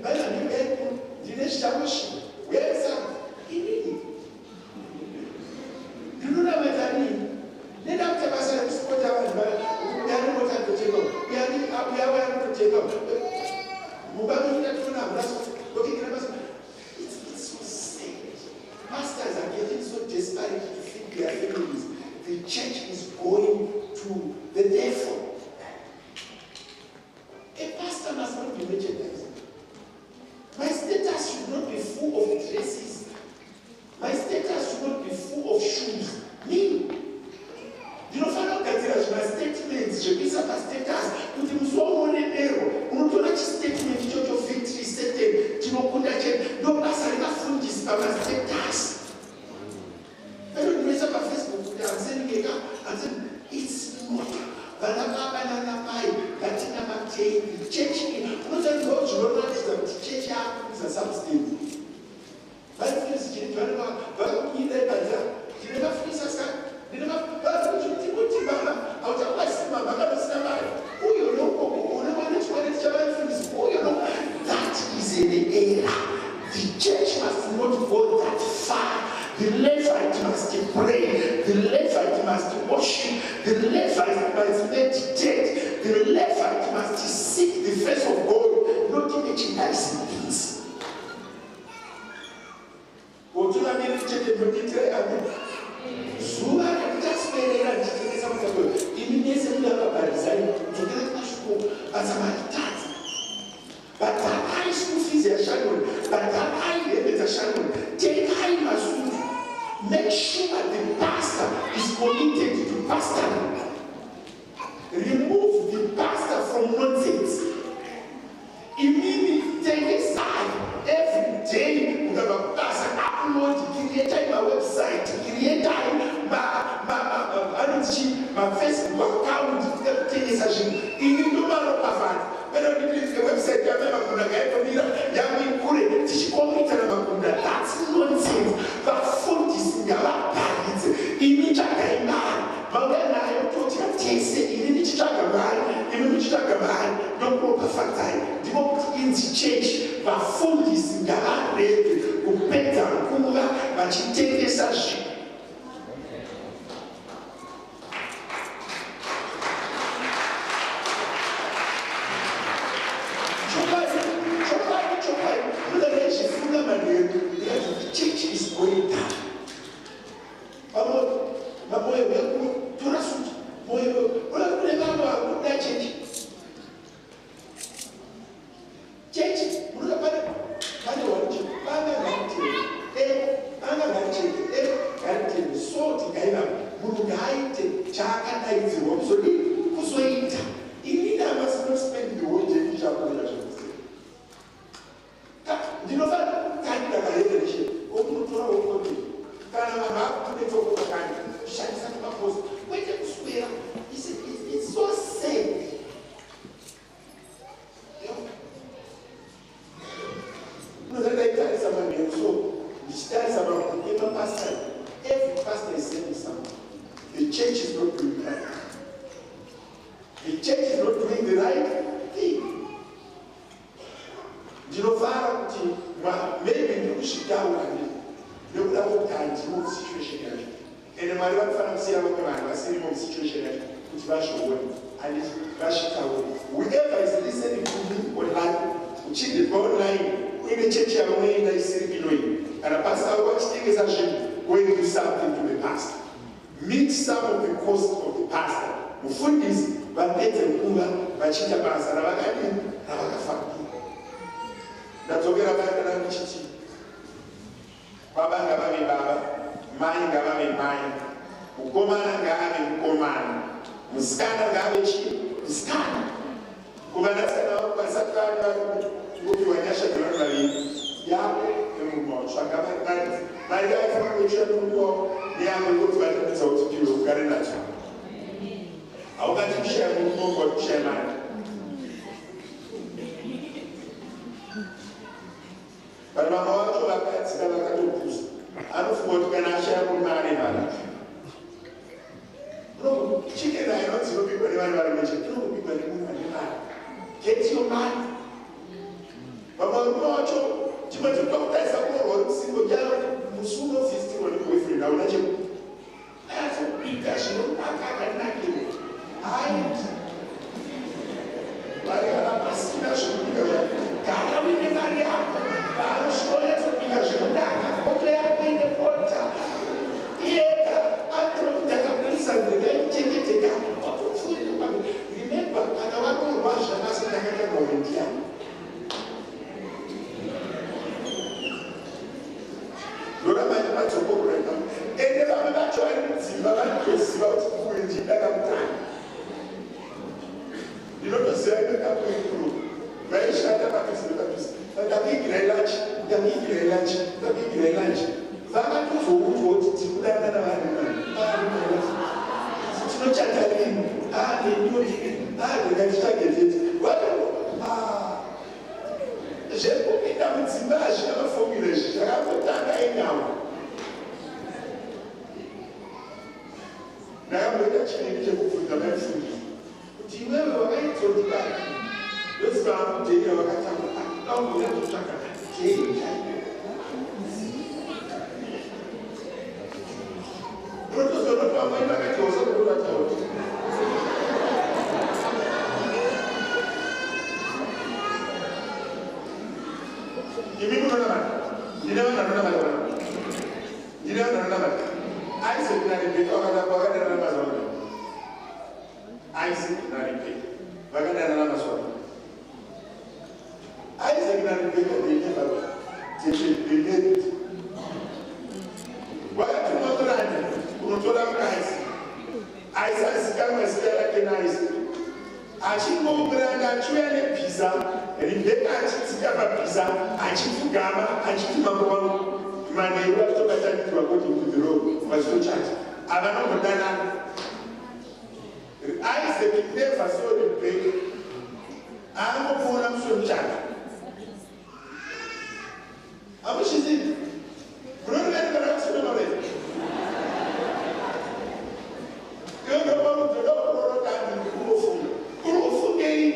vaivani veku ndine zvichamushi wesam inini ndinonamatanii nenda kuti basa rekusipota vanhu yanimotandocheka uyanotocheka mubanoitatinonaurasookekirabasa. It's so sad. Pastors are getting so desperate to feed their families. The church is going to the devil. A pastor must not be merchandised. My status should not be full of dresses. My status should not be full of shoes. Me. You know, Father, my statements, je vis à status. Kuti musomonero, unotora chistatement ichocho victory certain, tinokunda chete, ndo basa rikafundisa pamastatus. I don't dress up on Facebook. I'm saying it's not. But I'm not the church. Not that God journalists that the church is a substance. But if you see, you never feel such. You never that is in the air. The church must not go that far. The Levite must pray. The Levite must worship. The Levite must meditate. The Levite must seek the face of God, not merchandising things. chete ndoditira yami zuva rekutaswedera ndichitengesa mutambo imi nese mudakabharizai dzokera kumashoko asamatadza bhadhakai school fees yaSharon, bhadhakai hembe dzaSharon, tengai masutu. Make sure the pastor is committed to pastoring. Remove the pastor from nonsense. Immediately take a side every day. We have a pastor upload, create my website, create my Facebook account, take a session. In the number of fans, when I release the website, I remember that's nonsense. But food is in your parents. Image a guy man. But when I told you, taste it, you need to talk about it, you need to talk about it, don't go perfect time. The moment in the church, but food is in your heart, who better, cooler, but you take this as shit. The church is going down. It's so sad. Every pastor is saying something. The church is not doing right. The church is not doing the right thing. Maybe you should down and you would have time to move situation. And the man who found see a situation which Russia went and it's Russia. Whoever is listening to me online, which is the online, in the church, I'm going to say, and a pastor, what thing is actually going to do something to the pastor. Meet some of the cost of the pastor. The food is, but let them move, but she can pass, and I'm that's okay about the chichi. Baba Gabami Baba, Mine Gabami Mine, Ukomana Gabi Ukomana, Muskana Gabichi, Muskana. Kumanasana, Masaka, Muku and Yasha Granari, Yahweh, and Mumo, Shakama, my life from which I don't know, Yahweh will go to the South of Europe, Garinacha. I'll let you share Mumo for Chairman. But my mother told her that she never got to push. I don't know what can I share with my animal. No, chicken, I don't see people in my religion. No, people in my animal. Get your man. But my mother, she went to doctor, I said, oh, single girl, Musuno 50 when you go free. Now, let you. That's a big cash. I can't give it. I should be there. Para os colegas que ajudaram, porque é bem de porta. E a troca da cabeça dele tinha que ter outro filho. Remember, cada um vai chamar se da casa voluntária. Dora mais para o programa. Ele vai me dar joia, se vai precisar de cuidar da casa. E não precisa de capoeiro. Vai deixar da cabeça da cabeça. The big lunch. Vanga tu for what to do that. It's not chatting. They knew it. They next target it. What? J'ai compris dans une image, j'ai un formulaire, j'ai rapporté un gagnant. Now, we're actually going to put the même food. Do you remember what I told you that? Let's go out to the oh, we have to talk about change. What was going to come when I was over the told? You mean, you never know. ndinoananama Isaac naRebeka vakadanana mazvaona Isaac naRebeka vakadanana mazvaona Isaac naRebeka they never married. Vakatumakurana kunotora mukadzi aisazikamwa zita rake naIsaac achingomuranda achiuya nebhiza Rebeka achidzika pabhiza achipfugama achiti mambo wangu manheru achitobatanidzwa kuti kudhiro vachitochata avanombodanana Isaac never saw Rebeka aangomuona musomuchata amuchizini munorerekana kusononoreza yonobamudzodaukororokani kunofunga unofungei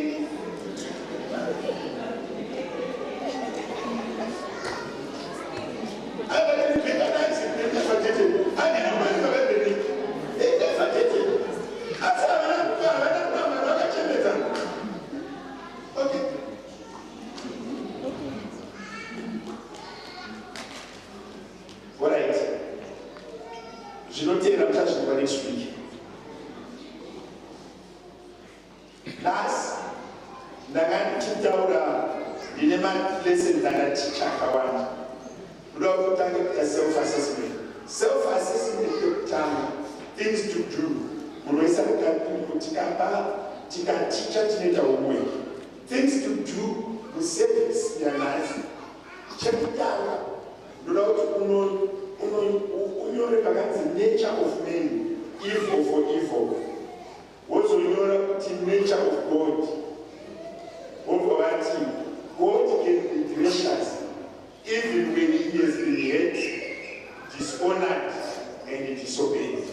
zvinotera muchazvinzwa next week. Thus, ndakachitaura ndine malesson ndakaticha akawanda. Kuda kutanga kuita self-assessment. Self-assessment yekutanga, things to do. Munoisa kuti tikaticha tinoita homework. Things to do muservice yanhasi. Chekutanga, ndoda kuti unyore pakanzi nature of men, evil for evil. Wozonyora kuti nature of God. Wobvati God can be gracious even when he has been hurt, dishonored and disobeyed.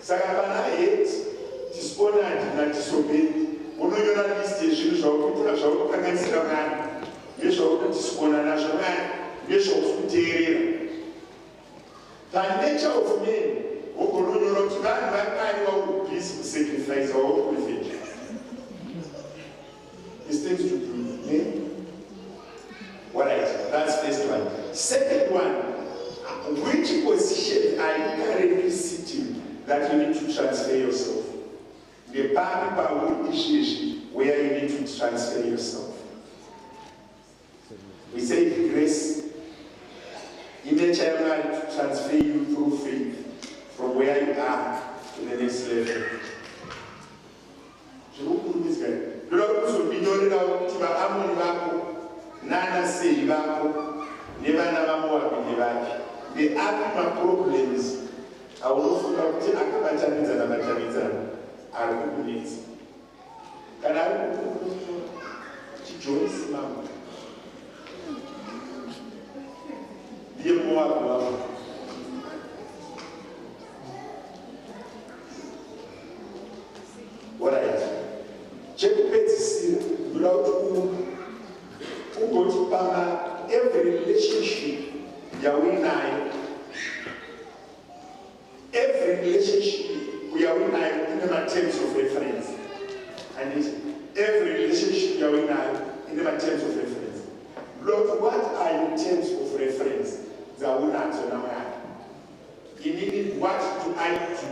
Saka pana hate, dishonored na disobeyed. Unonyora list yezvinhu zvaukuitira zvaukukanganisira Mwari, nezvaukudishonora nazvo Mwari, nezvaukuteerera. The nature of men, ugononyora kuti vanhu vakaiwa kubvisa kusacrifice or revenge. These things to do. Alright, that's first one. Second one, which position are you currently sitting that you need to transfer yourself? The power where you need to transfer yourself. We say grace. In nature, you are to transfer you through faith from where you are to the next level. The African problems are also not to Akabatanizan and Batanizan are good needs. Can I Joyce Mama? Dear Moab, what I check Betsy without who go to Pama every relationship. Yahweh and I, every relationship we are in the terms of reference. And every relationship Yahweh and I in the terms of reference. Lord, what are your terms of reference? That will answer now. You need what do I do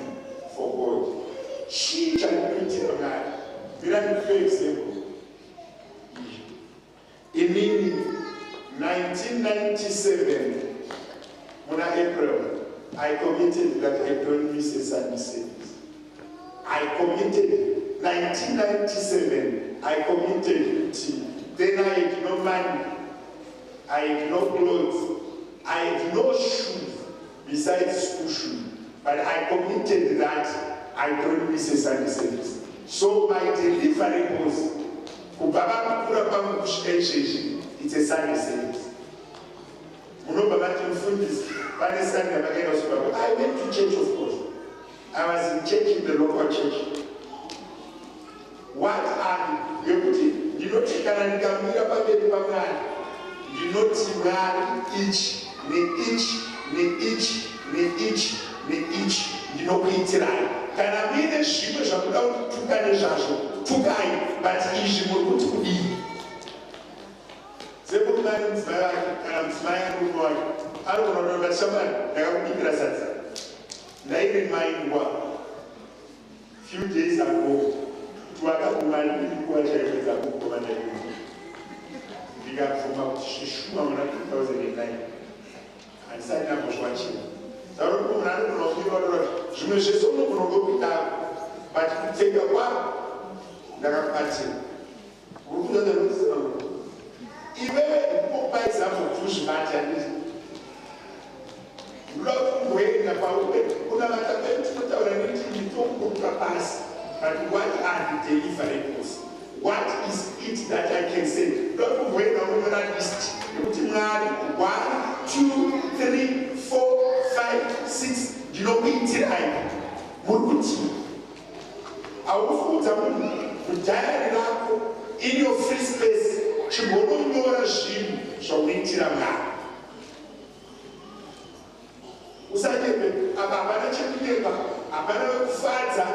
for God? She can put it on God. For example, in 1997, when April, I committed that I don't miss a Sunday service. I committed 1997. I committed then I had no money. I had no clothes. I had no shoes besides school shoes. But I committed that I don't miss a Sunday service. So my delivery was it's a Sunday service. I went to church, of course. I was in church, in the local church. What are you putting? You know, you can come here, but you know, each, you know, it's right. Can I be the sheep of two kinds of two kinds, but each will to be. Several times, I'm smiling. anokunonoka shamani ndakakubikira sadza ndairemaingwa few days ago twakagumani ilikuwa chaipedza kugoma ndaii ndikabvuma kuti zvishuma muna 2009 handisati nambozva chino saka kuti munhu anogona kubirwa zvimwe zvese unogona kupinda but kupfeka kwako ndakakubatira uri kuzodaaaa iwewe kupa example kuzvibata ndizvo unokumboenda paupe unavata petinotaura neti mitomboka pasi but what are the deliverables? What is it that I can say? Unokumboenda unonyora list yekuti mwari 1 2 3 4 5 6 ndinokuitirai muri kuti haufunza munhu mudhayari rako in your free space chimbononyora zvinhu zvaunoitira mwari usakepe apa hapana chekunyemba hapana wekufadza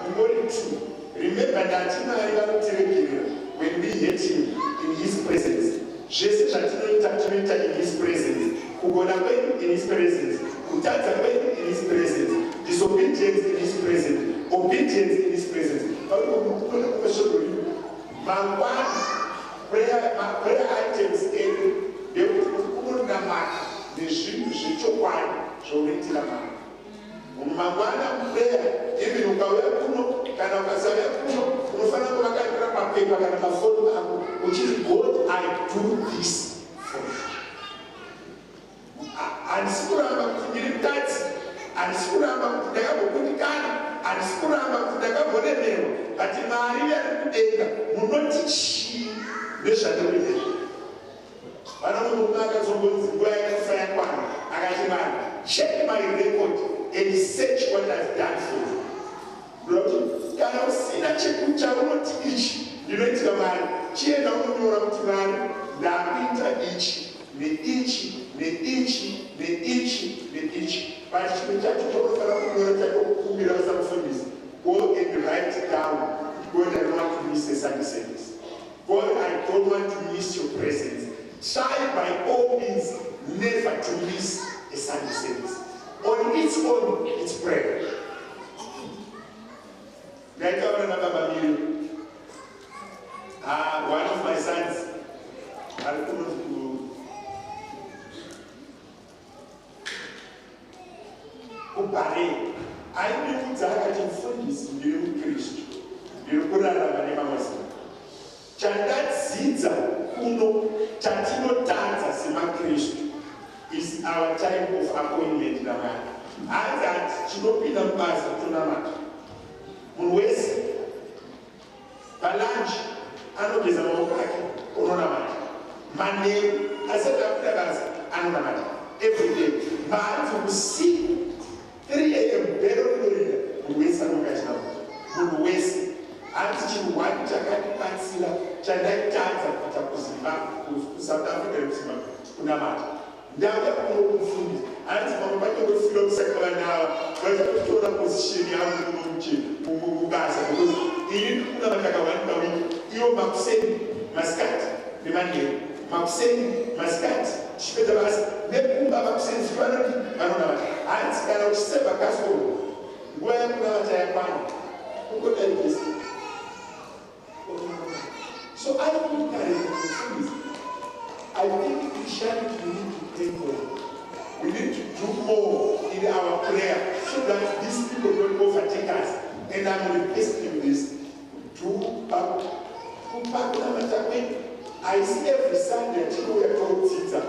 ungori tu remember ndati mwari vanotiregerera when we hate him in his presence zvese zvatinoita tinoita in his presence kugona kwedu in his presence kutadza kwedu in his presence disobedience in his presence obedience in his presence pakunoda kuvashogori mangwani prayer items edu ndekuti unonamata nezvinhu zvechokwadi zvaunoitira mari munhu mangwana mupreya even ukauya kuno kana ukasauya kuno unofanira kuvakandira papepa kana mafoni ako uchiti God I do this for you. Handisi kuramba kuti ndiri mukadzi, handisi kuramba kuti ndakambokundikana, handisi kuramba kuti ndakamboremerwa, kati mari yari kudenga munoti chii nezvandinoita. Pana munhu akazombonzi nguva yakafa yakwana akati mari check my record and search what I've done for you. Kuti kana usina chaunoti ichi ndinoitira mari chienda unonyora kuti mari ndakuita ichi neichi neichi neichi neichi but chimwe chacho chokufanira kunyora chakokukumbira usamufundisi go and write it down. God, I don't want to miss a Sunday service. God, I don't want to miss your presence. Try by all means never to miss a Sunday service. On its own, it's prayer. One of my sons, aindikudza akati mufundisi ndiri mukristu ndiri kurarama nemamazina chandadzidza kuno chatinotadza semakristu is our time of appointment namari hanzi hati chinopinda mubasa kutonamata munhu wese palanchi anogeza maoko ake unonamata manheru asati akuda basa anonamata everyday mahanzi usiku 3 AM bero rinoita munhu wese anongachinakuta munhu wese hanzi chinhu wani chakatibatsira chandaitadza kuita kuziva kusouth africa nekusima kunamata ndauya kuno kumufundisi hanzi mamwe pachingofira kusakava nava vachakutora posisheni yangu mubasa because ini ndikunamata kawani pawiki iwo makuseni masikati nemanheru makuseni masikati tichipedza basa nekumba makuseni zivanoti vanonamata hanzi kana uchiseva kasoro nguva yakunamata yakwana ungodaivesa. So I think that is I think Christianity we need to pray more. We need to do more in our prayer so that these people don't overtake us. And I'm requesting this. Do back I see every Sunday that we are told Caesar.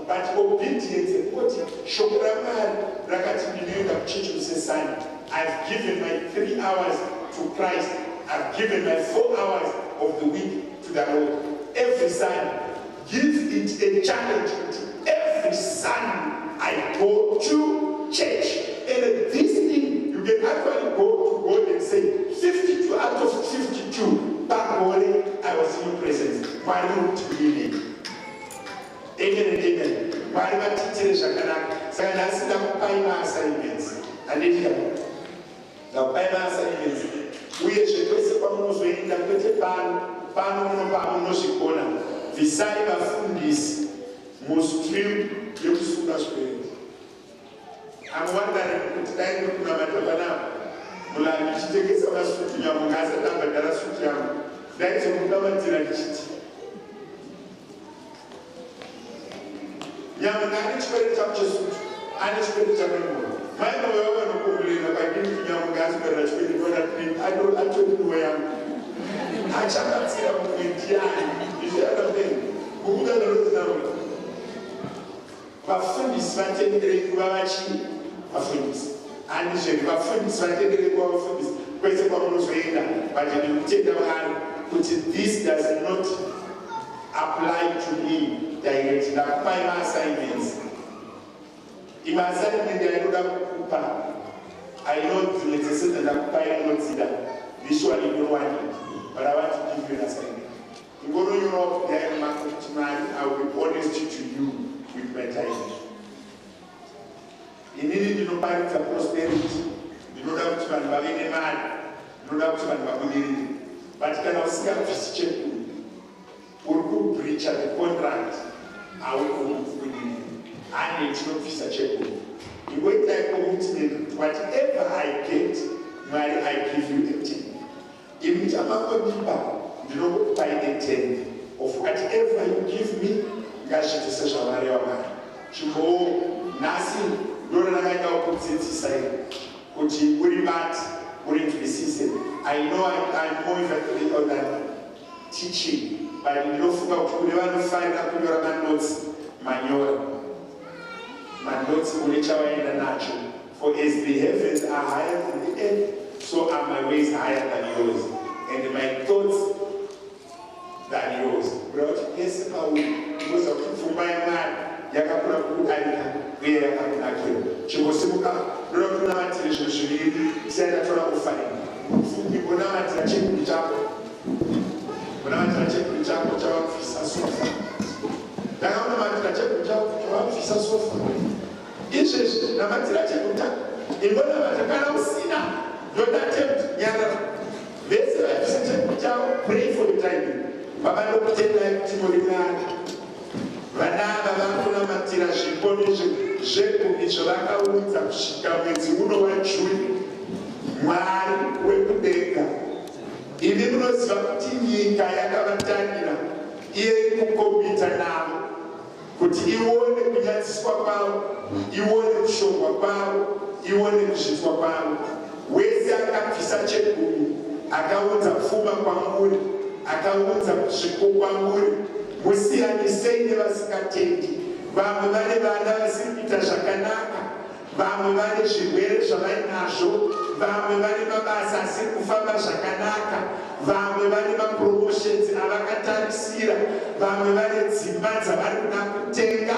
But obedience I've given my 3 hours to Christ. I've given my 4 hours of the week to the Lord. Every Sunday, give it a challenge to every Sunday I go to church. And this thing, you can actually go to God and say, 52 out of 52, back morning, I was in your presence. Why not to be? Amen and amen. Why not to tell Shakana? Sakana assignments. And then now, by my assignments, we are supposed to come to the pano no shikona. bvisai vafundisi mustream yekusunga zvibereko. I'm wondering kuti dai ndikuna matapanapa mulangi ichitengesa masutu nyamunga asati ambadhara sutu yangu ndaizomudamatira ndichiti nyamunga ane chibereko chako chesutu ane chibereko chamemoro mainowewo vanokumulira pakini nyamunga asiberera chibereko atoriwe yangu achabatsira mumwe ndiani izviadapenga kubuda nerotinarona vafundisi vatenderei kuva vachii vafundisi handizveri vafundisi vatenderei kuva vafundisi kwese kwamunozoenda vatendere kutenda Mwari kuti this does not apply to me direct. Ndakupai ma-assignments. Ima-assignment yainoda kukupa I know the ndakupai nodzida visually you don't want it, but I want to give you an assignment. You go to Europe, there in I will be honest to you with my time. In any denoparitza prosperity, you know that man by any man, you know that man by any. But can I see a check? Or breach at the contract? I will come with you. I need to know if it's a check. You wait like commitment, whatever I get, Mary, I give you a 10. If it's a man, you know, by the 10 of whatever you give me, Gashi to say, Shamaria, Chico, Nasi, you're not going to put it aside. Could you worry about going to the system? I know I'm more effective than teaching, but you don't never find out your notes, my notes will reach our in the natural. For as the heavens are higher than the earth, so are my ways higher than yours, and my thoughts than yours. But yes, because of my man, Yakapura Kudaika, we are Kakunaki. She was Simuka, Rokuna Tilishiri, said that for fine. People now at check the job. When I check the job, job is a sofa. Now I'm at check the job is a sofa. Inches, Namatira check the job. In one of the kind of sinner, don't attempt Yana. Let's check the job, pray for the timing. Baba don't take like Timolina. Vanava vakuna matira zviponi zvekumi zvavakaudza kusvika mwedzi uno wajuni Mwari wekudenga ini munoziva kuti nyika yakavatangira iye kukombita navo kuti ione kunyadziswa kwavo, ione kushongwa kwavo, ione kuzvidzwa kwavo. Wese akabvisa chegumi akaudza pfuma kwamuri, akaudza zvipo kwamuri. Musiyanisei nevasikatendi. Vamwe vane vana vasiri kuita zvakanaka, vamwe vane zvirwere zvavainazvo, vamwe vane mabasa asiri kufamba zvakanaka, vamwe vane mapromotions avakatarisira, vamwe vane dzimba dzavari kuda kutenga,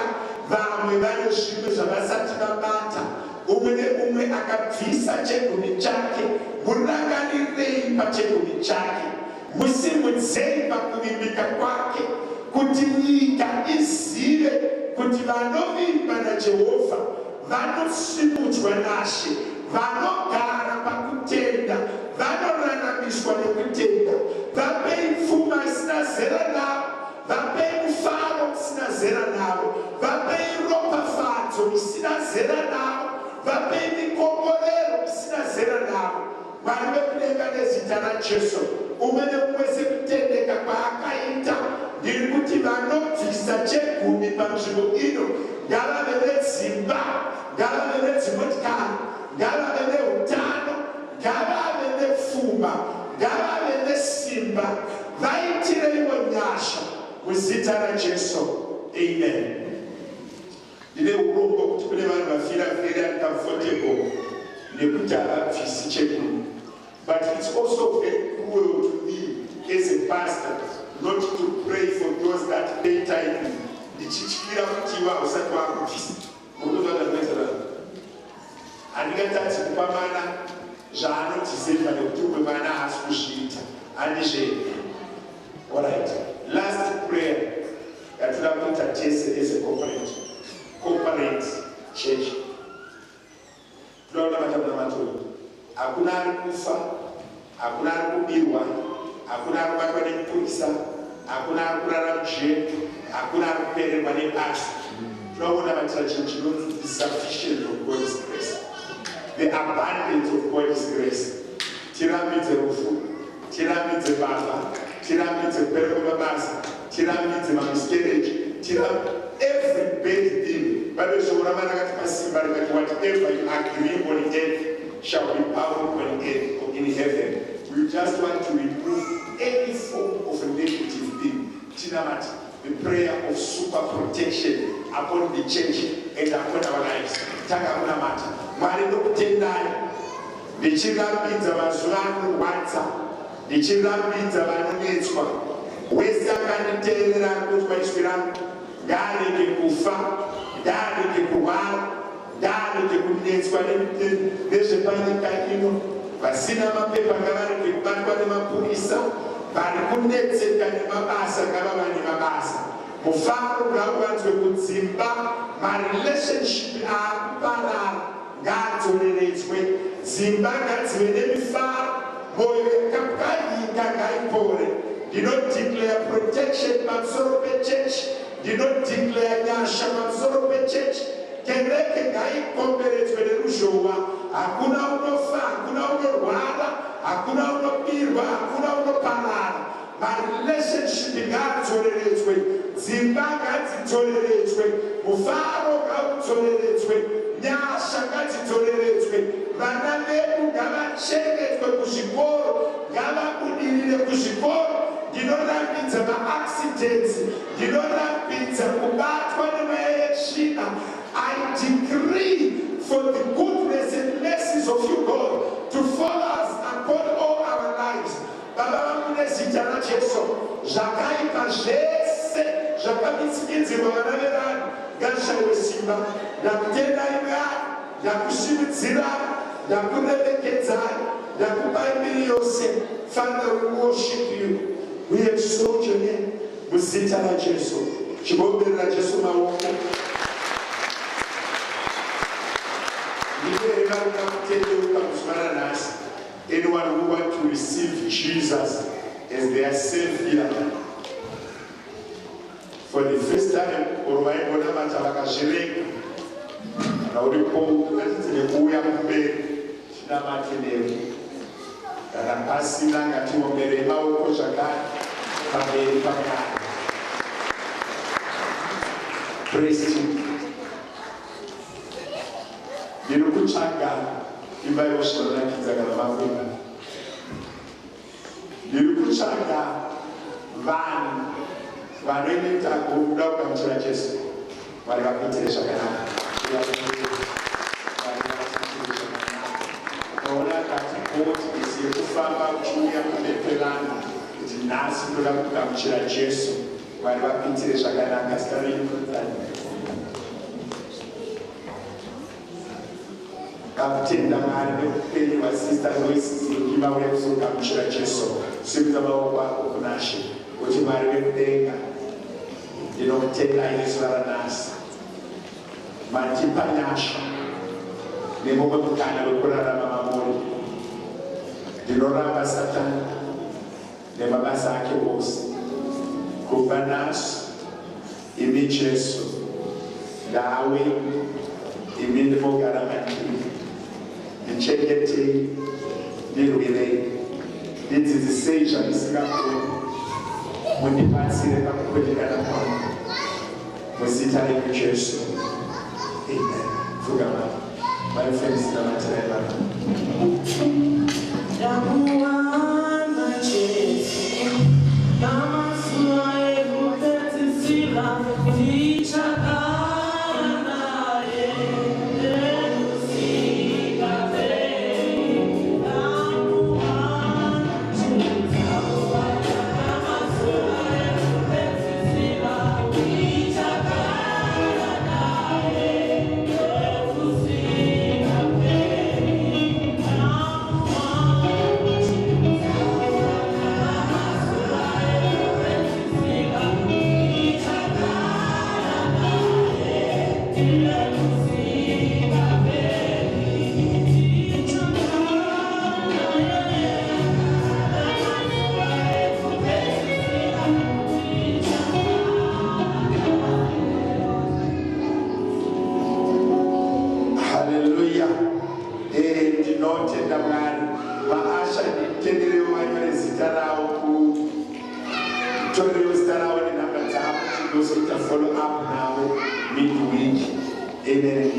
vamwe vane zvimwe zvavasati vabata. Umwe neumwe akabvisa chegumi chake. Murangarirei pachegumi chake, musimudzei pakuvimbika kwake, kuti nyika izive kuti vanovimba naJehovha vanosimudzwa naShe, vanogara pakutenda, vanoraramiswa nekutenda. Vapei pfuma isina zera navo, vapei mufaro usina zera navo, vapei ropafadzo isina zera navo, vapei mikomborero isina zera navo. Mwari vekudenga nezita raJesu, umwe neumwe sekutendeka kwaakaita, ndiri kuti vanobvisa chegumi panzvimbo ino ngavave nedzimba, ngavave nedzimotikari, ngavave neutano, ngavave nepfuma, ngavave nesimba, vaitireiwo nyasha muzita raJesu. Amen. Ndine urombo kuti kune vanhu vafira very uncomfortable nekuti havabvisi chegumi. But it's also very cruel to me as a pastor not to pray for those that pay tithe. Ndichichikira kuti iwa usati wakubvisa. Mukuzwa zvinoita. Handingatadzi kupa mana zvaanotizefa nekuti umwe mana haasi kuzviita. Handizveni. All right. Last prayer yatoda kuita tese as a corporate church. Tunaona matabuna matoro. Hakuna ari kufa, hakuna ari kubirwa, hakuna ari kubatwa nemapurisa, hakuna ari kurara mujeni, hakuna ari kupererwa nebasa. Tinoona matirachini chinonzi the sufficiency of God's grace, the abundance of God's grace. Tirambidze rufu, tirambidze baba, tirambidze kupererwa mabasa, tirambidze miscarriage, every bad thing. Bible showura mana kati pasimba rikati whatever you agree on earth shall be powerful on earth or in heaven. We just want to remove any form of a negative thing. Tinamati, the prayer of super protection upon the church and upon our lives. Taka mata. Mwari ndokutendai. Ndichirambidza mazuva anorwadza. Ndichirambidza vanonetswa. Wese akanditeerera kutwa iswi rangu. Ndareke kufa, ndareke kurwara, ndareke kunetswa nezvepanyika ino. Vasina mapepa ngavareke kubatwa nemapurisa, vari kunetseka nemabasa ngavava nemabasa. Mufaro ngauvanzwe kudzimba, marelationship akuparara ngaadzoreredzwe, dzimba ngadzive nemifaro, mwoyo yakanyika ngaipore. Ndinodeclare protection pamusoro pechurch, ndinodeclare nyasha pamusoro pechurch. Kereke ngaikomberedzwe neruzhowa, hakuna unofa, hakuna unorwara, hakuna unobirwa, hakuna unoparara. Marelationship ngadzoreredzwe, dzimba ngadzidzoreredze, mufaro ngaudzoreredzwe, nyasha ngadzidzoreredze, vana vedu ngavachengetwe kuzvikoro, ngavabudirire kuzvikoro. Ndinorambidza ma-accidents, ndinorambidza kubatwa nemweya yetsvina. I decree for the goodness and mercies of you, God, to follow us upon all our lives. Baba vangu nezita raJesu, zvakaipa zvese zvakamitsikedzerwa vana vevanhu ngazvishayiwe simba. Ndakutendai Mwari, ndakushimidzirai, ndakuremekedzai, ndakupai miri yose. Father, we worship you. We exalt your name. Muzita raJesu, chibomberera Jesu maoko. Anyone who wants to receive Jesus as their Savior for the first time, or waibona vatakazvirenga kana uripo kuuya kumberi chinamatenero kana pasina ngatiomberei maoko zvakare pamberi paMwari. Praise him. Ndiri kutsvaga imba yozvinonakidza kana mavumba. Ndiri kutsvaga vanhu vanoita kuda kugamuchira Jesu. Mwari vakuitire zvakanaka. Ukaona kati bhoti isi yekufamba uchiuya kuBhetelehemu kuti nhasi ndoda kugamuchira Jesu. Mwari vakuitire zvakanaka. Zita renyu kudzani. Kaputenda Mwari nekupenyu vasista noisiziki vauya kuzogamuchira Jesu. Simudza maoko ako kuna She kuti Mwari wekudenga, ndinokutendai nezuva ranhasi. Matipa nyasha nemumwe mukana wekurarama mamuri. Ndinoramba Satani nemabasa ake ose. Kubva nhasi, imi Jesu, ndawe imi ndinogara matiri. Ndichengetei, ndirwirei, ndidzidzisei zvamusingakoni, mundibatsire pakupwanyikana kwangu. Muzita renyu Jesu. Amen. Pfugama. Vaifembisira matirai vanhu. Ndakuwana Jesu, namazuva ekupedzisira, ndichagara naye. kutenda Mwari vaasha tenderewo vanyore zita ravo kutorewo zita ravo nenhamba dzavo tinozoita follow up navo midweek. Amen.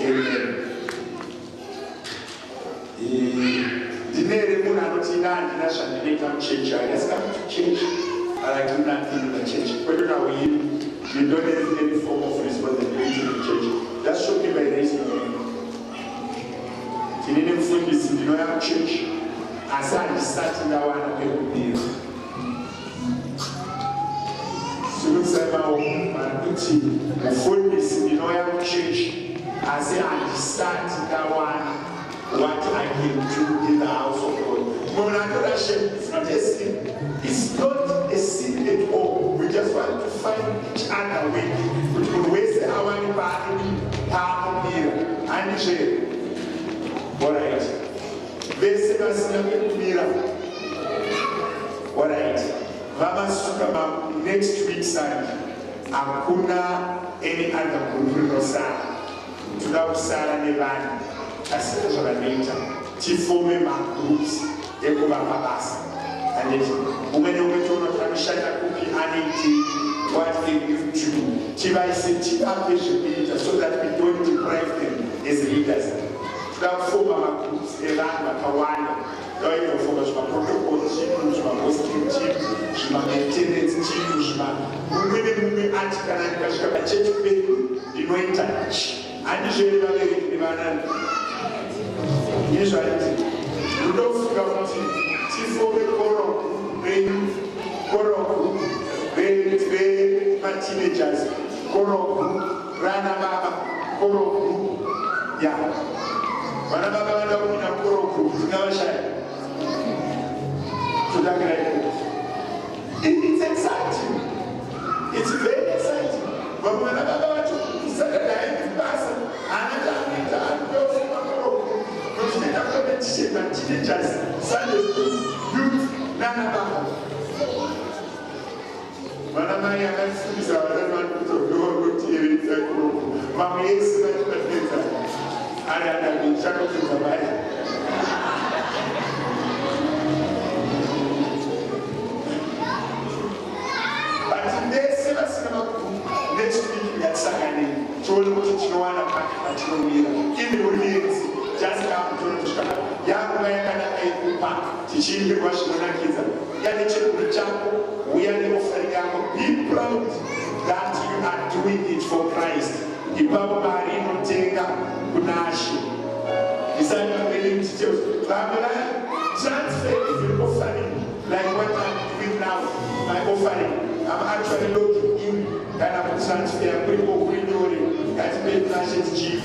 Dinere munhu anoti ina handina zvandinoita muchechi. I just come to church but I do nothing in the church. Whether now you don't have any form of responsibility in the church. Just show me by raising your hand. Tinine mfundisi ndinoya muchechi asi handisati ndawana pekubira. Sinosemawo marikuti mufundisi ndinoya muchechi asi handisati ndawana what I can do in the house of God. It's not a sin. It's not a sin at all. We just want to find each other way. Which will waste our body, power here, and share. Alright. Alright. Mama Sukama next week Sunday. Akuna any other group no Sara. Tuda usara nevani. Asira zvakanoita tifome magroups ekuvapa basa anditi umwe neumwe toona anoshanda kupi anoiti what they give to tivaise tivape zvekuita so that we don't deprive them as leaders. Toda kufoma magroups evanhu vakawanda toita kufoma zvimaprotocol team zvimahosting team zvimamaintenance team mumwe nemumwe ati kana ndikasvika pachechi pedu ndinoita ichi handizveri vabereki nevanani. Usually, you don't figure out tifome very teenagers, Rana Baba, yeah. Rana Baba, never shy. It's exciting. It's very exciting. But when I Saturday, teenagers, Sunday school, youth, Nana Baba. Manama ya mfundisha wa wana kutoka TV zetu. Mama Yesu anatupenda. Ana biashara kubaya. But ndese basema next week yatsakane. Tolo kuchinowana patinoira. Ili ulinzi just come to kushikana. Yakuba yakana aikupa tichimbirwa zvinonakidza. Yani chekuru chako uyane offering yako. Be proud that you are doing it for Christ. Ipapo mari inotenga kunashi. Isana really details. Bamela transfer even offering like what I'm doing now. My offering. I'm actually looking in and I'm transferring people who are doing that. That's been Nash's GV.